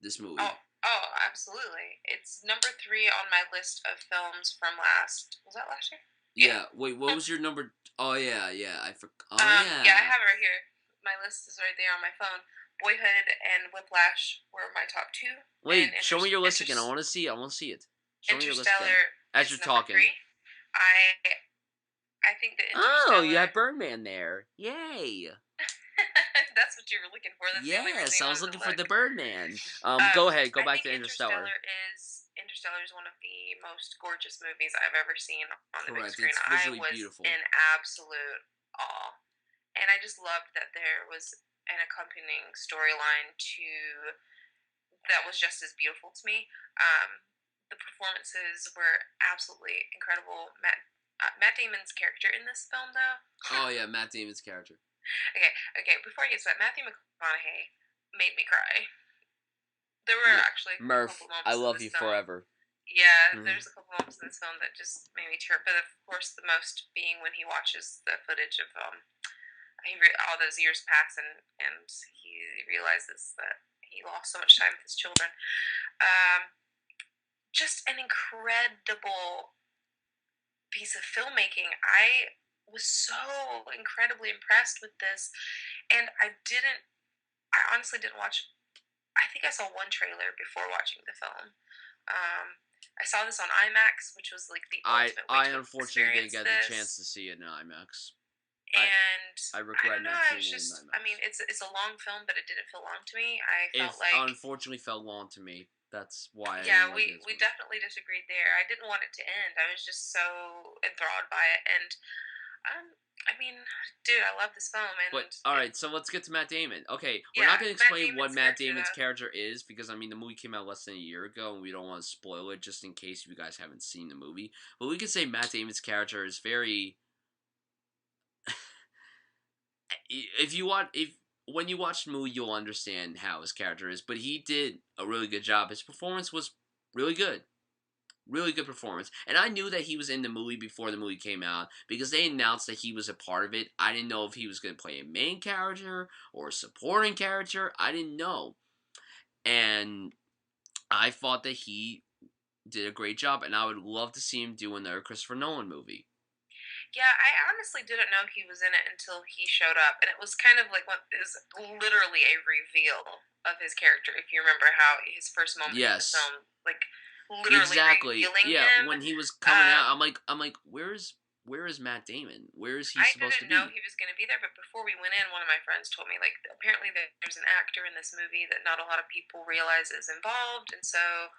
this movie. Oh, absolutely. It's number 3 on my list of films from last... Was that last year? Yeah. Wait, what was your number... Oh, yeah. I forgot. Oh, yeah. Yeah, I have it right here. My list is right there on my phone. Boyhood and Whiplash were my top 2. Wait, show me your list again. I want to see it. Show me your list again. As you're talking. 3. I think that Oh, Interstellar... you have Birdman there. Yay. That's what you were looking for. That's yes, I was looking for the Birdman. Go ahead. Go back to Interstellar. Interstellar is one of the most gorgeous movies I've ever seen on the big Correct. screen. It's visually I was beautiful. in absolute awe. And I just loved that there was an accompanying storyline to that was just as beautiful to me. The performances were absolutely incredible. Matt Damon's character in this film, though. Oh yeah, Matt Damon's character. Okay. Before I get to that, Matthew McConaughey made me cry. There were actually a Murph, couple moments I in love this you film. forever. Yeah, there's a couple moments in this film that just made me tear up. But of course, the most being when he watches the footage of all those years pass, and he realizes that he lost so much time with his children. Just an incredible piece of filmmaking. I was so incredibly impressed with this, and I honestly didn't watch. I think I saw one trailer before watching the film. I saw this on IMAX, which was like the ultimate way I to unfortunately experience didn't get this. the chance to see it in IMAX. And I regret don't know, not seeing it in IMAX. I mean, it's a long film, but it didn't feel long to me. I It felt like unfortunately felt long to me. That's why. yeah, we definitely disagreed there. I didn't want it to end. I was just so enthralled by it, and I mean, dude, I love this film. And But all right, so let's get to Matt Damon. Okay, we're yeah, not going to explain what Matt Damon's Damon's character is because I mean the movie came out less than a year ago, and we don't want to spoil it just in case you guys haven't seen the movie. But we can say Matt Damon's character is very. When you watch the movie, you'll understand how his character is. But he did a really good job. His performance was really good. Really good performance. And I knew that he was in the movie before the movie came out because they announced that he was a part of it. I didn't know if he was going to play a main character or a supporting character. I didn't know. And I thought that he did a great job. And I would love to see him do another Christopher Nolan movie. Yeah, I honestly didn't know he was in it until he showed up, and it was kind of like what is literally a reveal of his character. If you remember how his first moment in the film, like literally revealing him. When he was coming out, I'm like, where is Matt Damon? Where is he supposed to be? I didn't know he was going to be there, but before we went in, one of my friends told me like apparently there's an actor in this movie that not a lot of people realize is involved, and so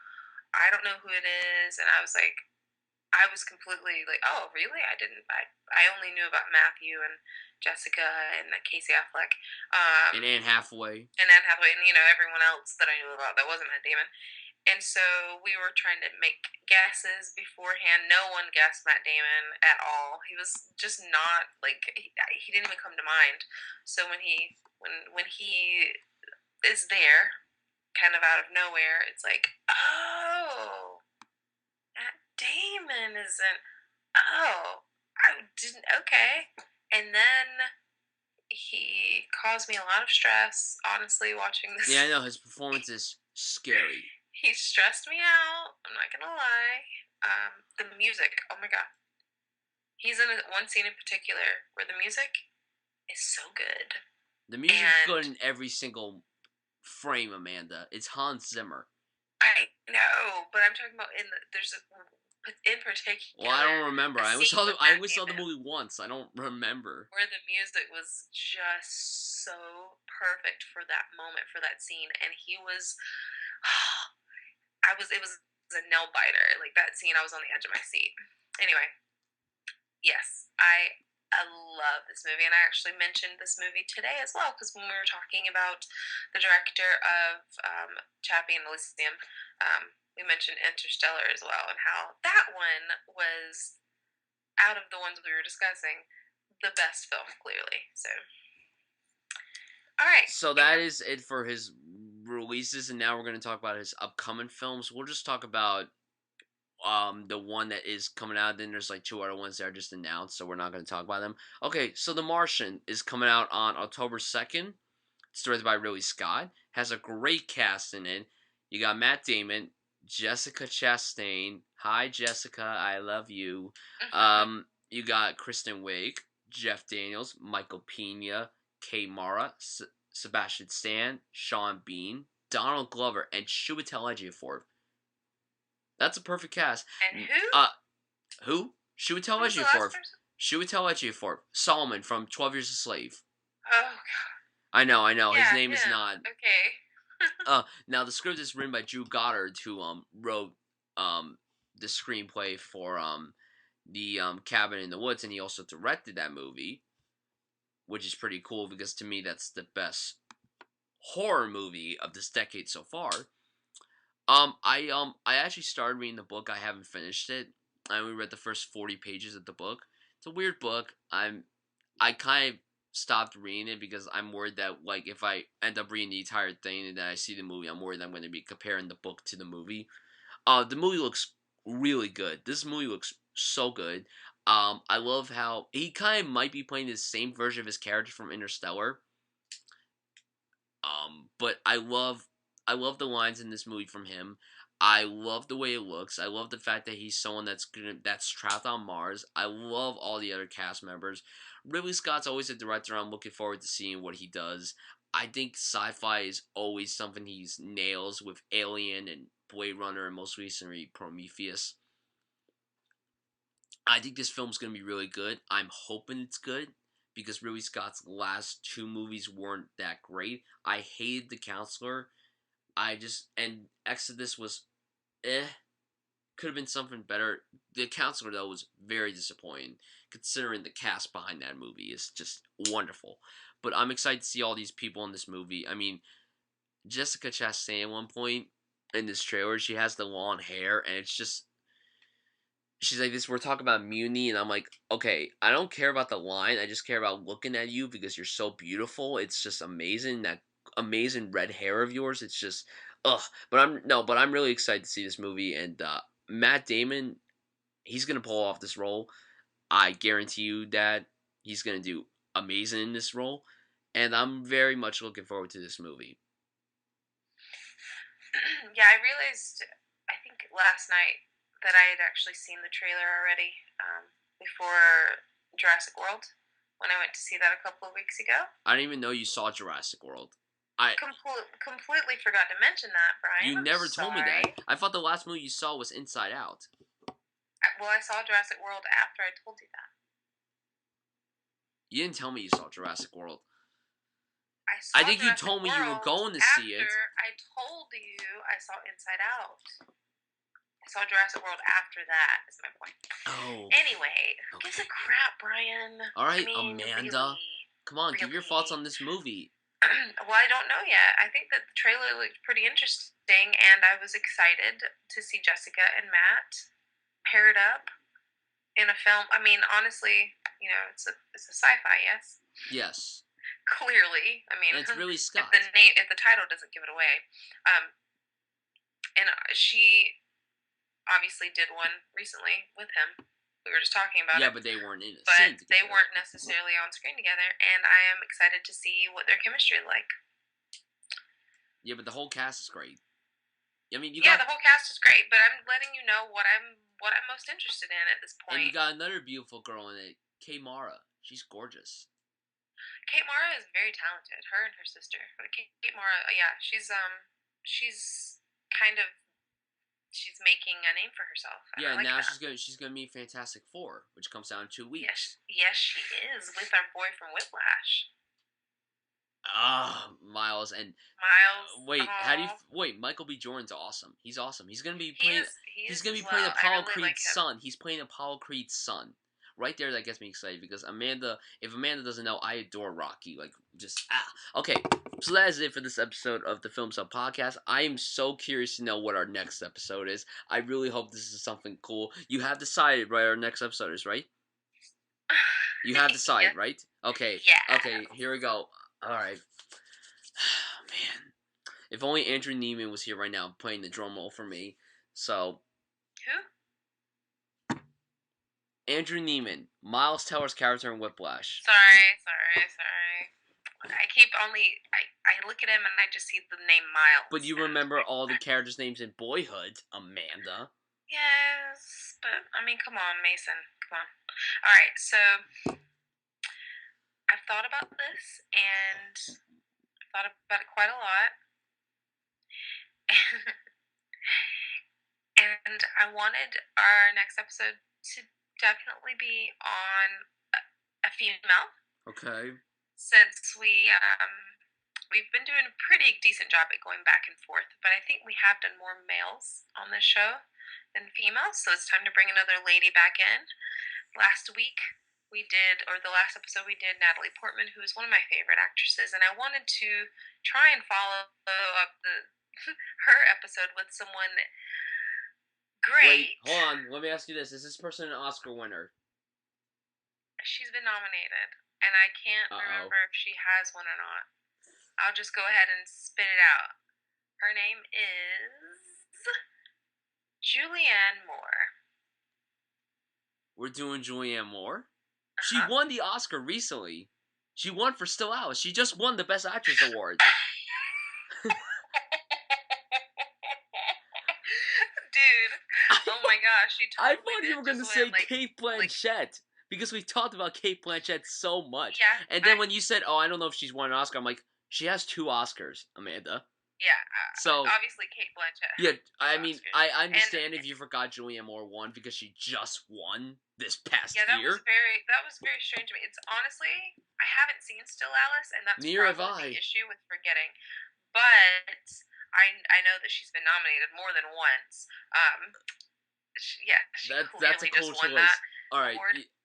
I don't know who it is, and I was like. I was completely like, oh, really? I only knew about Matthew and Jessica and Casey Affleck. And Anne Hathaway. And everyone else that I knew about that wasn't Matt Damon. And so we were trying to make guesses beforehand. No one guessed Matt Damon at all. He was just not, like, he didn't even come to mind. So when he is there, kind of out of nowhere, it's like, oh, Matt Damon isn't. Oh, I didn't. Okay, and then he caused me a lot of stress. Honestly, watching this. Yeah, I know his performance is scary. He stressed me out. I'm not gonna lie. The music. Oh my god. He's in one scene in particular where the music is so good. The music's good in every single frame, Amanda. It's Hans Zimmer. I know, but I'm talking about in particular. Well, I don't remember. I only saw the movie once. I don't remember. Where the music was just so perfect for that moment, for that scene, and he was. It was a nail biter. Like that scene, I was on the edge of my seat. Anyway, yes, I love this movie, and I actually mentioned this movie today as well because when we were talking about the director of Chappie and Elysium, we mentioned Interstellar as well, and how that one was, out of the ones we were discussing, the best film, clearly. So, all right. So that is it for his releases, and now we're going to talk about his upcoming films. We'll just talk about the one that is coming out. Then there's like 2 other ones that are just announced, so we're not going to talk about them. Okay, so The Martian is coming out on October 2nd. It's directed by Ridley Scott. Has a great cast in it. You got Matt Damon, Jessica Chastain. Hi, Jessica, I love you. You got Kristen Wiig, Jeff Daniels, Michael Pena, Kay Mara, Sebastian Stan, Sean Bean, Donald Glover, and Chiwetel Ejiofor. That's a perfect cast. And who? Who? Chiwetel Ejiofor. Chiwetel Ejiofor. Solomon from 12 Years a Slave. Oh, God. I know. Yeah, his name is not. Okay. Now the script is written by Drew Goddard, who wrote the screenplay for the Cabin in the Woods, and he also directed that movie, which is pretty cool because to me that's the best horror movie of this decade so far. I actually started reading the book. I haven't finished it. I only read the first 40 pages of the book. It's a weird book. I kind of stopped reading it because I'm worried that, like, if I end up reading the entire thing and then I see the movie, I'm worried I'm going to be comparing the book to the movie. The movie looks really good. This movie looks so good. I love how he kind of might be playing the same version of his character from Interstellar. But I love the lines in this movie from him. I love the way it looks. I love the fact that he's someone that's trapped on Mars. I love all the other cast members. Ridley Scott's always a director. I'm looking forward to seeing what he does. I think sci-fi is always something he nails with Alien and Blade Runner and most recently Prometheus. I think this film's going to be really good. I'm hoping it's good because Ridley Scott's last two movies weren't that great. I hated The Counselor. And Exodus was could have been something better. The Counselor, though, was very disappointing, considering the cast behind that movie is just wonderful. But I'm excited to see all these people in this movie. I mean, Jessica Chastain at one point in this trailer, she has the long hair, and it's just... She's like, we're talking about immunity, and I'm like, okay, I don't care about the line, I just care about looking at you because you're so beautiful. It's just amazing, that amazing red hair of yours. It's just, ugh. But I'm really excited to see this movie, and Matt Damon, he's gonna pull off this role. I guarantee you that he's gonna do amazing in this role, and I'm very much looking forward to this movie. Yeah, I realized, I think last night, that I had actually seen the trailer already before Jurassic World when I went to see that a couple of weeks ago. I didn't even know you saw Jurassic World. I completely forgot to mention that, Brian. You never told me that. I thought the last movie you saw was Inside Out. Well, I saw Jurassic World after I told you that. You didn't tell me you saw Jurassic World. I think Jurassic you told me you were going to see it. I told you I saw Inside Out. I saw Jurassic World after that, is my point. Oh. Anyway, who gives a crap, Brian? Alright, Amanda. Come on, give your thoughts on this movie. Well, I don't know yet. I think that the trailer looked pretty interesting, and I was excited to see Jessica and Matt paired up in a film. I mean, honestly, it's a sci-fi, yes? Yes. Clearly. I mean, and it's really Scott. If the title doesn't give it away. And she obviously did one recently with him. We were just talking about it. Yeah, but they weren't in it. But they weren't necessarily on screen together, and I am excited to see what their chemistry is like. Yeah, but the whole cast is great. I mean, the whole cast is great, but I'm letting you know what I'm most interested in at this point. And you got another beautiful girl in it, Kate Mara. She's gorgeous. Kate Mara is very talented. Her and her sister. Kate Mara, yeah, she's kind of. She's making a name for herself. Now she's gonna meet Fantastic Four, which comes out in 2 weeks. Yes, she is, with our boy from Whiplash. Miles. Wait, Michael B. Jordan's awesome. He's awesome. He's gonna be playing. He's gonna be playing Apollo Creed's son. He's playing Apollo Creed's son. Right there, that gets me excited because if Amanda doesn't know, I adore Rocky. Okay, so that is it for this episode of the Film Sub Podcast. I am so curious to know what our next episode is. I really hope this is something cool. You have decided, right? Our next episode is, right? You have decided, right? Okay. Yeah. Okay, here we go. Alright. Man. If only Andrew Neiman was here right now playing the drum roll for me. So. Who? Andrew Neiman, Miles Teller's character in Whiplash. Sorry. I look at him and I just see the name Miles. But you remember all the characters' names in Boyhood, Amanda. Yes, but, I mean, come on, Mason. Come on. Alright, so, I've thought about this, and thought about it quite a lot. And I wanted our next episode to definitely be on a female. Okay. Since we've been doing a pretty decent job at going back and forth, but I think we have done more males on this show than females, so it's time to bring another lady back in. The last episode we did Natalie Portman, who is one of my favorite actresses, and I wanted to try and follow up her episode with someone great. Wait, hold on. Let me ask you this: is this person an Oscar winner? She's been nominated, and I can't remember if she has one or not. I'll just go ahead and spit it out. Her name is Julianne Moore. We're doing Julianne Moore? She won the Oscar recently. She won for Still Alice. She just won the Best Actress award. Dude, oh my gosh, she totally I thought you were going to say Cate Blanchett. Because we talked about Cate Blanchett so much. Yeah. And then when you said, oh, I don't know if she's won an Oscar, I'm like, she has 2 Oscars, Amanda. Yeah. So obviously Cate Blanchett. Yeah, I mean, I understand if you forgot Julianne Moore won because she just won this past year. Yeah, that was very strange to me. It's honestly, I haven't seen Still Alice, and that's probably the issue with forgetting. But I know that she's been nominated more than once. That's a cool choice. All right,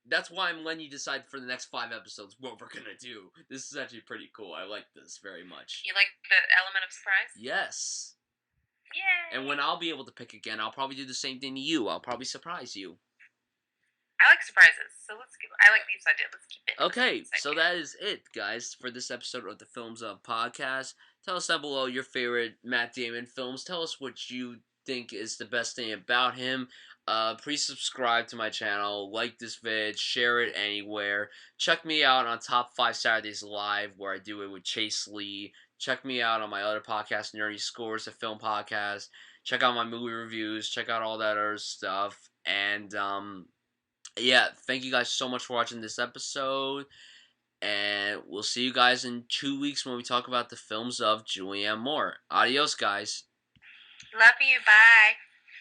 that's why I'm letting you decide for the next 5 episodes what we're gonna do. This is actually pretty cool. I like this very much. You like the element of surprise? Yes. Yay! And when I'll be able to pick again, I'll probably do the same thing to you. I'll probably surprise you. I like surprises, so I like these ideas. Let's keep it. Okay, so that is it, guys, for this episode of the Films Of podcast. Tell us down below your favorite Matt Damon films. Tell us what you think is the best thing about him. Please subscribe to my channel, like this vid, share it anywhere. Check me out on Top 5 Saturdays Live, where I do it with Chase Lee. Check me out on my other podcast, Nerdy Scores, a film podcast. Check out my movie reviews. Check out all that other stuff. And, yeah, thank you guys so much for watching this episode. And we'll see you guys in 2 weeks when we talk about the films of Julianne Moore. Adios, guys. Love you. Bye.